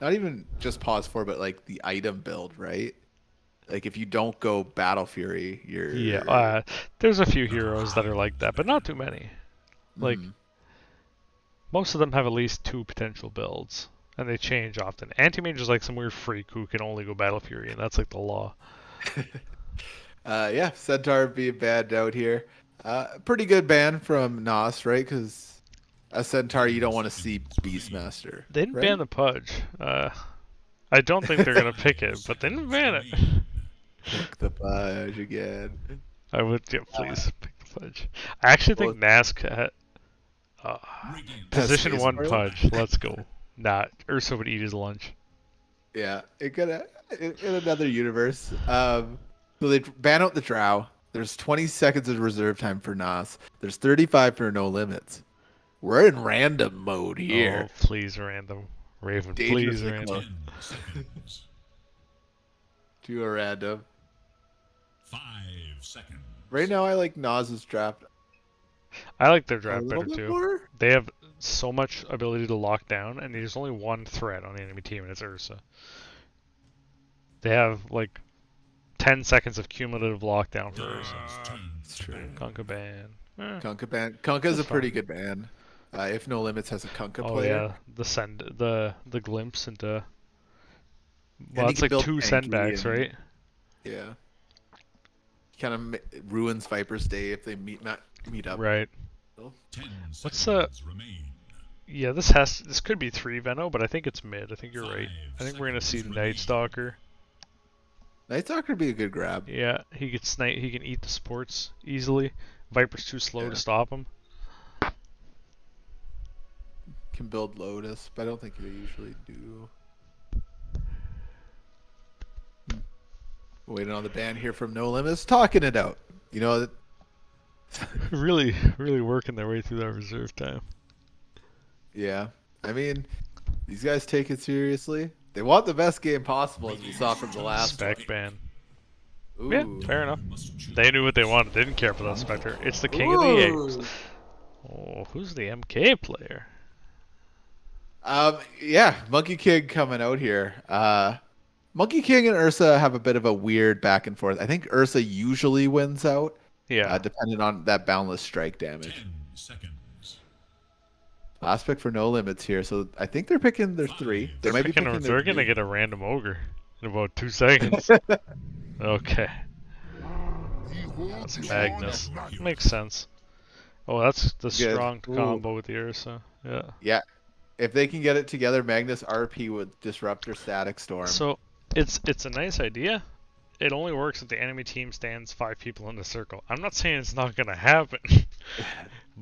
even just pause 4, but like the item build, right? Like if you don't go Battle Fury, you're Yeah, there's a few heroes that are like that, but not too many. Like most of them have at least 2 potential builds, and they change often. Anti-mage is like some weird freak who can only go Battle Fury, and that's like the law. Yeah, Centaur being banned out here. Pretty good ban from Nos, right? Because a Centaur, you don't want to see Beastmaster. They didn't right? ban the Pudge. I don't think they're gonna pick it, but they didn't ban it. Pick the Pudge again. I would, yeah, please pick the Pudge. I actually think Nask had Radiant. position Space 1 Marvel? Pudge. Let's go. Nah, Ursa would eat his lunch. Yeah, it could. in another universe. So they ban out the Drow. There's 20 seconds of reserve time for Nas. There's 35 for No Limits. We're in random mode here. Oh, please random. Raven, please Dangerously random. close. 10 seconds. To a random. 5 seconds. Right now, I like Nas's draft I like their a draft little better bit too. more. They have so much ability to lock down, and there's only one threat on the enemy team, and it's Ursa. They have like 10 seconds of cumulative lockdown for Ursa. It's true. Kunkka ban. Kunkka's a That's pretty fine. good ban. If No Limits has a Kunkka Oh player. yeah, the glimpse into. And Well, he it's can like build 2 tanky sendbacks, and- right? Yeah. Kind of ruins Viper's day if they meet up. Right. 10 What's seconds remain. Yeah, this could be 3 Veno, but I think it's mid. I think you're right. I think we're gonna see Night Stalker. Night Stalker would be a good grab. Yeah, he could snipe. He can eat the supports easily. Viper's too slow Yeah. to stop him. Can build Lotus, but I don't think they usually do. Waiting on the ban here from No Limits, talking it out. You know, really working their way through that reserve time. yeah. I mean, these guys take it seriously. They want the best game possible, as we saw from the last Spec ban. one. Yeah, Ooh. fair enough. Must choose. They knew what they wanted. They didn't care for that Spectre. It's the king of the apes. Ooh. Oh, who's the MK player? Yeah, Monkey King coming out here. Monkey King and Ursa have a bit of a weird back and forth. I think Ursa usually wins out, Yeah. depending on that boundless strike 10 damage. seconds. Last pick for No Limits here, so I think they're picking their 3. They They're might be picking picking they're their gonna 3. get a random ogre in about 2 seconds. Okay. That's Magnus. Makes sense. Oh, that's the Good. strong Ooh. combo with the Ursa. Yeah. Yeah, if they can get it together, Magnus RP would disrupt their static storm. So it's a nice idea. It only works if the enemy team stands 5 people in the circle. I'm not saying it's not gonna happen,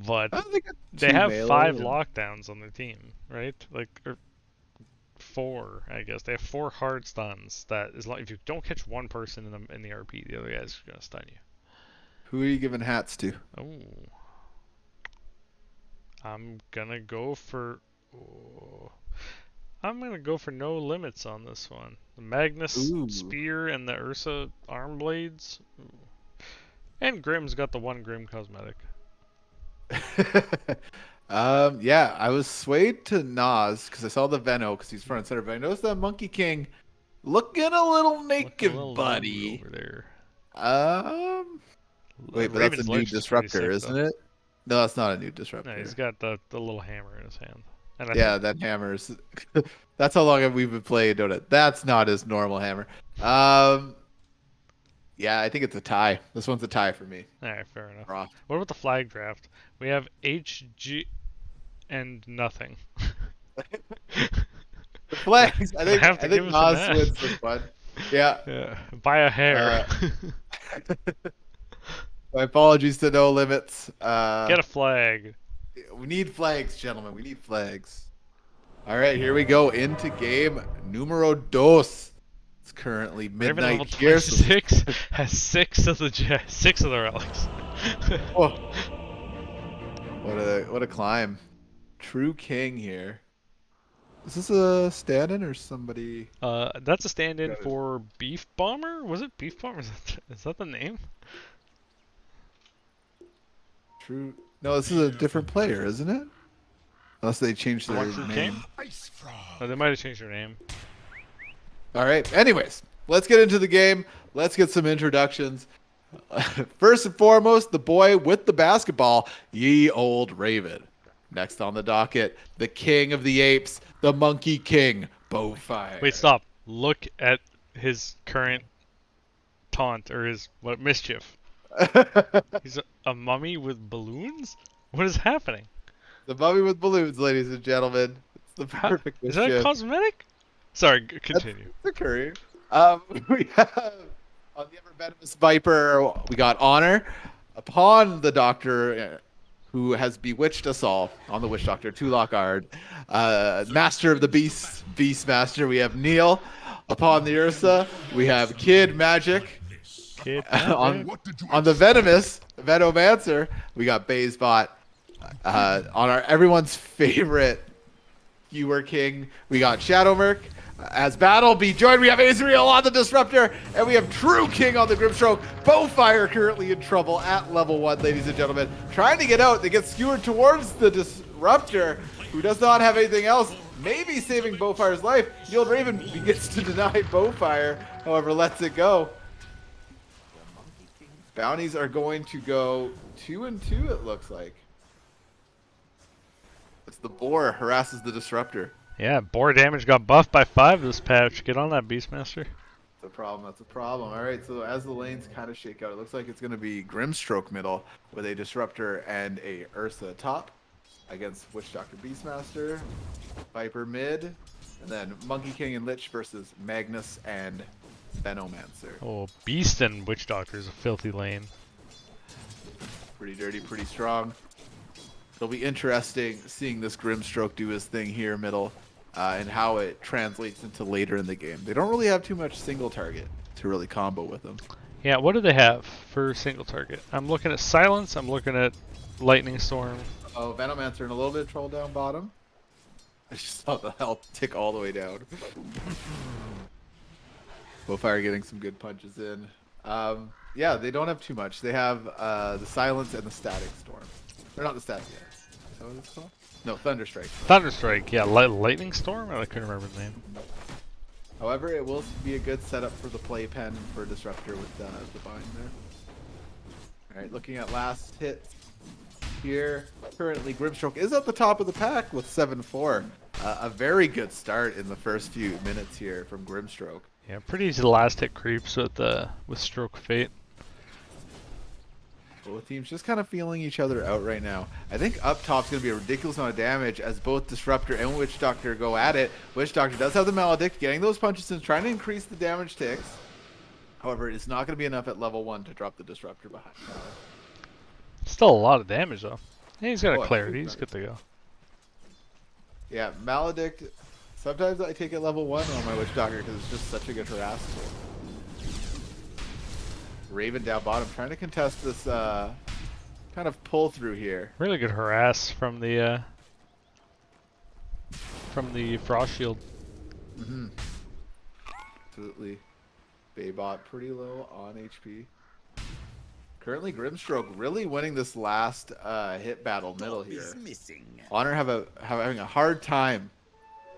but I don't think it's they too have melee 5 and- lockdowns on their team, right? Like, or 4, I guess. They have 4 hard stuns. That is like if you don't catch one person in the RP, the other guy's gonna stun you. Who are you giving hats to? Oh, I'm gonna go for. Oh, I'm gonna go for No Limits on this one. The Magnus Ooh. Spear and the Ursa Arm Blades. Ooh. And Grim's got the 1 Grim cosmetic. Yeah, I was swayed to Nas because I saw the Veno because he's front and center, but I noticed that Monkey King looking a little naked, Look a little buddy. nude over there. Wait, but Raven's that's a new Ledge is pretty disruptor, sick, isn't though. it? No, that's not a new disruptor. No, he's got the little hammer in his hand. And I Yeah, that hammer's. That's how long we've been playing, don't it? That's not his normal hammer. Yeah, I think it's a tie. This one's a tie for me. Alright, fair enough. Raw. What about the flag draft? We have HG and nothing. The flags. I think have to give us a Nas match. wins this one. Yeah. Yeah, by a hair. My apologies to No Limits. Get a flag. We need flags, gentlemen. We need flags. All right, here we go into game numero dos. It's currently Raven level midnight here. So 26 has 6 of the relics. oh, what a climb. True king here. Is this a stand-in or somebody? That's a stand-in Got it. for Beef Bomber? Was it Beef Bomber? Is that the name? True. No, this is a different player, isn't it? Unless they changed their One True name. King? Ice Frog. Oh, they might have changed their name. All right. Anyways, let's get into the game. Let's get some introductions. First and foremost, the boy with the basketball, ye old Raven. Next on the docket, the king of the apes, the Monkey King, Bowfire. Wait, stop. Look at his current taunt, or his, mischief. He's a mummy with balloons? What is happening? The mummy with balloons, ladies and gentlemen. It's the perfect Is that a mischief. cosmetic? Sorry, continue. The courier. We have on the ever venomous Viper, we got Honor. Upon the Doctor, who has bewitched us all on the Witch Doctor, Tulok Ard. Master of the Beast, Beast Master, we have Neil. Upon the Ursa, we have Kid Magic. Kid, on the Venomous Venomancer, we got Bazebot. On our everyone's favorite Viewer King, we got Shadowmerc. As battle be joined, we have Azrael on the Disruptor, and we have True King on the Grimstroke. Bowfire currently in trouble at level 1, ladies and gentlemen. Trying to get out, they get skewered towards the Disruptor, who does not have anything else. Maybe saving Bowfire's life. Yield Raven begins to deny Bowfire, however, lets it go. Bounties are going to go 2 and 2, it looks like. It's the Boar harasses the Disruptor. Yeah, boar damage got buffed by 5 this patch. Get on that, Beastmaster. That's a problem. That's a problem. All right, so as the lanes kind of shake out, it looks like it's going to be Grimstroke middle with a Disruptor and a Ursa top against Witch Doctor Beastmaster, Viper mid, and then Monkey King and Lich versus Magnus and Venomancer. Oh, Beast and Witch Doctor is a filthy lane. Pretty dirty, pretty strong. It'll be interesting seeing this Grimstroke do his thing here middle and how it translates into later in the game. They don't really have too much single target to really combo with them. Yeah, what do they have for single target? I'm looking at Silence, I'm looking at Lightning Storm. Oh, Venomancer in a little bit of trouble down bottom. I just saw the health tick all the way down. Bowfire getting some good punches in. Yeah, they don't have too much. They have the Silence and the Static Storm. They're not the Static yet. Is that what it's called? No, Thunderstrike. Thunderstrike, yeah, Lightning Storm? I couldn't remember the name. However, it will be a good setup for the playpen and for Disruptor with the bind there. Alright, looking at last hits here. Currently, Grimstroke is at the top of the pack with 7-4. A very good start in the first few minutes here from Grimstroke. Yeah, pretty easy last hit creeps with Stroke of Fate. Both teams just kind of feeling each other out right now. I think up top's going to be a ridiculous amount of damage as both Disruptor and Witch Doctor go at it. Witch Doctor does have the Maledict, getting those punches in, trying to increase the damage ticks. However, it's not going to be enough at level 1 to drop the Disruptor behind. Still a lot of damage though. Yeah, he's got a Oh, clarity, he's good to go. Yeah, Maledict. Sometimes I take it level 1 on my Witch Doctor because it's just such a good harass tool. Raven down bottom, trying to contest this kind of pull through here. Really good harass from the Frost Shield. Absolutely. Baybot pretty low on HP. Currently, Grimstroke really winning this last hit battle middle here. Honor having a hard time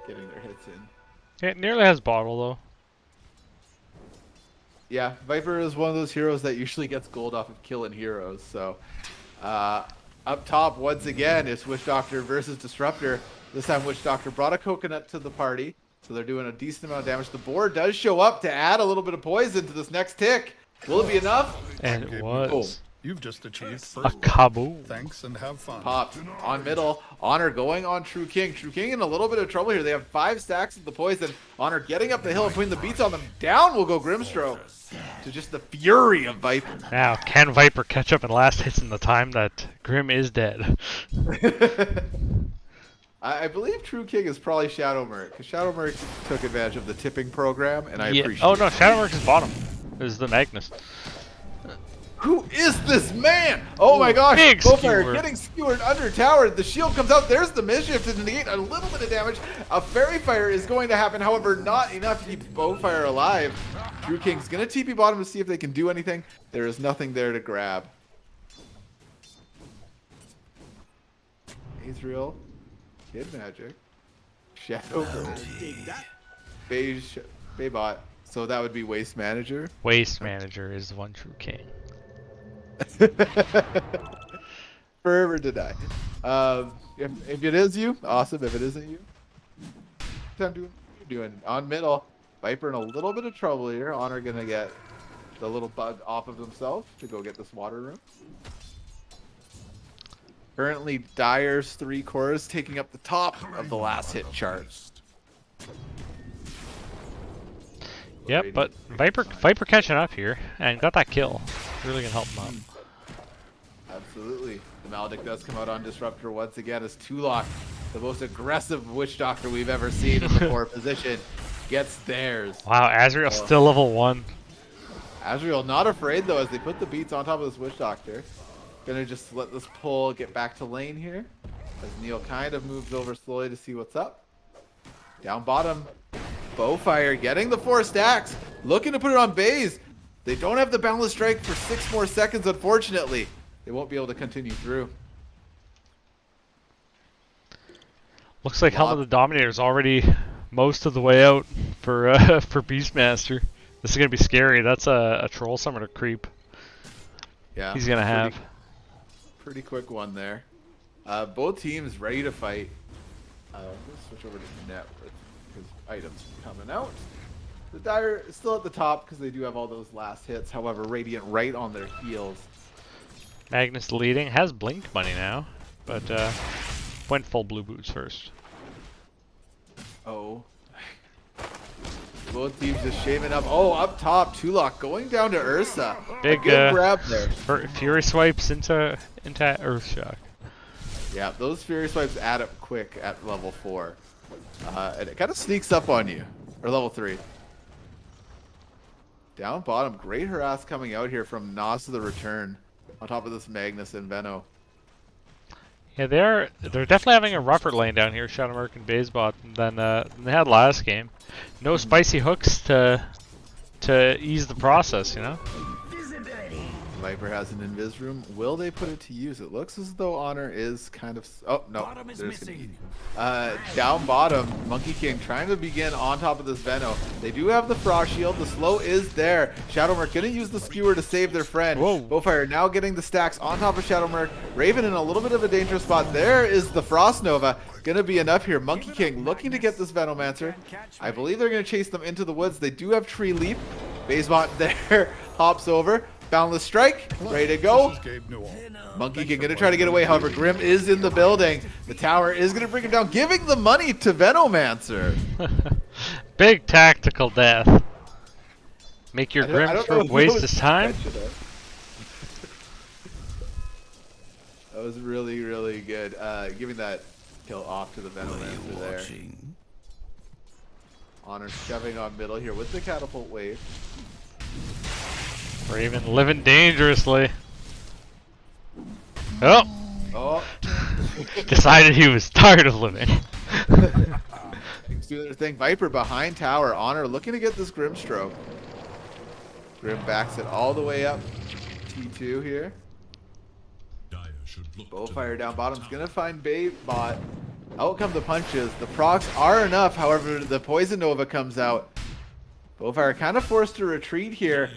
getting their hits in. It nearly has bottle though. Yeah, Viper is one of those heroes that usually gets gold off of killing heroes. So, up top once again is Witch Doctor versus Disruptor. This time Witch Doctor brought a coconut to the party, so they're doing a decent amount of damage. The board does show up to add a little bit of poison to this next tick. Will it be enough? And it was. You've just achieved A first. kaboom. Thanks and have fun. Popped on middle. Honor going on True King. True King in a little bit of trouble here. They have 5 stacks of the poison. Honor getting up the hill and putting the beats on them. Down will go Grimstroke. To just the fury of Viper. Now, can Viper catch up in last hits in the time that Grim is dead? I believe True King is probably Shadowmerc, because Shadowmerc took advantage of the tipping program, and I appreciate Oh it. no, Shadowmerc is bottom. This is the Magnus. Who is this man? Oh my gosh, big Bowfire skewer. getting skewered under tower. The shield comes out. There's the mischief to negate a little bit of damage. A Fairy Fire is going to happen, however, not enough to keep Bowfire alive. True King's going to TP bottom to see if they can do anything. There is nothing there to grab. Azrael, Kid Magic, Shadowmerc, Baybot. So that would be Waste Manager. Waste Manager is the one true king. Forever deny. If it is you, awesome. If it isn't you, time doing what you're doing. On middle, Viper in a little bit of trouble here. Honor gonna get the little bug off of himself to go get this water room. Currently, Dyer's 3 cores taking up the top of the last hit chart. Yep, but Viper catching up here and got that kill. Really gonna help him out. Absolutely. The Maledict does come out on Disruptor once again as Tulok, the most aggressive Witch Doctor we've ever seen in the core position. gets theirs. Wow, Azrael still level 1. Azrael not afraid though as they put the beats on top of this Witch Doctor. Gonna just let this pull get back to lane here. As Neil kind of moves over slowly to see what's up. Down bottom, Bowfire getting the 4 stacks. Looking to put it on Baze. They don't have the Boundless Strike for 6 more seconds, unfortunately. They won't be able to continue through. Looks like Helm of the Dominator is already most of the way out for for Beastmaster. This is gonna be scary. That's a troll summoner creep. Yeah, He's gonna have. Pretty quick one there. Both teams ready to fight. Let's switch over to net because items coming out. The Dire is still at the top because they do have all those last hits. However, Radiant right on their heels. Magnus leading, has blink money now, but went full blue boots first. Oh. Both teams just shaving up. Oh, up top, Tulok going down to Ursa. Big good grab there. Fury swipes into Earthshock. Yeah, those Fury swipes add up quick at level 4. And it kind of sneaks up on you. Or level 3. Down bottom, great harass coming out here from Nas to the return. On top of this Magnus and Veno. Yeah, they're definitely having a rougher lane down here, Shadowmark and Bazebot, than they had last game. No spicy hooks to ease the process, you know? Viper has an invis room. Will they put it to use? It looks as though Honor is kind of... Oh, no. Down bottom, Monkey King trying to begin on top of this Veno. They do have the Frost Shield. The slow is there. Shadowmark going to use the Skewer to save their friend. Whoa. Bowfire now getting the stacks on top of Shadowmark. Raven in a little bit of a dangerous spot. There is the Frost Nova. Going to be enough here. Monkey King looking to get this Venomancer. I believe they're going to chase them into the woods. They do have Tree Leap. Bazebot there hops over. Boundless Strike, ready to go. Monkey King gonna try to get away. However, Grim is in the building. The tower is gonna bring him down, giving the money to Venomancer. Big tactical death. Make your Grimstroke waste his time. That was really, really good. Giving that kill off to the Venomancer there. Honor shoving on middle here with the catapult wave. Raven living dangerously. Oh! Oh. Decided he was tired of living. Things doing their thing. Viper behind tower. Honor looking to get this Grimstroke. Grim backs it all the way up. T2 here. Bowfire down bottom's gonna find Bot. Out come the punches. The procs are enough. However, the Poison Nova comes out. Bowfire kind of forced to retreat here.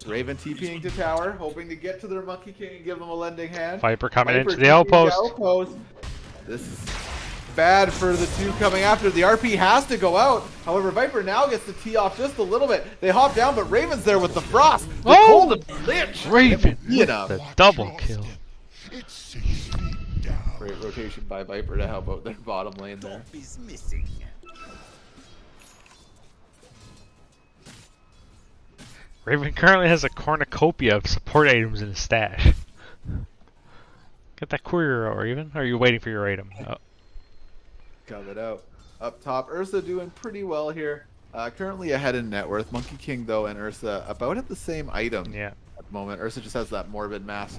Raven TPing to tower, hoping to get to their Monkey King and give them a lending hand. Viper coming into the outpost. This is bad for the two coming after. The RP has to go out. However, Viper now gets to tee off just a little bit. They hop down, but Raven's there with the Frost. The cold of Lich. Raven with the double kill. Great rotation by Viper to help out their bottom lane there. Raven currently has a cornucopia of support items in his stash. Get that courier out, Raven. Or are you waiting for your item? Oh. Got it out. Up top, Ursa doing pretty well here. Currently ahead in net worth. Monkey King, though, and Ursa about at the same item at the moment. Ursa just has that Morbid Mask.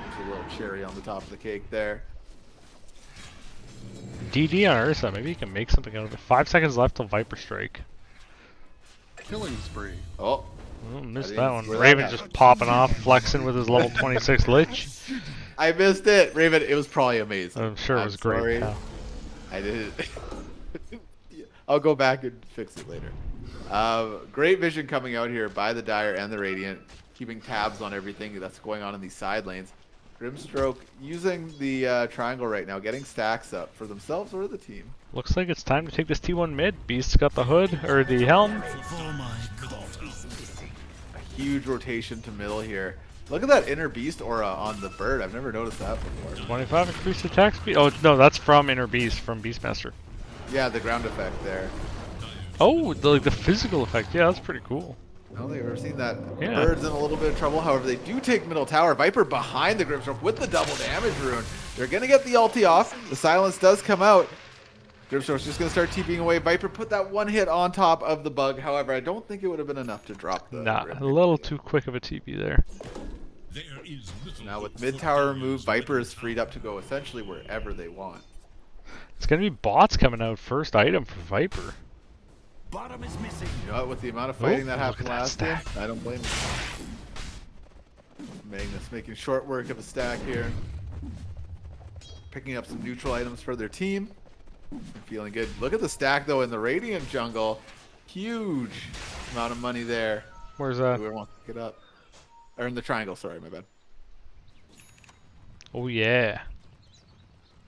There's a little cherry on the top of the cake there. DD on Ursa. Maybe you can make something out of it. 5 seconds left till Viper Strike. Killing spree. Oh. Oh, missed that one. Raven just popping off, flexing with his level 26 Lich. I missed it. Raven, it was probably amazing. I'm sure it was great. Sorry. I didn't. I'll go back and fix it later. Great vision coming out here by the Dire and the Radiant, keeping tabs on everything that's going on in these side lanes. Grimstroke using the triangle right now, getting stacks up for themselves or the team. Looks like it's time to take this T1 mid. Beast's got the hood, or the helm. A huge rotation to middle here. Look at that Inner Beast aura on the bird. I've never noticed that before. 25 increased attack speed. Oh, no, that's from Inner Beast, from Beastmaster. Yeah, the ground effect there. Oh, the physical effect. Yeah, that's pretty cool. I don't think I've ever seen that. Yeah. Bird's in a little bit of trouble. However, they do take middle tower. Viper behind the Grimstroke with the double damage rune. They're going to get the ulti off. The silence does come out. Grimstroke's just going to start TPing away. Viper put that one hit on top of the bug. However, I don't think it would have been enough to drop the Nah, Grim. a little too quick of a TP there. There is little Now with hope mid for tower players removed, to Viper is advance. freed up to go essentially wherever they want. It's gonna be bots coming out first item for Viper. Bottom is missing. You know what? With the amount of fighting that look happened at that last game, stack. I don't blame him. Magnus making short work of a stack here. Picking up some neutral items for their team. Feeling good. Look at the stack though in the Radiant jungle. Huge amount of money there. Where's that? Whoever wants to pick it up. Or in the triangle, sorry, my bad. Oh yeah.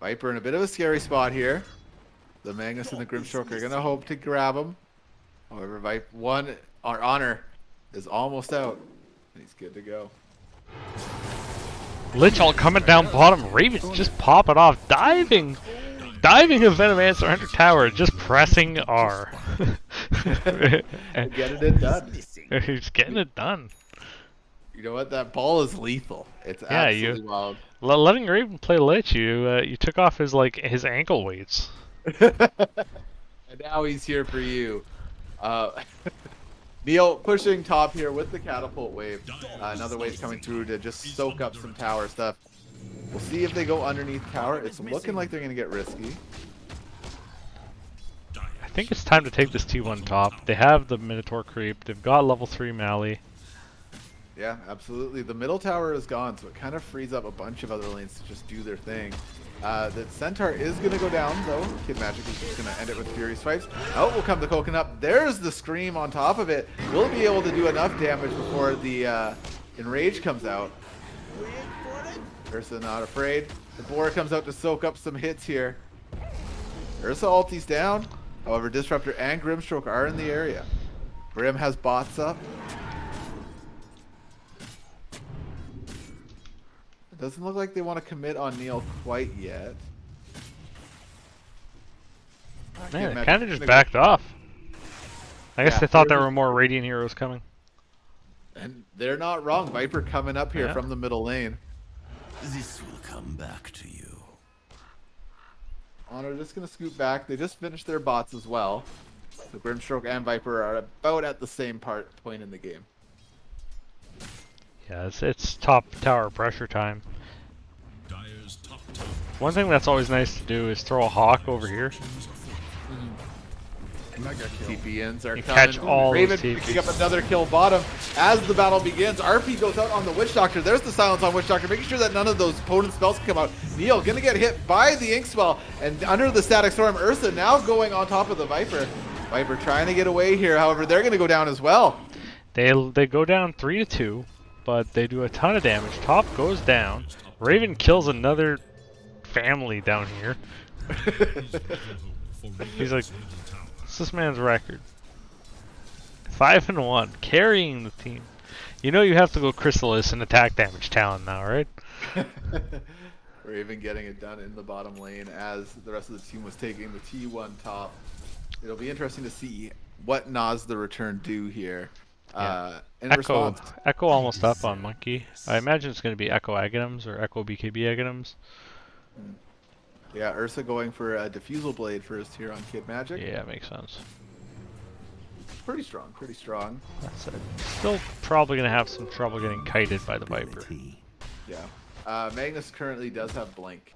Viper in a bit of a scary spot here. The Magnus and the Grimstroke are gonna hope to grab him. However, our Honor is almost out. And he's good to go. Lich all coming down bottom. Raven's just popping off. Diving a Venomancer under tower. Just pressing R. Getting it done. He's getting it done. You know what? That ball is lethal. It's Yeah, absolutely wild. Letting Raven play Lich, you took off his ankle weights. And now he's here for you. Neil pushing top here with the catapult wave. Another wave coming through to just soak up some tower stuff. We'll see if they go underneath tower. It's looking like they're going to get risky. I think it's time to take this T1 top. They have the Minotaur creep. They've got level 3 Mally. Yeah, absolutely. The middle tower is gone, so it kind of frees up a bunch of other lanes to just do their thing. The Centaur is going to go down, though. Kid Magic is just going to end it with Fury Swipes. Out will come the Coconut. There's the Scream on top of it. We'll be able to do enough damage before the Enrage comes out. Ursa not afraid. The Boar comes out to soak up some hits here. Ursa ulti's down. However, Disruptor and Grimstroke are in the area. Grim has bots up. It doesn't look like they want to commit on Neil quite yet. Man, they kind of just backed off. I guess Yeah, they thought they're- there were more Radiant heroes coming. And they're not wrong. Viper coming up here Yeah. from the middle lane. This will come back to you. Honor just going to scoot back. They just finished their bots as well. So Grimstroke and Viper are about at the same point in the game. Yeah, it's top tower pressure time. Dyer's top tower One thing that's always nice to do is throw a Hawk over here. Mega kill. TP-ins are You coming. catch all Raven those TPs. picking up another kill bottom as the battle begins. RP goes out on the Witch Doctor. There's the silence on Witch Doctor, making sure that none of those potent spells can come out. Neil gonna get hit by the Ink Spell, and under the Static Storm, Ursa now going on top of the Viper. Viper trying to get away here. However, they're gonna go down as well. They go down 3-2, but they do a ton of damage. Top goes down. Raven kills another family down here. He's like, what's this man's record? 5-1, carrying the team. You know you have to go Chrysalis and attack damage talent now, right? Raven getting it done in the bottom lane as the rest of the team was taking the T1 top. It'll be interesting to see what Nas the Return do here. In response, Echo almost up on Monkey. I imagine it's going to be Echo Aghanims or Echo BKB Aghanims. yeah, Ursa going for a Diffusal Blade first here on Kid Magic. Yeah, makes sense. Pretty strong, pretty strong. That's it. Still probably going to have some trouble getting kited by the Viper. Yeah. Magnus currently does have Blink.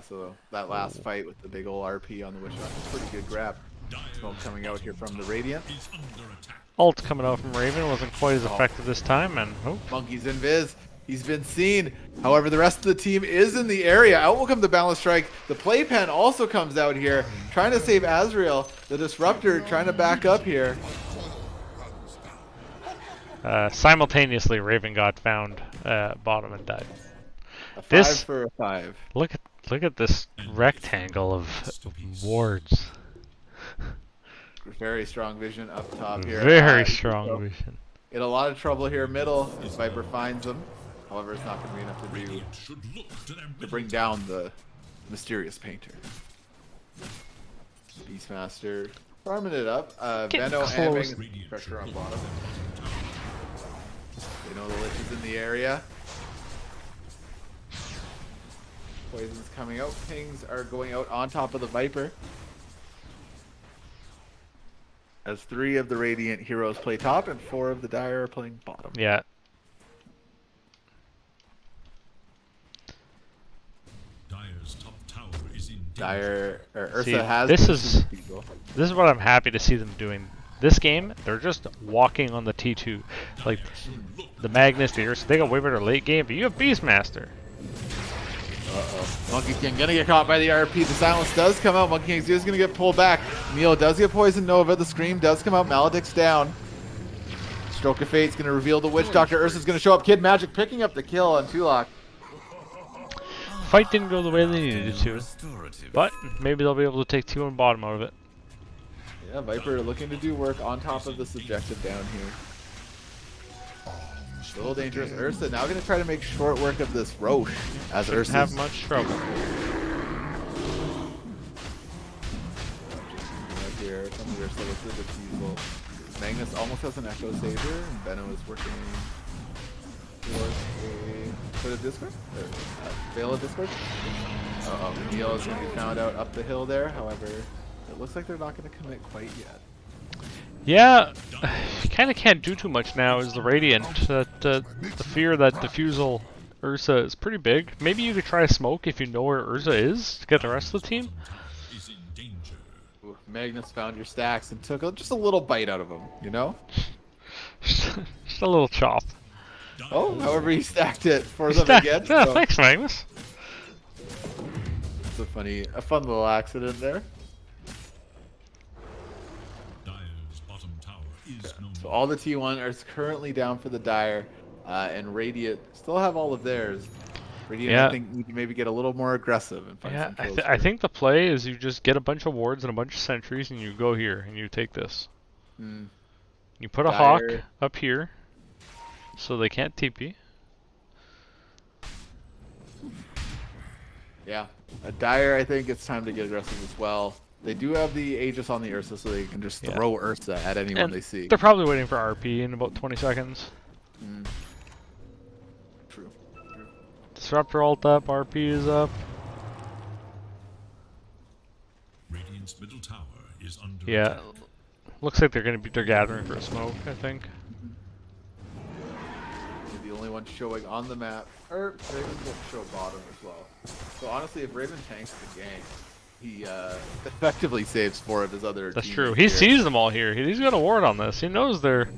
So that last fight with the big ol' RP on the Witch Doctor is a pretty good grab. Smoke coming out here from the Radiant. is under attack. Ult coming out from Raven wasn't quite as effective this time, and oh, Monkey's invis. He's been seen. However, the rest of the team is in the area. Out will come the Balance Strike. The Playpen also comes out here, trying to save Azrael. The Disruptor trying to back up here. simultaneously Raven got found bottom and died. A 5 This- for a 5. Look at this rectangle of wards. Very strong vision up top here. Very So strong vision. in a lot of trouble here middle as Viper finds them. However, it's not going to be enough to do Radiant should look to their to middle bring down the mysterious painter. Beastmaster farming it up. Getting Veno and close. Magnus pressure on bottom. They know the Lich is in the area. Poison's coming out. Pings are going out on top of the Viper. as 3 of the Radiant heroes play top and 4 of the Dire are playing bottom. Yeah. Dire's top tower is in danger. Dire or Ursa See, has this been is- super feeble. This is what I'm happy to see them doing. This game, they're just walking on the T2. Like, the Magnus, the Ursa, they got way better late game, but you have Beastmaster. Monkey King gonna get caught by the RP. The silence does come out. Monkey King's just gonna get pulled back. Neil does get poisoned Nova. The scream does come out. Maledict's down. Stroke of Fate's gonna reveal the Witch Doctor. Ursa's gonna show up. Kid Magic picking up the kill on Tulok. Fight didn't go the way they needed it to, Restorative. but maybe they'll be able to take T1 bottom out of it. Yeah, Viper looking to do work on top of the subjective down here. A little dangerous. Ursa now gonna try to make short work of this Roche as Doesn't Ursa's have much trouble. right here from the Ursa with the defusal. Magnus almost has an Echo Saber, and Benno is working towards a foot of Discord? Or, Veil of Discord? Uh-oh, Neil is going to be found out up the hill there, however, it looks like they're not going to commit quite yet. Yeah, you kind of can't do too much now is the Radiant. The fear that Diffusal Ursa is pretty big. Maybe you could try a smoke if you know where Ursa is to get the rest of the team. Is in danger. Ooh, Magnus found your stacks and took just a little bite out of them, you know? Just a little chop. Oh, however he stacked it for them Stack- again. Yeah, So thanks, Magnus. it's a fun little accident there. Dire's bottom tower is no So more. all the T1 are currently down for the Dire, and Radiant still have all of theirs. Radiant, Yeah. I think, need to maybe get a little more aggressive and find Yeah, some I, kills th I here. think the play is you just get a bunch of wards and a bunch of sentries and you go here and you take this. Hmm. You put a hawk Dire. up here so they can't TP. Yeah, a Dire, I think it's time to get aggressive as well. They do have the Aegis on the Ursa, so they can just Yeah. throw Ursa at anyone And they see. they're probably waiting for RP in about 20 seconds. True. Disruptor ult up, RP is up. Radiant's middle tower is under Yeah, attack. looks like they're gathering for a smoke, I think. They're the only one showing on the map. Or Raven will show bottom as well. So honestly, if Raven tanks the game, he effectively saves 4 of his other That's teammates true. He here. sees them all here. He's got a ward on this. He knows they're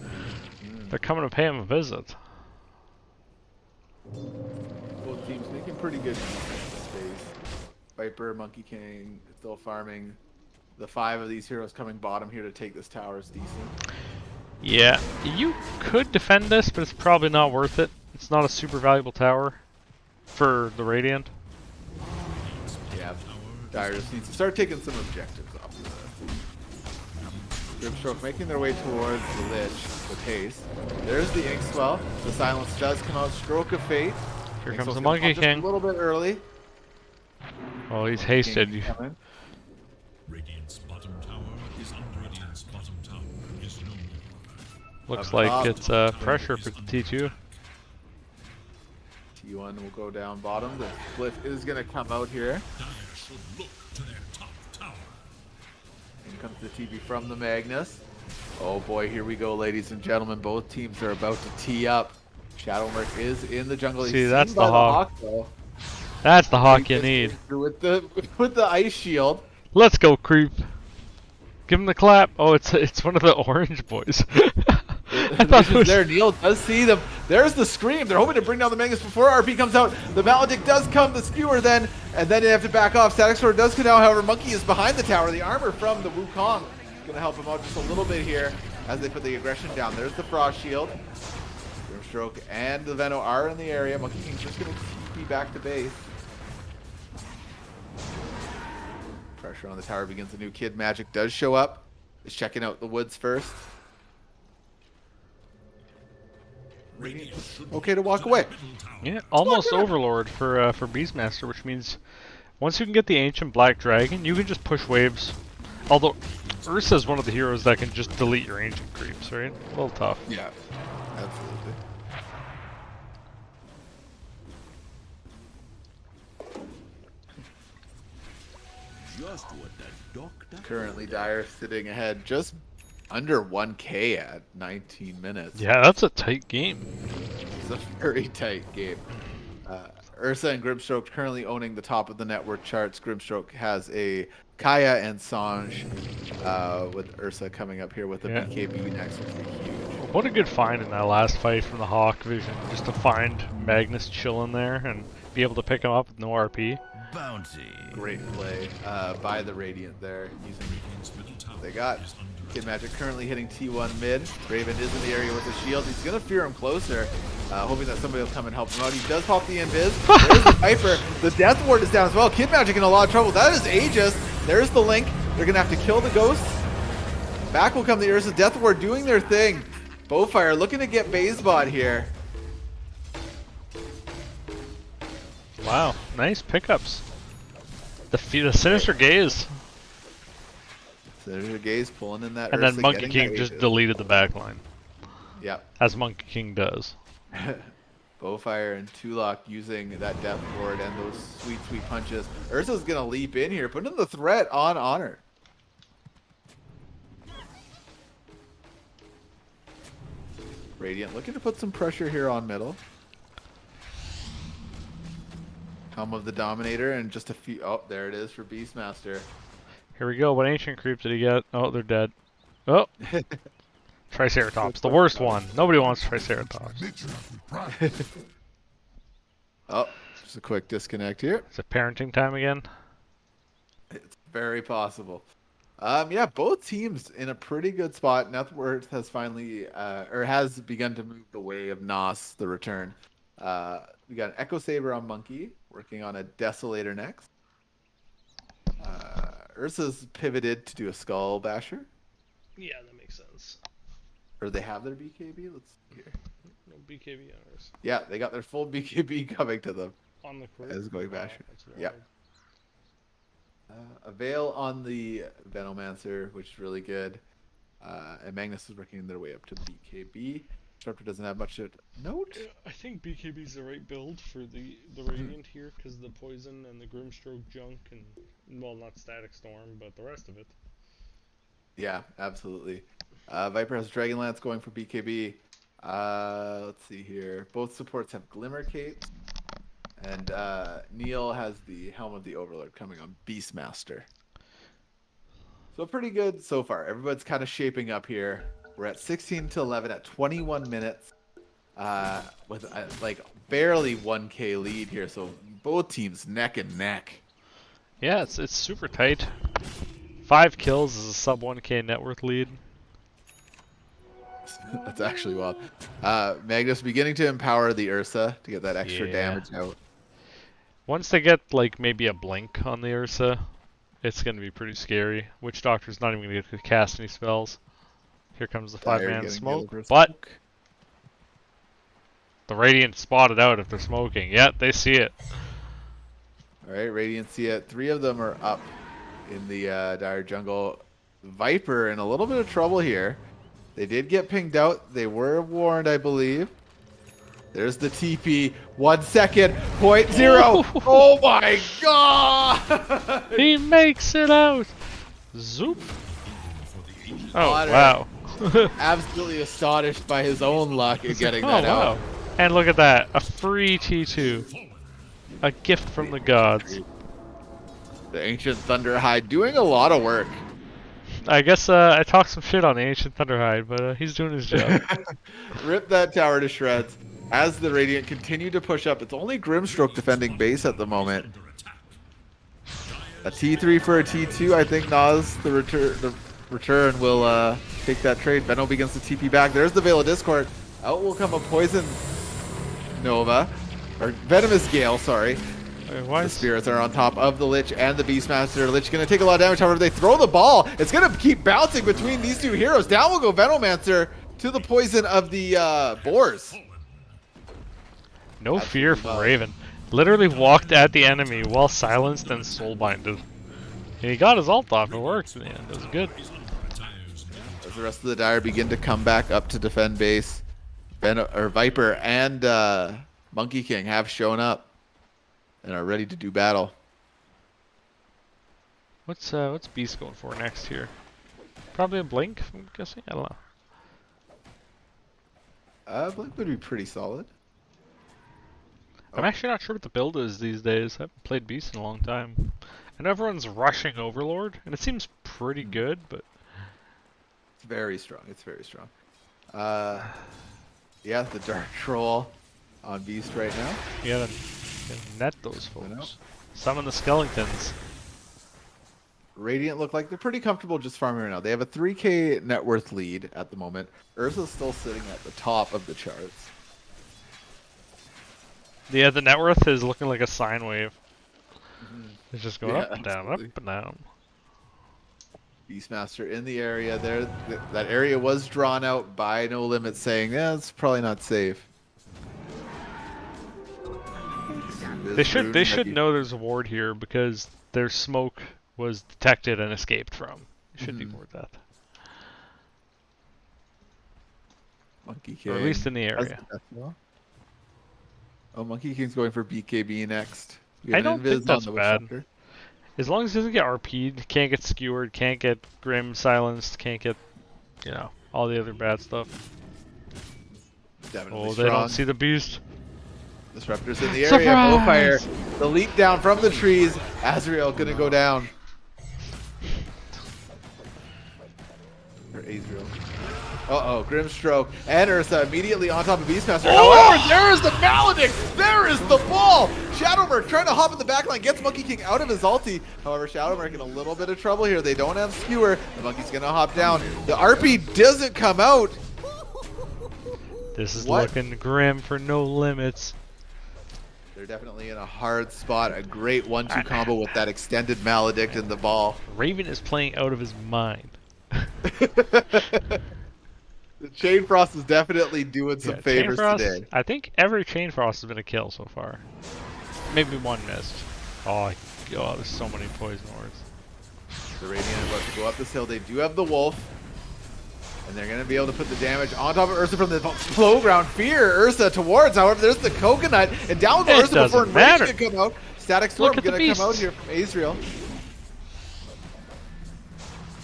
coming to pay him a visit. Both teams making pretty good use of the space. Viper, Monkey King still farming. The 5 of these heroes coming bottom here to take this tower is decent. Yeah, you could defend this, but it's probably not worth it. It's not a super valuable tower for the Radiant. Yeah, Dire just needs to start taking some objectives off of the Grimstroke, making their way towards the Lich with haste. There's the Ink Swell. The silence does come out. Stroke of Fate. Here Ink comes Swell's the gonna Monkey pop just King. a little bit early. Oh, he's hasted. King coming. Radiant's bottom tower is under Radiant's bottom tower is no more. Looks Up like top. it's pressure for the T2. T1 will go down bottom. The split is going to come out here. Dire should look to their top tower. In comes the TP from the Magnus. Oh boy, here we go, ladies and gentlemen. Both teams are about to tee up. Shadowmark is in the jungle. He's See, seen that's by the hawk. though. That's the hawk you Just need. through with the ice shield. Let's go, creep. Give him the clap. Oh, it's one of the orange boys. I thought it was there. Neil does see them. There's the scream. They're hoping to bring down the Magnus before RP comes out. The Maledict does come, the skewer then, and then they have to back off. Static Sword does come down. However, Monkey is behind the tower. The armor from the Wukong is going to help him out just a little bit here as they put the aggression down. There's the Frost Shield. Grimstroke and the Veno are in the area. Monkey King's just going to be back to base. Pressure on the tower begins anew. Kid Magic does show up. Is checking out the woods first. Radiant should Okay to look walk to away. their middle tower. yeah, almost Overlord for Beastmaster, which means once you can get the Ancient Black Dragon, you can just push waves. Although Ursa is one of the heroes that can just delete your ancient creeps, right? A little tough. Yeah, absolutely. Just what the doctor. Currently, Dire sitting ahead just Under 1K at 19 minutes. Yeah, that's a tight game. It's a very tight game. Ursa and Grimstroke currently owning the top of the network charts. Grimstroke has a Kaya and Sange, with Ursa coming up here with a Yeah. BKB next, which would be huge. What a good find in that last fight from the Hawk Vision, just to find Magnus chilling there and be able to pick him up with no RP. Bounty. Great play by the Radiant there. Using Radiant's middle tower they got is under Kid Magic currently hitting T1 mid. Raven is in the area with the shield. He's gonna fear him closer, hoping that somebody will come and help him out. He does pop the invis. There's the Viper. The Death Ward is down as well. Kid Magic in a lot of trouble. That is Aegis. There's the link. They're gonna have to kill the ghosts. Back will come the Ursa. Death Ward doing their thing. Bowfire looking to get Bazebot here. Wow, nice pickups. The Sinister Gaze. Senator Gaze pulling in that And Ursa, then Monkey getting King that just Aegis. deleted the backline, Yep. as Monkey King does. Bowfire and Tulok using that Death Ward and those sweet, sweet punches. Ursa's gonna leap in here, putting the threat on Honor. Radiant looking to put some pressure here on middle. Helm of the Dominator and just a few. Oh, there it is for Beastmaster. Here we go. What ancient creep did he get? Oh, they're dead. Oh, Triceratops, the worst one. Nobody wants Triceratops. Oh, just a quick disconnect here. Is it parenting time again? It's very possible. Yeah, both teams in a pretty good spot. Networth has finally, or has begun to move the way of Nos, the return. We got an Echo Saber on Monkey, working on a Desolator next. Ursa's pivoted to do a Skull Basher. Yeah, that makes sense. Or they have their BKB? Let's see here. No BKB honors. Yeah, they got their full BKB coming to them. On the crew. As going Basher. That's Yep. A Veil on the Venomancer, which is really good. And Magnus is working their way up to BKB. Disruptor doesn't have much to note. I think BKB is the right build for the Radiant here, because the poison and the Grimstroke junk and, well, not Static Storm, but the rest of it. Yeah, absolutely. Viper has Dragonlance going for BKB. Let's see here. Both supports have Glimmer Capes. And Neil has the Helm of the Overlord coming on Beastmaster. So pretty good so far. Everybody's kind of shaping up here. We're at 16-11 at 21 minutes. With like barely 1K lead here. So both teams neck and neck. Yeah, it's super tight. 5 kills is a sub 1K net worth lead. That's actually wild. Magnus beginning to empower the Ursa to get that extra damage out. Once they get like maybe a blink on the Ursa, it's gonna be pretty scary. Witch Doctor's not even gonna get to cast any spells. Here comes the Dire 5-man getting smoke, the other but the Radiant spotted out if they're smoking. Yeah, they see it. Alright, Radiant see it. 3 of them are up in the Dire jungle. Viper in a little bit of trouble here. They did get pinged out. They were warned, I believe. There's the TP. 1 second. 0.0. Oh my god! He makes it out. Zoop. Oh Otter. wow. Absolutely astonished by his own luck in getting Oh that wow. out. And look at that, a free T2. A gift from the gods. The Ancient Thunderhide doing a lot of work. I guess I talked some shit on the Ancient Thunderhide, but he's doing his job. Rip that tower to shreds. As the Radiant continue to push up, it's only Grimstroke defending base at the moment. A T3 for a T2. I think Nas, the return will take that trade. Veno begins to TP back. There's the Veil of Discord. Out will come a Poison Nova. Or Venomous Gale, sorry. Why The is spirits are on top of the Lich and the Beastmaster. Lich going to take a lot of damage. However, they throw the ball. It's going to keep bouncing between these two heroes. Down will go Venomancer to the poison of the Boars. no fear from Raven? Literally walked at the enemy while silenced and soulbinded. And he got his ult off. It worked in the end. It was good. As the rest of the Dire begin to come back up to defend base, Viper and Monkey King have shown up and are ready to do battle. What's Beast going for next here? Probably a blink, I'm guessing. I don't know. Blink would be pretty solid. I'm actually not sure what the build is these days. I haven't played Beast in a long time. I know everyone's rushing Overlord, and it seems pretty good, but... It's very strong. It's very strong. Yeah, the Dark Troll on Beast right now. You gotta net those folks. Summon the skeletons. Radiant look like they're pretty comfortable just farming right now. They have a 3k net worth lead at the moment. Ursa's still sitting at the top of the charts. Yeah, the net worth is looking like a sine wave. It's just going up and down, absolutely. up and down. Beastmaster in the area there. That area was drawn out by No Limit, saying, yeah, it's probably not safe. They should know there's a ward here because their smoke was detected and escaped from. It should be more of that. Monkey King. Or at least in the area. Oh, Monkey King's going for BKB next. I don't think that's bad. Shelter. As long as he doesn't get RP'd, can't get skewered, can't get Grim silenced, can't get, you know, all the other bad stuff. Definitely Oh, strong. they don't see the beast. Disruptors in the area. Bowfire. Surprise! The leap down from the trees. Azrael gonna go down. Or Azrael. Uh-oh, Grimstroke and Ursa immediately on top of Beastmaster. Oh! However, there is the Maledict! There is the ball! Shadowmerc trying to hop in the backline, gets Monkey King out of his ulti. However, Shadowmerc in a little bit of trouble here. They don't have Skewer. The Monkey's gonna hop down. The RP doesn't come out. This is What? looking grim for No Limits. They're definitely in a hard spot. A great 1-2 combo with that extended Maledict in the ball. Raven is playing out of his mind. The Chain Frost is definitely doing some favors Chainfrost, today. I think every Chain Frost has been a kill so far. Maybe one missed. Oh, there's so many poison wards. The Radiant are about to go up this hill. They do have the Wolf. And they're going to be able to put the damage on top of Ursa from the slow ground. Fear Ursa towards. However, there's the Coconut. And down with It Ursa before doesn't matter. Rage can come out. Static Storm Look at the going to come out beast. here from Azrael.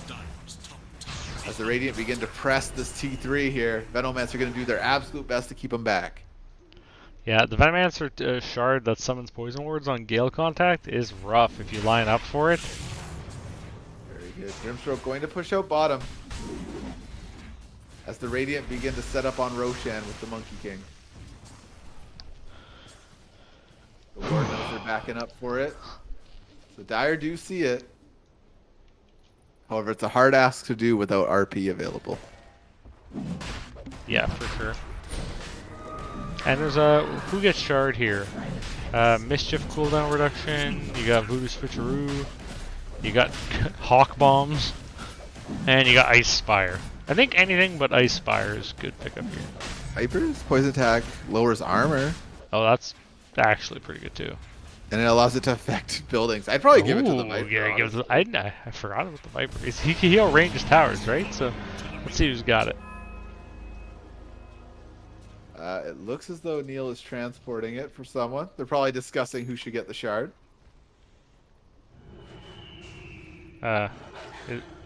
Dire's top tower As the Radiant begin to press this T3 here, Venomancer are going to do their absolute best to keep them back. Yeah, the Venomancer shard that summons poison wards on Gale Contact is rough if you line up for it. Very good. Grimstroke going to push out bottom. As the Radiant begin to set up on Roshan with the Monkey King. The Ward knows they're backing up for it. So Dire do see it. However, it's a hard ask to do without RP available. Yeah, for sure. And there's a who gets shard here? Mischief cooldown reduction. You got Voodoo Switcheroo. You got Hawk Bombs, and you got Ice Spire. I think anything but Ice Spire is good pickup here. Vipers, poison attack, lowers armor, Oh, that's actually pretty good too. and it allows it to affect buildings. I'd probably give it to the Ooh, Viper. yeah, give it honestly. to, I forgot about the Viper. He outranges towers, right? So let's see who's got it. It looks as though Neil is transporting it for someone. They're probably discussing who should get the shard.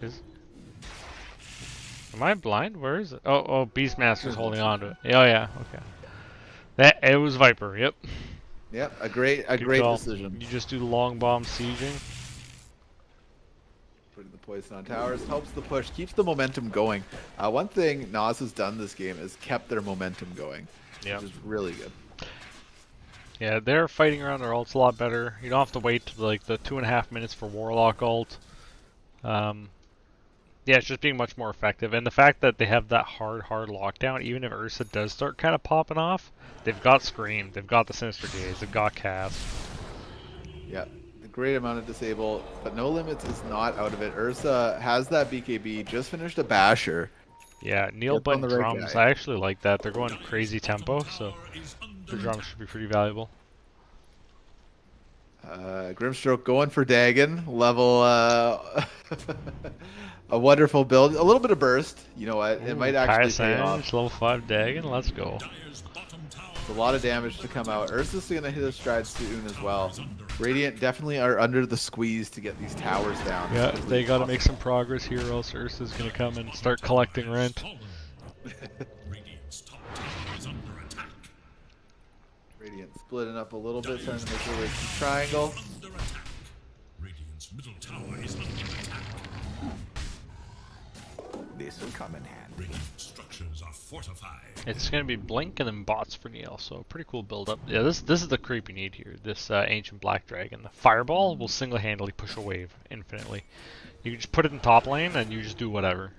Is am I blind? Where is it? Oh, Beastmaster's holding on to it. Oh yeah, okay. It was Viper. Yep. Yep, a great Good call. decision. You just do long bomb sieging. Putting the poison on towers helps the push, keeps the momentum going. One thing Nas has done this game is kept their momentum going, Yeah. which is really good. Yeah, they're fighting around their ults a lot better. You don't have to wait like the 2.5 minutes for Warlock ult. Yeah, it's just being much more effective. And the fact that they have that hard lockdown, even if Ursa does start kind of popping off, they've got Scream, they've got the Sinister Gaze, they've got Cast. Yeah, a great amount of disable, but No Limits is not out of it. Ursa has that BKB, just finished a Basher. Yeah, Neil Gets on Button the right drums, guy. I actually like that. They're going crazy tempo, so is the under drums should be pretty valuable. Grimstroke going for Dagon, level a wonderful build. A little bit of burst, you know what, it might actually pay off. Level 5 Dagon, let's go. Dire's bottom tower It's a lot of damage to come out. Ursa's gonna hit his stride soon as well. Radiant definitely are under the squeeze to get these towers down. Yeah, they got to make some progress here, or else Ursa's gonna come and start collecting rent. Radiant's top tower is under attack. Radiant splitting up a little bit, trying to make their way to the triangle. Under attack. Radiant's middle tower is under attack. This will come in handy. Radiant structures are fortified. It's gonna be Blink and then bots for Neil, so pretty cool build up. Yeah, this is the creep you need here. This ancient black dragon. The fireball will single-handedly push a wave infinitely. You can just put it in top lane and you just do whatever.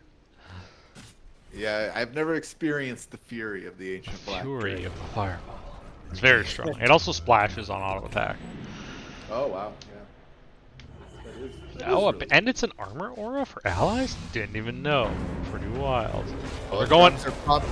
Yeah, I've never experienced the fury of the ancient black Fury dragon. of the fireball. It's very strong. It also splashes on auto attack. Oh wow, yeah. Oh, and it's an armor aura for allies? Didn't even know. Pretty wild. Oh, They're going.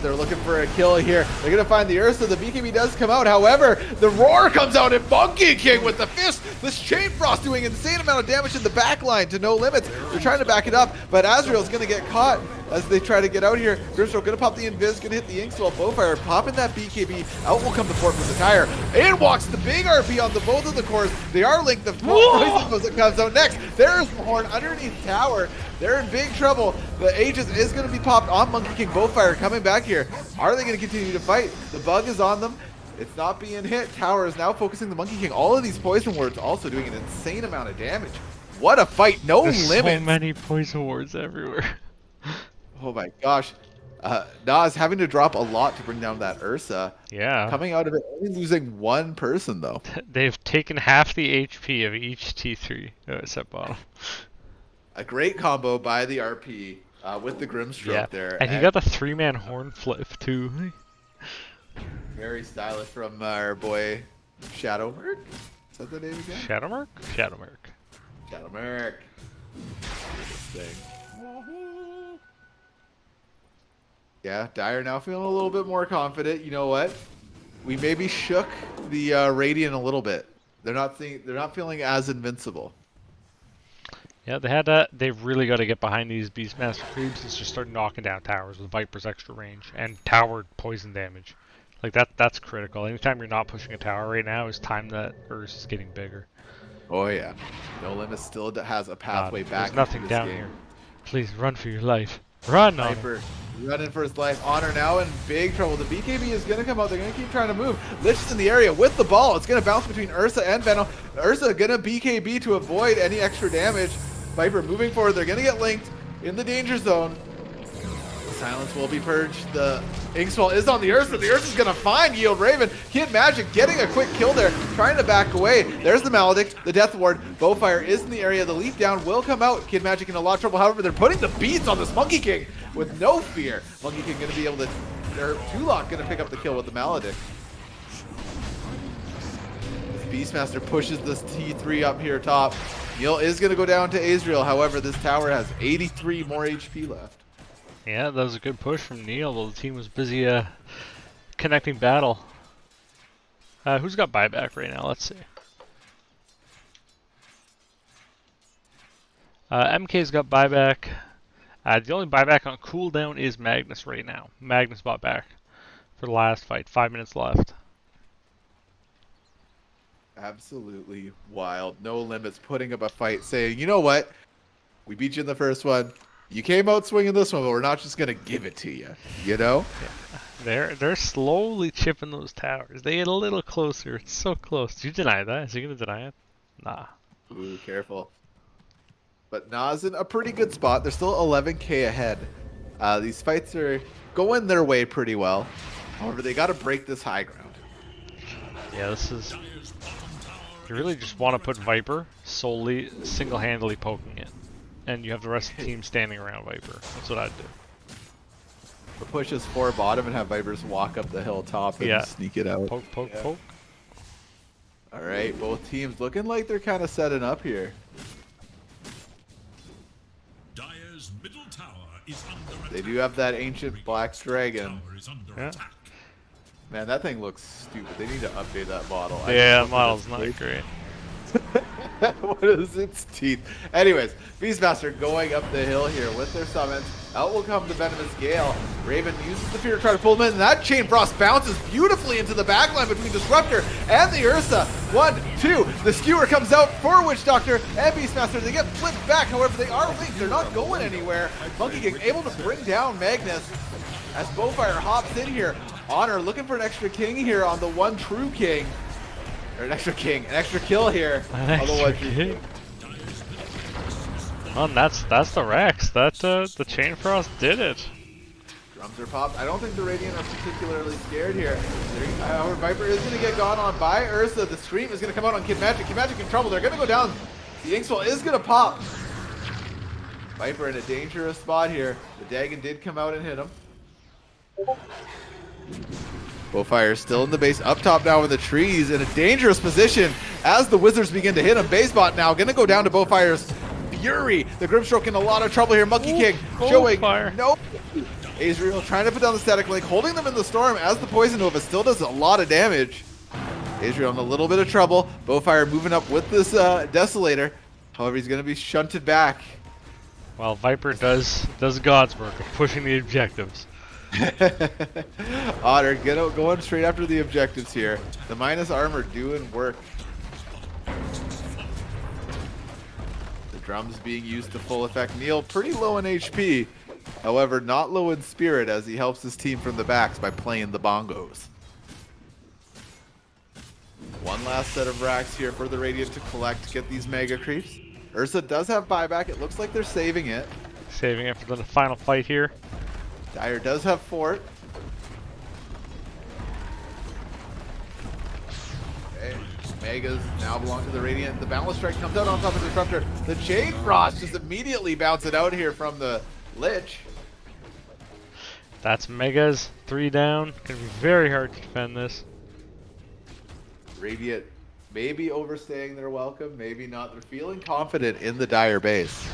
They're looking for a kill here. They're gonna find the Ursa. The BKB does come out. However, the roar comes out, and Monkey King with the fist. This Chain Frost doing insane amount of damage in the back line to No Limits. They're trying to back it up, but Azrael's gonna get caught as they try to get out here. Grimstroke gonna pop the Invis, gonna hit the Inks while Bowfire popping that BKB. Out will come the Fort with the tire. In walks the big RP on the both of the cores. They are linked. The poison comes out next. There's the horn underneath tower. They're in big trouble. The Aegis is going to be popped on Monkey King. Bowfire coming back here. Are they going to continue to fight? The bug is on them. It's not being hit. Tower is now focusing the Monkey King. All of these poison wards also doing an insane amount of damage. What a fight. No There's limit. so many poison wards everywhere. Oh my gosh. Nas having to drop a lot to bring down that Ursa. Yeah. Coming out of it, only losing one person though. They've taken half the HP of each T3 set bottom. A great combo by the RP with the Grimstroke Yeah. there. And he got the 3-man horn flip too. Very stylish from our boy Shadowmerk. Is that the name again? Shadowmark? Shadowmark. Shadowmerk. This thing. Yeah, Dire now feeling a little bit more confident. You know what? We maybe shook the Radiant a little bit. They're not feeling as invincible. Yeah, they've really got to get behind these Beastmaster creeps and just start knocking down towers with Viper's extra range and tower poison damage. Like that's critical. Anytime you're not pushing a tower right now is time that Ursa is getting bigger. Oh yeah. No Limit still has a pathway back. There's nothing into this down game. here. Please run for your life. Run on Viper running for his life. Honor now in big trouble. The BKB is going to come out. They're going to keep trying to move. Lich is in the area with the ball. It's going to bounce between Ursa and Venom. Ursa going to BKB to avoid any extra damage. Viper moving forward. They're going to get linked in the danger zone. Silence will be purged. The Inkswell is on the Ursa. The Ursa's going to find Yield Raven. Kid Magic getting a quick kill there, trying to back away. There's the Maledict, the Death Ward. Bowfire is in the area. The Leaf Down will come out. Kid Magic in a lot of trouble. However, they're putting the beats on this Monkey King with no fear. Monkey King going to be able to, or Tulok going to pick up the kill with the Maledict. This Beastmaster pushes this T3 up here top. Neil is going to go down to Azrael. However, this tower has 83 more HP left. Yeah, that was a good push from Neil, while the team was busy connecting battle. Who's got buyback right now? Let's see. MK's got buyback. The only buyback on cooldown is Magnus right now. Magnus bought back for the last fight. 5 minutes left. Absolutely wild. No Limits putting up a fight, saying, you know what? We beat you in the first one. You came out swinging this one, but we're not just going to give it to you. You know? Yeah. They're slowly chipping those towers. They get a little closer. It's so close. Did you deny that? Is he going to deny it? Nah. Ooh, careful. But Nas in a pretty good spot. They're still 11k ahead. These fights are going their way pretty well. However, they got to break this high ground. Yeah, this is... You really just want to put Viper solely, single-handedly poking it. And you have the rest of the team standing around Viper. That's what I'd do. The push is 4 bottom and have Vipers walk up the hill top and sneak it out. Poke, poke, poke. All right, both teams looking like they're kind of setting up here. Dire's middle tower is under attack. They do have that ancient black dragon. Tower is under Yeah. attack. Man, that thing looks stupid. They need to update that model. Yeah, that model's not great. What is its teeth? Anyways, Beastmaster going up the hill here with their summons. Out will come the Venomous Gale. Raven uses the fear to try to pull him in, and that Chain Frost bounces beautifully into the backline between Disruptor and the Ursa. 1, 2, the Skewer comes out for Witch Doctor and Beastmaster. They get flipped back, however, they are linked. They're not going anywhere. Monkey King able to bring down Magnus as Bowfire hops in here. Honor looking for an extra king here on the one true king. Or an extra kill here. On the one true king. Well, that's the Rex. The Chain Frost did it. Drums are popped. I don't think the Radiant are particularly scared here. Our Viper is going to get gone on by Ursa. The Scream is going to come out on Kid Magic. Kid Magic in trouble. They're going to go down. The Inkswell is going to pop. Viper in a dangerous spot here. The Dagon did come out and hit him. Bowfire still in the base, up top now in the trees, in a dangerous position as the Wizards begin to hit him. Basebot now going to go down to Bowfire's Fury. The Grimstroke in a lot of trouble here. Monkey King showing no. Azrael trying to put down the Static Link, holding them in the storm as the Poison Nova still does a lot of damage. Azrael in a little bit of trouble. Bowfire moving up with this Desolator. However, he's going to be shunted back. Well, Viper does God's work of pushing the objectives. Otter going straight after the objectives here. The minus armor doing work. The drums being used to full effect. Neil pretty low in HP. However, not low in spirit as he helps his team from the backs by playing the bongos. One last set of racks here for the Radiant to collect, get these mega creeps. Ursa does have buyback. It looks like they're saving it. Saving it for the final fight here. Dire does have fort. Okay. Megas now belong to the Radiant. The Boundless Strike comes out on top of the Disruptor. The Chain Frost just immediately bounces out here from the Lich. That's Megas, 3 down. Gonna be very hard to defend this. Radiant maybe overstaying their welcome, maybe not. They're feeling confident in the Dire base.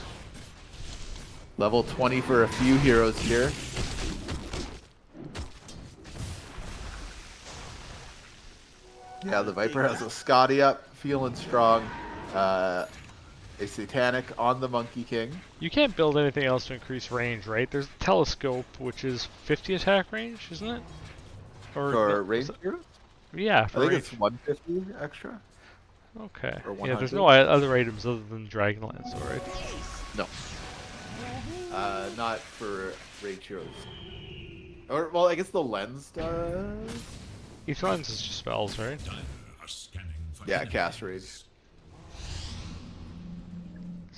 Level 20 for a few heroes here. Yeah, the Viper has a Scotty up, feeling strong. A Satanic on the Monkey King. You can't build anything else to increase range, right? There's a Telescope, which is 50 attack range, isn't it? For range? Yeah, for I think range. it's 150 extra. Okay. Or Yeah, there's 100. no other items other than Dragonlance, alright? No. Not for range heroes. Or, well, I guess the lens does. Each lens is just spells, right? Dire are scanning for Yeah, enemies. cast rage. Is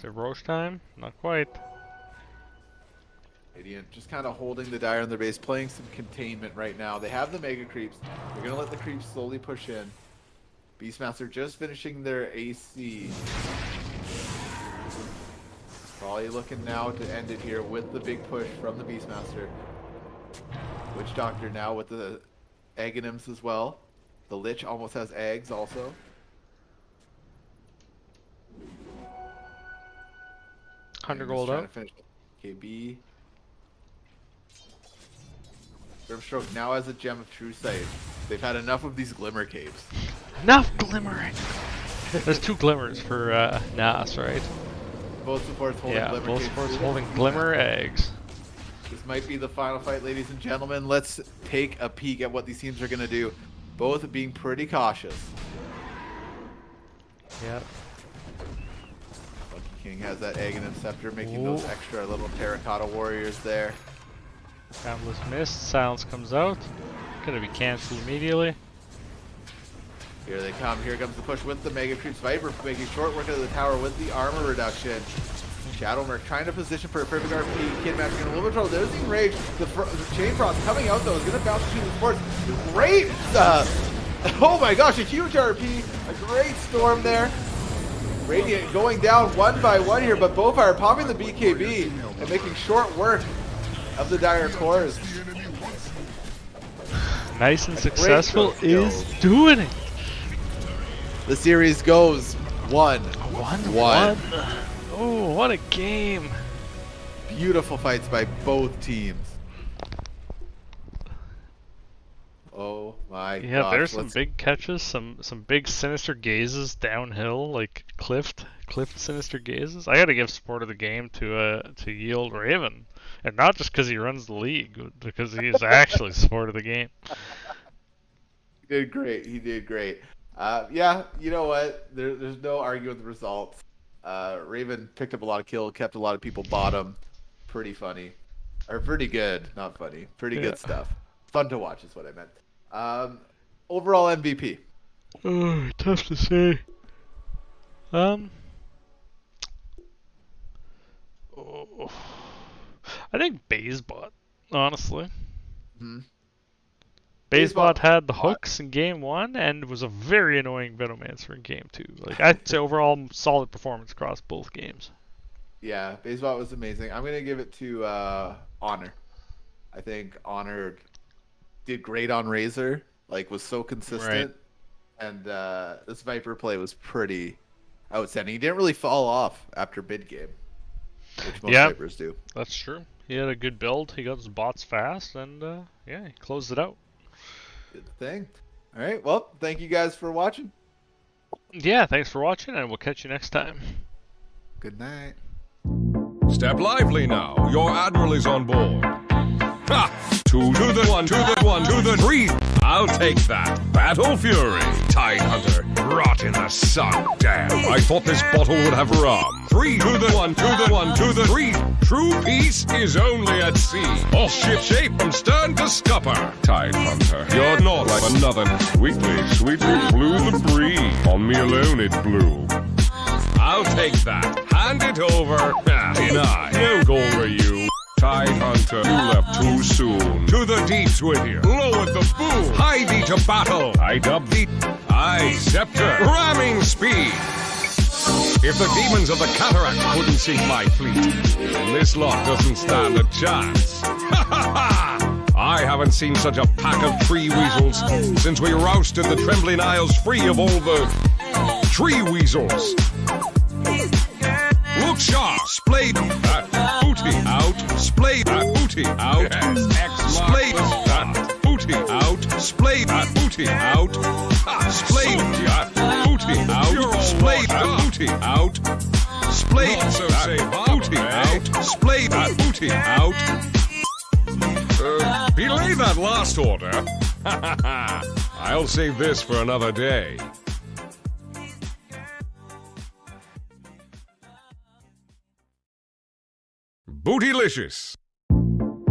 it Roche time? Not quite. Radiant just kind of holding the Dire on their base, playing some containment right now. They have the Mega Creeps. They're going to let the creeps slowly push in. Beastmaster just finishing their AC. Probably looking now to end it here with the big push from the Beastmaster. Witch Doctor now with the Aghanims as well. The Lich almost has eggs also. Hundred Just gold trying out. to finish KB. Grimstroke now has a Gem of True Sight. They've had enough of these Glimmer Caves. Enough glimmering! There's 2 glimmers for Nas, right? Both supports holding Yeah, Glimmer both Caves. sports holding glimmer eggs. This might be the final fight, ladies and gentlemen. Let's take a peek at what these teams are going to do. Both being pretty cautious. Yeah. Monkey King has that Aghanim Scepter, making those extra little terracotta warriors there. Boundless Mist, Silence comes out. Gonna be cancelled immediately. Here they come. Here comes the push with the Mega Creeps. Viper making short work of the tower with the armor reduction. Shadowmerc trying to position for a perfect RP. Kid Match in a little bit of trouble. There's the Enrage. The Chain Frost coming out though is going to bounce between the sports. Great! Oh my gosh, a huge RP. A great storm there. Radiant going down one by one here, but Bowfire popping the BKB and making short work of the Dire cores. Nice and successful is doing it. The series goes 1-1. 1-1. Oh, what a game. Beautiful fights by both teams. Oh My Yeah, gosh, there's some big catches, some big sinister gazes downhill, like cliffed sinister gazes. I got to give support of the game to Yield Raven, and not just because he runs the league, but because he is actually support of the game. He did great. He did great. Yeah, you know what? There's no arguing with the results. Raven picked up a lot of kills, kept a lot of people bottom. Pretty funny. Or pretty good, not funny. Pretty good stuff. Fun to watch is what I meant. Overall MVP. Oh, tough to say. I think Bazebot, honestly. Bazebot had the hooks in game 1 and was a very annoying Venomancer in game 2. Like, I'd say overall solid performance across both games. Yeah, Bazebot was amazing. I'm gonna give it to Honor. I think Honor did great on Razor. Like, was so consistent, and this Viper play was pretty outstanding. He didn't really fall off after mid game, which most Vipers do. That's true. He had a good build. He got his bots fast, and yeah, he closed it out. Good thing. All right. Well, thank you guys for watching. Yeah, thanks for watching, and we'll catch you next time. Good night. Step lively now. Your admiral is on board. Ha! 2 to the 1 to the 1 to the 3. I'll take that. Battle Fury. Tide Hunter. Rot in the sun. Damn. I thought this bottle would have rum. 3 to the 1 to the 1 to the 3. True peace is only at sea. All ship shape from stern to scupper. Tide Hunter. You're not like another. Sweetly, sweetly blew the breeze. On me alone it blew. I'll take that. Hand it over. Deny. No goal for you. Tide Hunter, you left too soon. To the deeps with you. Lowered the boom. High thee to battle. I dub thee. I scepter. Ramming speed. If the demons of the cataract couldn't sink my fleet, then this lot doesn't stand a chance. Ha ha ha! I haven't seen such a pack of tree weasels since we rousted the trembling isles free of all the tree weasels. Look sharp, splayed that booty out, splayed that booty out, splayed that booty out, splayed that booty out, splayed that booty out, splayed that booty out, splayed that booty out, splayed that booty out. Belay that last order. I'll save this for another day. Bootylicious.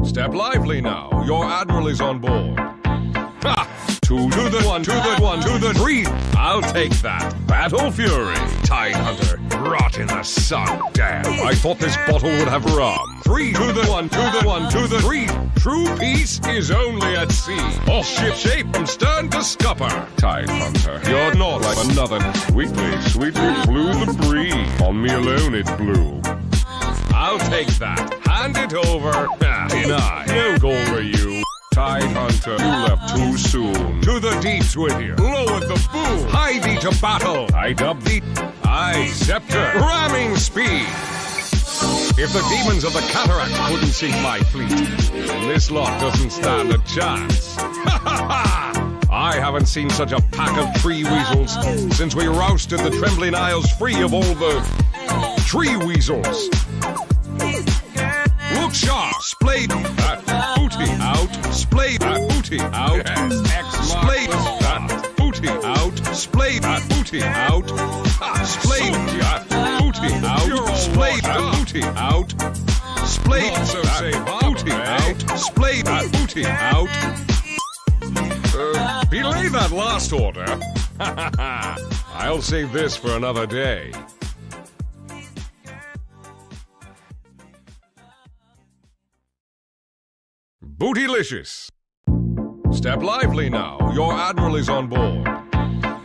Step lively now. Your admiral is on board. Ha! 2 to the 1 to the 1 to the 3. I'll take that. Battle Fury. Tide Hunter. Rot in the sun. Damn. I thought this bottle would have rum. 3 to the 1 to the 1 to the 3. True peace is only at sea. All ship shape from stern to scupper. Tide Hunter. You're not like another. Sweetly, sweetly blew the breeze. On me alone it blew. I'll take that. Hand it over. Deny. No goal for you. Tide Hunter, you left too soon. To the deeps with you. Lowered the boom. High thee to battle. I dub thee. I scepter. Ramming speed. If the demons of the cataract couldn't sink my fleet, then this lot doesn't stand a chance. Ha ha ha! I haven't seen such a pack of tree weasels since we rousted the trembling isles free of all the tree weasels. Look sharp, splayed that booty out, splayed that booty out, splayed that booty out, splayed that booty out, splayed that booty out, splayed that booty out, splayed that booty out, splayed that booty out. Belay that last order. I'll save this for another day. Bootylicious. Step lively now. Your admiral is on board.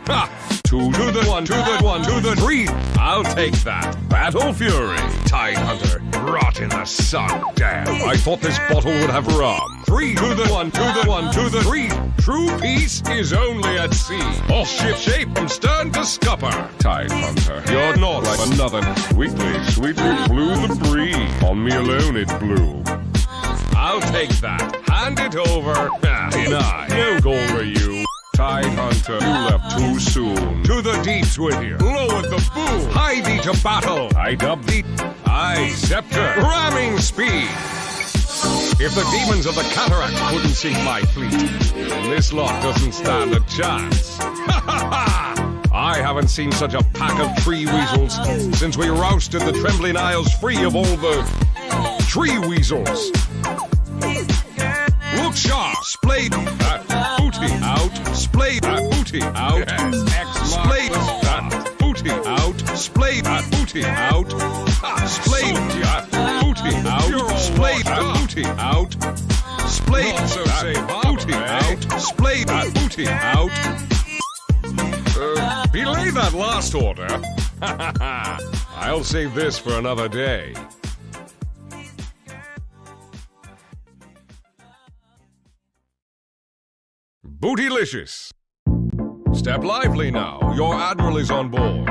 Ha! 2 to the 1 to the 1 to the 3. I'll take that. Battle Fury. Tide Hunter. Rot in the sun. Damn. I thought this bottle would have rum. 3 to the 1 to the 1 to the 3. True peace is only at sea. All ship shape from stern to scupper. Tide Hunter. You're not like another. Sweetly, sweetly blew the breeze. On me alone it blew. I'll take that. Hand it over. Deny. No goal for you. Tide Hunter, you left too soon. To the deeps with you. Lowered the boom. Hie thee to battle. I dub thee. I scepter. Ramming speed. If the demons of the cataract couldn't sink my fleet, then this lot doesn't stand a chance. Ha ha ha! I haven't seen such a pack of tree weasels since we rousted the Trembling Isles free of all the tree weasels. Look sharp, splayed that booty out, splayed that booty out, splayed that booty out, splayed that booty out, splayed that booty out, splayed that booty out, splayed that booty out, splayed that booty out. Belay that last order. I'll save this for another day. Bootylicious. Step lively now. Your admiral is on board.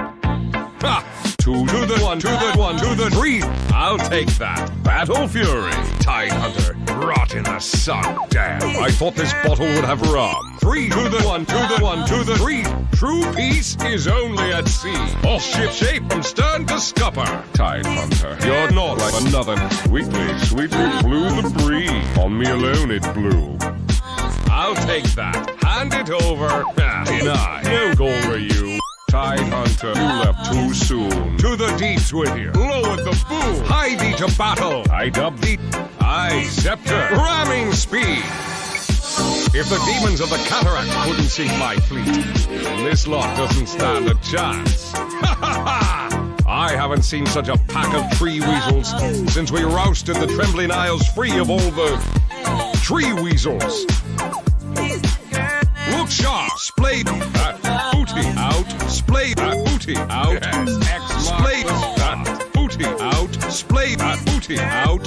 Ha! Two to the one, to the one, to the three. I'll take that. Battle Fury. Tide Hunter. Rot in the sun. Damn. I thought this bottle would have rum. Three to the one, to the one, to the three. True peace is only at sea. All ship shape from stern to scupper. Tide Hunter. You're not like another. Sweetly, sweetly blew the breeze. On me alone it blew. I'll take that. Hand it over. Deny. No goal for you. Tide Hunter, you left too soon. To the deeps with you. Lowered the boom. Hie thee to battle. I dub thee. I scepter. Ramming speed. If the demons of the cataract couldn't sink my fleet, then this lot doesn't stand a chance. Ha ha ha! I haven't seen such a pack of tree weasels since we rousted the Trembling Isles free of all the tree weasels. Look sharp, splayed that booty out, splayed that booty out, splayed that booty out, splayed that booty out,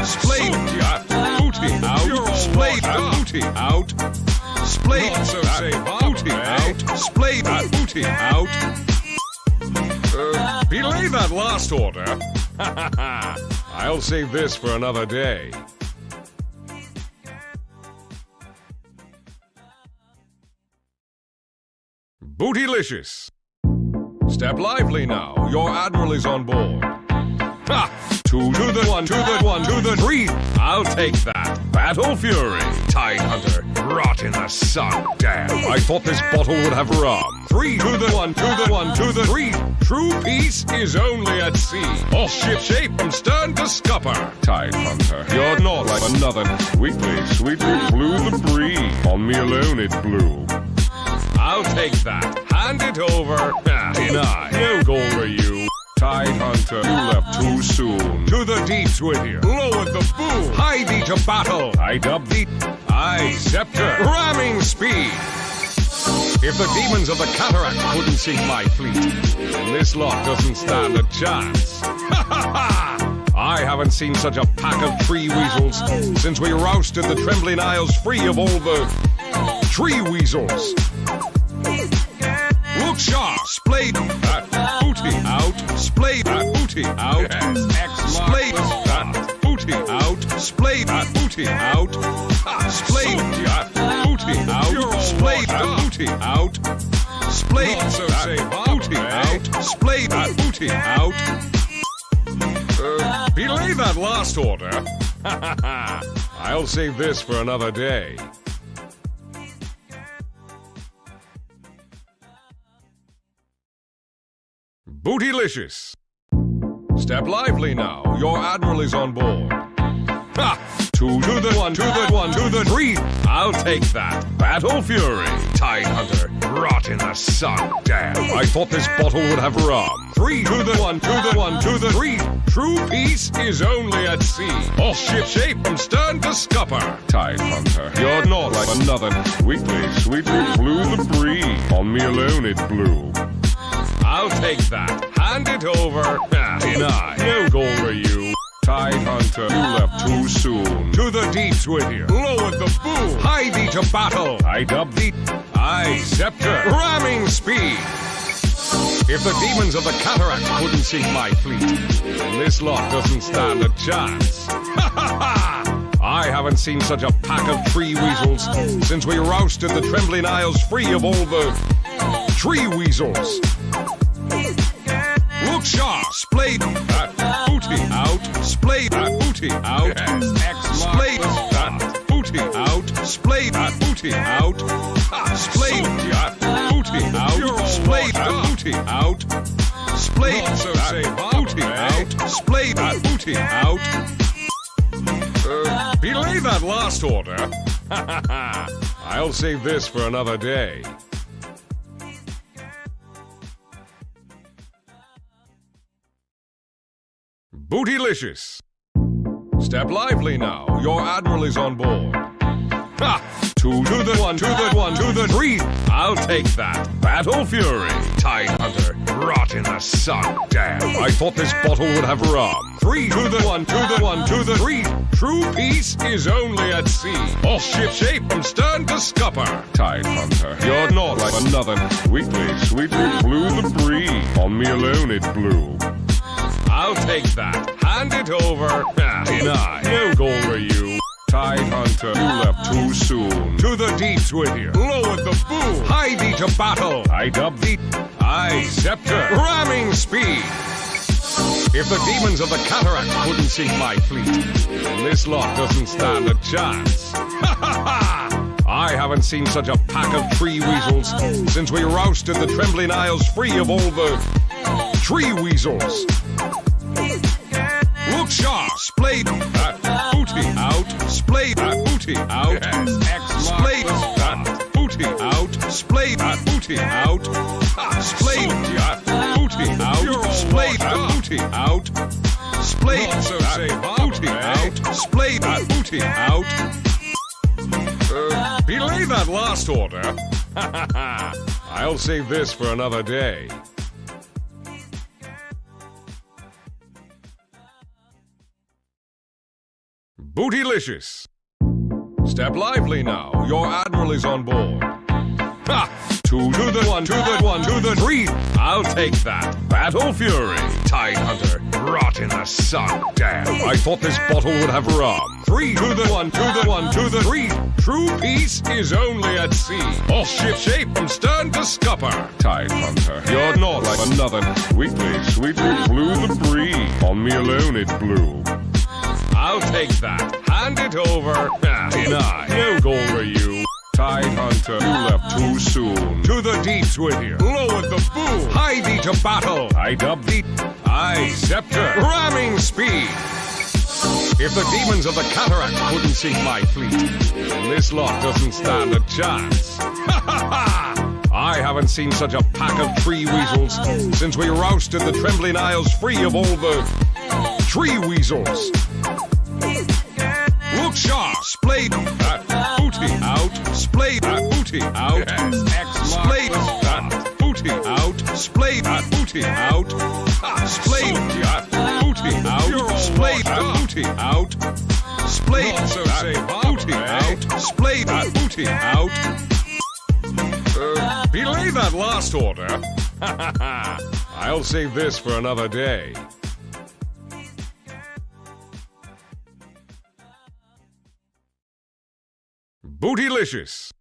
splayed that booty out, splayed that booty out, splayed that booty out, splayed that booty out. Belay that last order. I'll save this for another day. Bootylicious. Step lively now. Your admiral is on board. Ha! Two to the one, to the one, to the three. I'll take that. Battle Fury. Tide Hunter. Rot in the sun. Damn. I thought this bottle would have rum. Three to the one, to the one, to the three. True peace is only at sea. All ship shape from stern to scupper. Tide Hunter. You're not like another. Sweetly, sweetly blew the breeze. On me alone it blew. I'll take that. Hand it over. Deny. No goal for you. Tide Hunter, you left too soon. To the deeps with you. Lowered the boom. Hie thee to battle. I dub thee. I scepter. Ramming speed. If the demons of the cataract couldn't sink my fleet, then this lot doesn't stand a chance. Ha ha ha! I haven't seen such a pack of tree weasels since we rousted the Trembling Isles free of all the tree weasels. Look sharp, splayed that booty out, splayed that booty out, splayed that booty out, splayed that booty out, splayed that booty out, splayed that booty out, splayed that booty out, splayed that booty out. Belay that last order. I'll save this for another day. Bootylicious. Step lively now. Your admiral is on board. Ha! Two to the one, to the one, to the three. I'll take that. Battle Fury. Tide Hunter. Rot in the sun. Damn. I thought this bottle would have rum. Three to the one, to the one, to the three. True peace is only at sea. All ship shape from stern to scupper. Tide Hunter. You're not like another. Sweetly, sweetly blew the breeze. On me alone it blew. I'll take that. Hand it over. Deny. No goal for you. Tide Hunter, you left too soon. To the deeps with you. Lowered the boom. Hie thee to battle. I dub thee. I scepter. Ramming speed. If the demons of the cataract couldn't sink my fleet, then this lot doesn't stand a chance. Ha ha ha! I haven't seen such a pack of tree weasels since we rousted the Trembling Isles free of all the tree weasels. Look sharp, splayed that booty out, splayed that booty out, splayed that booty out, splayed that booty out, splayed that booty out, splayed that booty out, splayed that booty out, splayed that booty out. Belay that last order. I'll save this for another day. Bootylicious. Step lively now. Your admiral is on board. Ha! Two to the one, to the one, to the three. I'll take that. Battle Fury. Tide Hunter. Rot in the sun. Damn. I thought this bottle would have rum. Three to the one, to the one, to the three. True peace is only at sea. All ship shape from stern to scupper. Tide Hunter. You're not like another. Sweetly, sweetly blew the breeze. On me alone it blew. I'll take that. Hand it over. Deny. No goal for you. Tide Hunter, you left too soon. To the deeps with you. Lower the boom. Hie thee to battle. I dub thee. I scepter. Ramming speed. If the demons of the cataract couldn't sink my fleet, then this lot doesn't stand a chance. Ha ha ha! I haven't seen such a pack of tree weasels since we rousted the Trembling Isles free of all the tree weasels. Look sharp, splayed that booty out, splayed that booty out, splayed that booty out, splayed that booty out, splayed that booty out, splayed that booty out, splayed that booty out, splayed that booty out. Belay that last order. I'll save this for another day. Bootylicious. Step lively now. Your admiral is on board. Ha! Two to the one, to the one, to the three. I'll take that. Battle Fury. Tide Hunter. Rot in the sun. Damn. I thought this bottle would have rum. Three to the one, to the one, to the three. True peace is only at sea. All ship shape from stern to scupper. Tide Hunter. You're not like another. Sweetly, sweetly blew the breeze. On me alone it blew. I'll take that. Hand it over. Deny. No goal for you. Tide Hunter, you left too soon. To the deeps with you. Lower the boom. Hie thee to battle. I dub thee. I scepter. Ramming speed. If the demons of the cataract couldn't sink my fleet, then this lot doesn't stand a chance. Ha ha ha! I haven't seen such a pack of tree weasels since we rousted the Trembling Isles free of all the tree weasels. Look sharp, splayed that booty out, splayed that booty out, splayed that booty out, splayed that booty out, splayed that booty out, splayed that booty out, splayed that booty out, splayed that booty out. Belay that last order. I'll save this for another day. Bootylicious.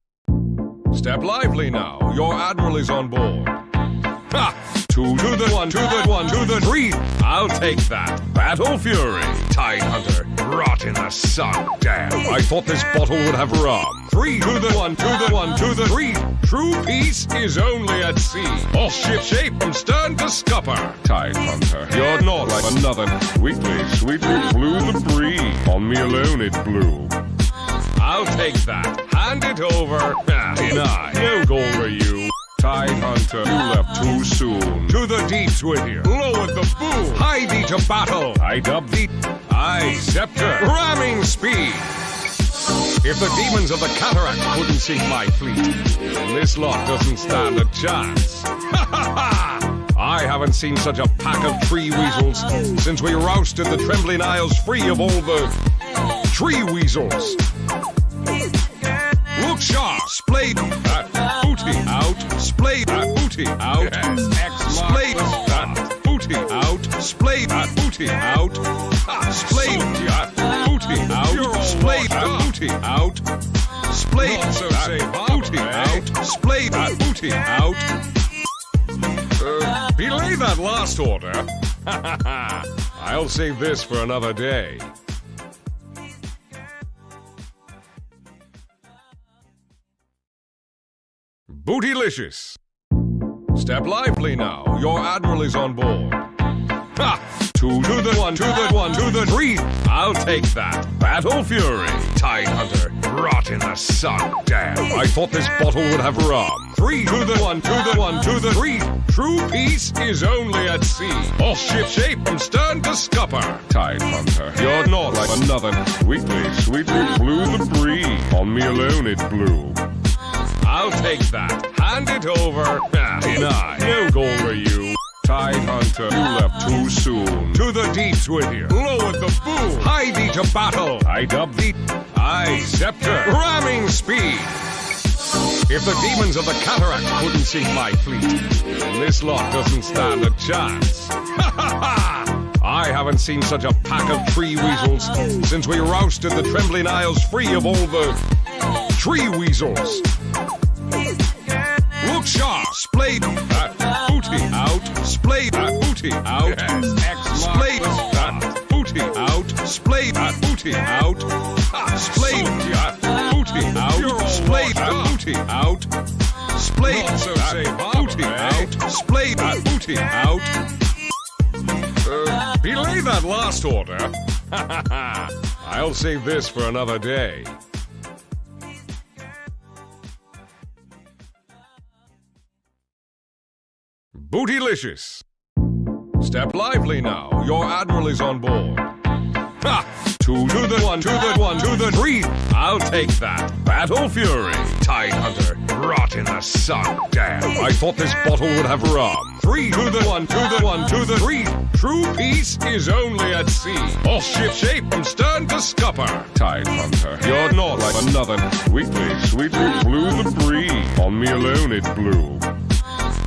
Step lively now. Your admiral is on board. Ha! Two to the one, to the one, to the three. I'll take that. Battle Fury. Tide Hunter. Rot in the sun. Damn. I thought this bottle would have rum. Three to the one, to the one, to the three. True peace is only at sea. All ship shape from stern to scupper. Tide Hunter. You're not like another. Sweetly, sweetly blew the breeze. On me alone it blew. I'll take that. Hand it over. Deny. No goal for you. Tide Hunter, you left too soon. To the deeps with you. Lower the boom. Hie thee to battle. I dub thee. I scepter. Ramming speed. If the demons of the cataract couldn't sink my fleet, then this lot doesn't stand a chance. Ha ha ha! I haven't seen such a pack of tree weasels since we rousted the Trembling Isles free of all the tree weasels. Look sharp, splayed that booty out, splayed that booty out, splayed that booty out, splayed that booty out, splayed that booty out, splayed booty out. Splayed, so say booty out. Splayed, booty out. Belay that last order. I'll save this for another day. Bootylicious. Step lively now. Your admiral is on board. Ha! Two to the one, to the one, to the three. I'll take that. Battle Fury. Tide Hunter. Rot in the sun. Damn. I thought this bottle would have rum. Three to the one, to the one, to the three. True peace is only at sea. All ship shape from stern to scupper. Tide Hunter. You're not like another. Sweetly, sweetly blew the breeze. On me alone it blew. I'll take that. Hand it over. Deny. No goal for you. Tide Hunter, you left too soon. To the deeps with you. Lower the boom. Hie thee to battle. I dub thee. I scepter. Ramming speed. If the demons of the cataract couldn't sink my fleet, then this lot doesn't stand a chance. Ha ha ha! I haven't seen such a pack of tree weasels since we rousted the trembling isles free of all the tree weasels. Look sharp, splayed, booty out, splayed, booty out, splayed, booty out, splayed, booty out, splayed, booty out, splayed, booty out, splayed, booty out, splayed, booty out. Belay that last order. I'll save this for another day. Bootylicious. Step lively now. Your admiral is on board. Ha! Two to the one, to the one, to the three. I'll take that. Battle Fury. Tide Hunter. Rot in the sun. Damn. I thought this bottle would have rum. Three to the one, to the one, to the three. True peace is only at sea. All ship shape from stern to scupper. Tide Hunter. You're not like another. Sweetly, sweetly blew the breeze. On me alone it blew.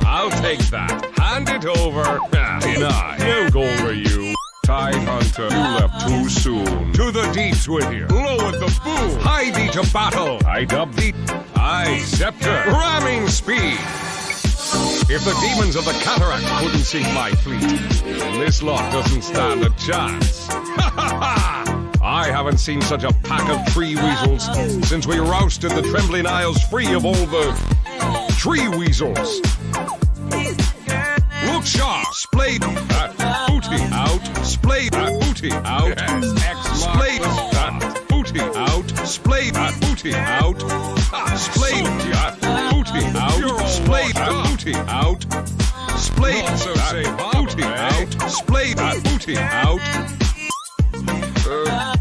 I'll take that. Hand it over. Deny. No goal for you. Tide Hunter, you left too soon. To the deeps with you. Lower the boom. Hie thee to battle. I dub thee. I scepter. Ramming speed. If the demons of the cataract couldn't sink my fleet, then this lot doesn't stand a chance. Ha ha ha! I haven't seen such a pack of tree weasels since we rousted the trembling isles free of all the tree weasels. Look sharp, splayed, booty out, splayed, booty out, splayed, booty out, splayed, booty out, splayed, booty out, splayed, booty out, splayed, booty out, splayed, booty out.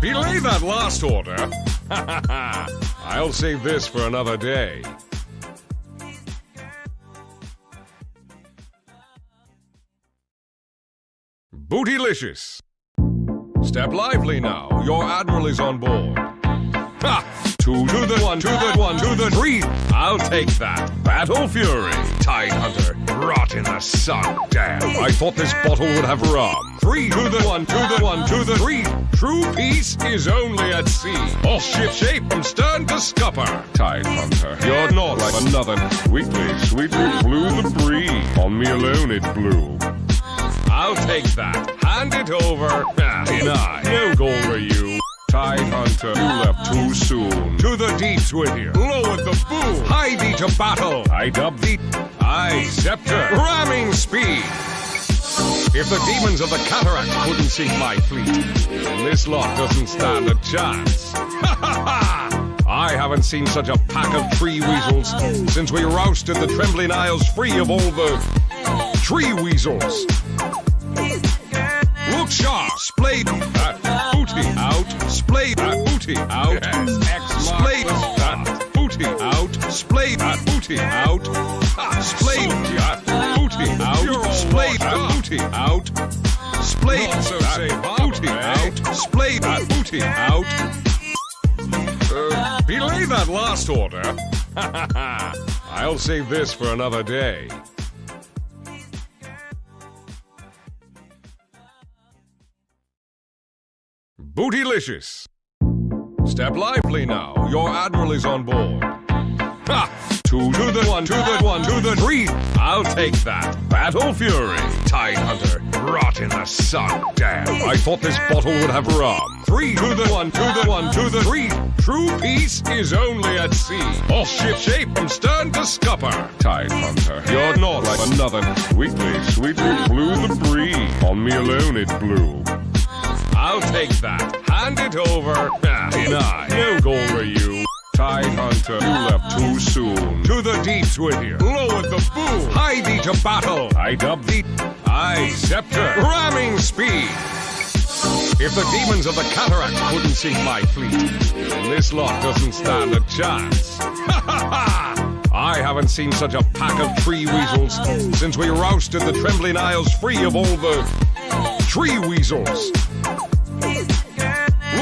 Belay that last order. I'll save this for another day. Bootylicious. Step lively now. Your admiral is on board. Ha! Two to the one, to the one, to the three. I'll take that. Battle Fury. Tide Hunter. Rot in the sun. Damn. I thought this bottle would have rum. Three to the one, to the one, to the three. True peace is only at sea. All ship shape from stern to scupper. Tide Hunter. You're not like another. Sweetly, sweetly blew the breeze. On me alone it blew. I'll take that. Hand it over. Deny. No goal for you. Tide Hunter, you left too soon. To the deeps with you. Lower the boom. Hie thee to battle. I dub thee. I scepter. Ramming speed. If the demons of the cataract couldn't sink my fleet, then this lot doesn't stand a chance. Ha ha ha! I haven't seen such a pack of tree weasels since we rousted the trembling isles free of all the tree weasels. Look sharp, splayed, booty out, splayed, booty out, splayed, booty out, splayed, booty out, splayed, booty out, splayed, booty out, splayed, booty out, splayed, booty out. Belay that last order. I'll save this for another day. Bootylicious. Step lively now. Your admiral is on board. Ha! 2 to the 1 to the 1 to the 3. I'll take that. Battle Fury. Tide Hunter. Rot in the sun. Damn. I thought this bottle would have rum. 3 to the 1 to the 1 to the 3. True peace is only at sea. Off ship shape from stern to scupper. Tide Hunter. You're not like another. Sweetly blew the breeze. On me alone it blew. I'll take that. Hand it over. Deny. No goal for you. Tide Hunter, you left too soon. To the deeps with you. Lowered the boom. Hie thee to battle. I dub thee. I scepter. Ramming speed. If the demons of the cataract couldn't sink my fleet, then this lot doesn't stand a chance. Ha ha ha! I haven't seen such a pack of tree weasels since we rousted the trembling isles free of all the tree weasels.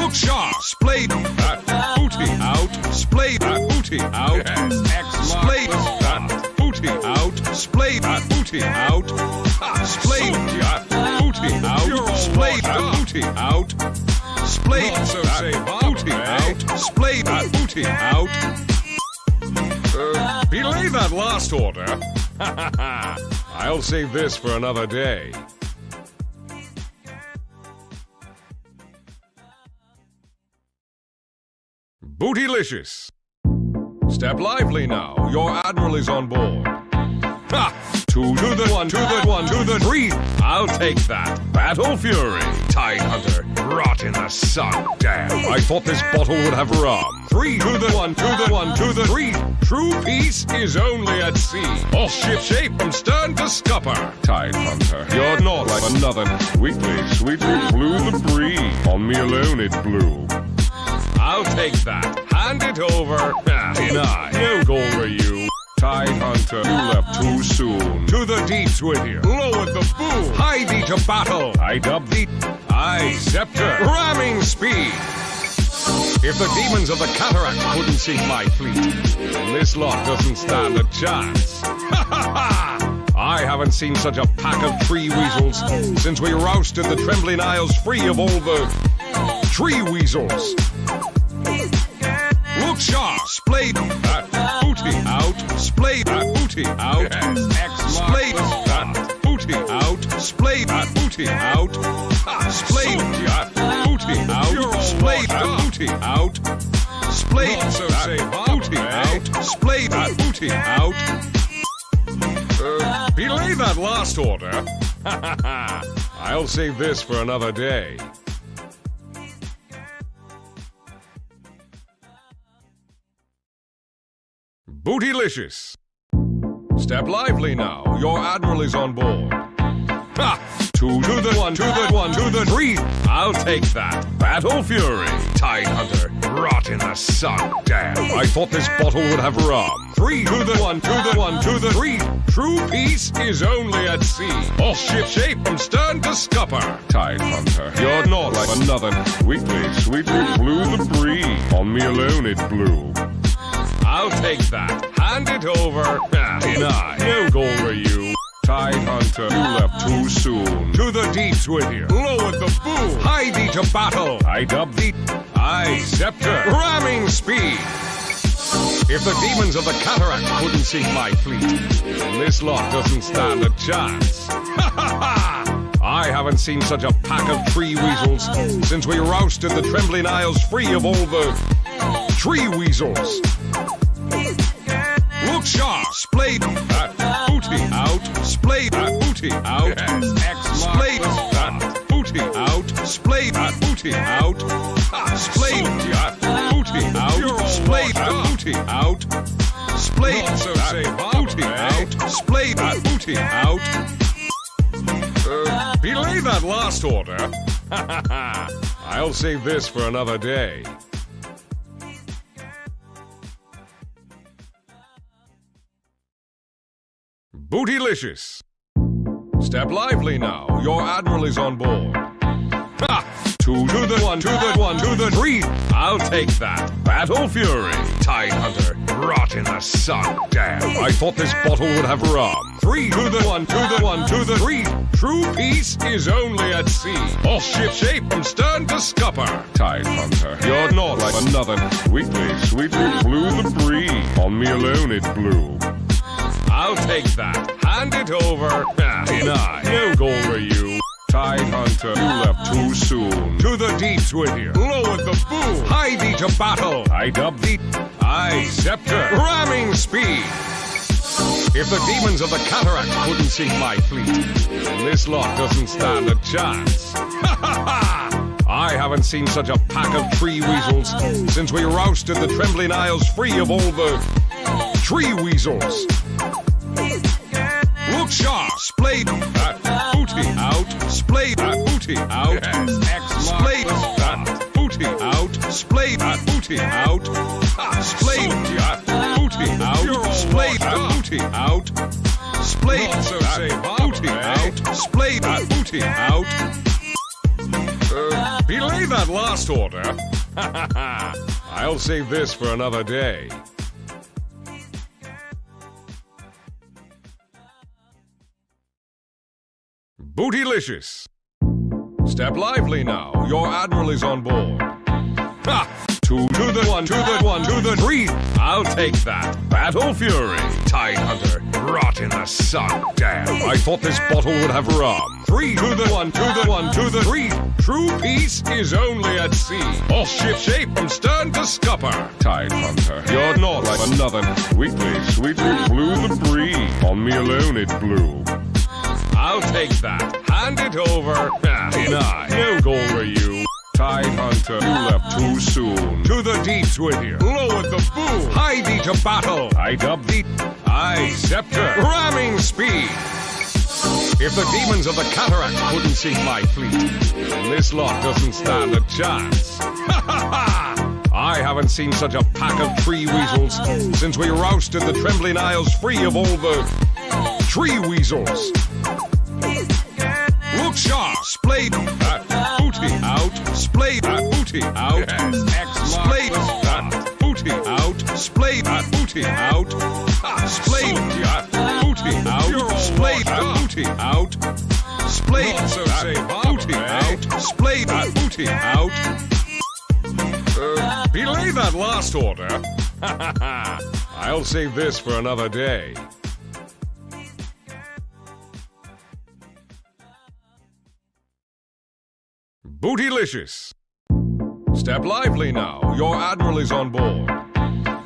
Look sharp, splayed that booty out, splayed that booty out, splayed that booty out, splayed that booty out, splayed that booty out, splayed that booty out, splayed that booty out, splayed that booty out. Belay that last order. I'll save this for another day. Bootylicious. Step lively now. Your admiral is on board. Ha! 2 to the 1 to the 1 to the 3. I'll take that. Battle Fury. Tide Hunter. Rot in the sun. Damn. I thought this bottle would have rum. 3 to the 1 to the 1 to the 3. True peace is only at sea. Off ship shape from stern to scupper. Tide Hunter. You're not like another. Sweetly blew the breeze. On me alone it blew. I'll take that. Hand it over. Deny. No goal for you. Tide Hunter, you left too soon. To the deeps with you. Lowered the boom. Hie thee to battle. I dub thee. I scepter. Ramming speed. If the demons of the cataract couldn't sink my fleet, then this lot doesn't stand a chance. Ha ha ha! I haven't seen such a pack of tree weasels since we rousted the trembling isles free of all the tree weasels. Look sharp, splayed that booty out, splayed that booty out, splayed that booty out, splayed that booty out, splayed that booty out, splayed that booty out, splayed that booty out, splayed that booty out. Belay that last order. I'll save this for another day. Bootylicious. Step lively now. Your admiral is on board. Ha! 2 to the 1 to the 1 to the 3. I'll take that. Battle Fury. Tide Hunter. Rot in the sun. Damn. I thought this bottle would have rum. 3 to the 1 to the 1 to the 3. True peace is only at sea. Off ship shape from stern to scupper. Tide Hunter. You're not like another. Sweetly blew the breeze. On me alone it blew. I'll take that. Hand it over. Deny. No goal for you. Tide Hunter, you left too soon. To the deeps with you. Lowered the boom. Hie thee to battle. I dub thee. I scepter. Ramming speed. If the demons of the cataract couldn't sink my fleet, then this lot doesn't stand a chance. Ha ha ha! I haven't seen such a pack of tree weasels since we rousted the trembling isles free of all the tree weasels. Look sharp, splayed that booty out, splayed that booty out, splayed that booty out, splayed that booty out, splayed that booty out, splayed that booty out, splayed that booty out, splayed that booty out. Belay that last order. I'll save this for another day. Bootylicious. Step lively now. Your admiral is on board. Ha! 2 to the 1 to the 1 to the 3. I'll take that. Battle Fury. Tide Hunter. Rot in the sun. Damn. I thought this bottle would have rum. 3 to the 1 to the 1 to the 3. True peace is only at sea. All ship shape from stern to scupper. Tide Hunter. You're not like another. Sweetly, sweetly blew the breeze. On me alone it blew. I'll take that. Hand it over. Deny. No goal for you. Tide Hunter, you left too soon. To the deeps with you. Lower the boom. Hie thee to battle. I dub thee. I scepter. Ramming speed. If the demons of the cataract couldn't sink my fleet, then this lot doesn't stand a chance. Ha ha ha! I haven't seen such a pack of tree weasels since we rousted the trembling isles free of all the tree weasels. Look sharp, splayed that booty out, splayed that booty out, splayed that booty out, splayed that booty out, splayed that booty out, splayed that booty out, splayed that booty out, splayed that booty out. Belay that last order. I'll save this for another day. Bootylicious. Step lively now. Your admiral is on board. Ha! 2 to the 1 to the 1 to the 3. I'll take that. Battle Fury. Tide Hunter. Rot in the sun. Damn. I thought this bottle would have rum. 3 to the 1 to the 1 to the 3. True peace is only at sea. All ship shape from stern to scupper. Tide Hunter. You're not like another. Sweetly, sweetly blew the breeze. On me alone it blew. I'll take that. Hand it over. Deny. No goal for you. Tide Hunter, you left too soon. To the deeps with you. Lower the boom. Hie thee to battle. I dub thee. I scepter. Ramming speed. If the demons of the cataract couldn't sink my fleet, then this lot doesn't stand a chance. Ha ha ha! I haven't seen such a pack of tree weasels since we rousted the trembling isles free of all the tree weasels. Look sharp, splayed that booty out, splayed that booty out, splayed that booty out, splayed that booty out, splayed that booty out, splayed that booty out, splayed that booty out, splayed that booty out. Belay that last order. I'll save this for another day. Bootylicious. Step lively now. Your admiral is on board.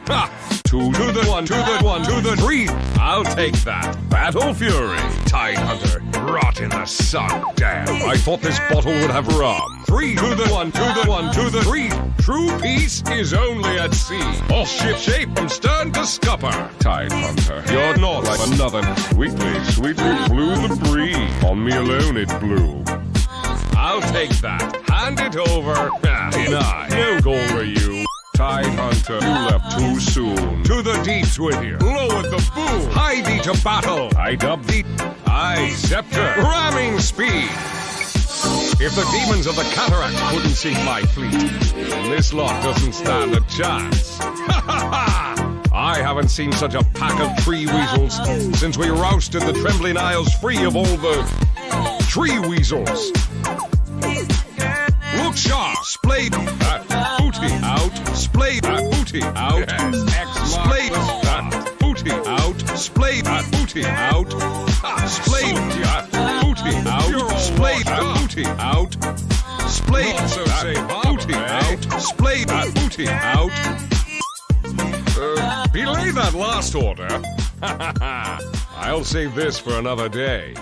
Ha! 2 to the 1 to the 1 to the 3. I'll take that. Battle Fury. Tide Hunter. Rot in the sun. Damn. I thought this bottle would have rum. 3 to the 1 to the 1 to the 3. True peace is only at sea. All ship shape from stern to scupper. Tide Hunter. You're not like another. Sweetly, sweetly blew the breeze. On me alone it blew. I'll take that. Hand it over. Deny. No goal for you. Tide Hunter, you left too soon. To the deeps with you. Lower the boom. Hie thee to battle. I dub thee. I scepter. Ramming speed. If the demons of the cataract couldn't sink my fleet, then this lot doesn't stand a chance. Ha ha ha! I haven't seen such a pack of tree weasels since we rousted the trembling isles free of all the tree weasels. Look sharp, splayed that booty out, splayed that booty out, splayed that booty out, splayed that booty out, splayed that booty out, splayed that booty out, splayed that booty out, splayed that booty out. Belay that last order. I'll save this for another day.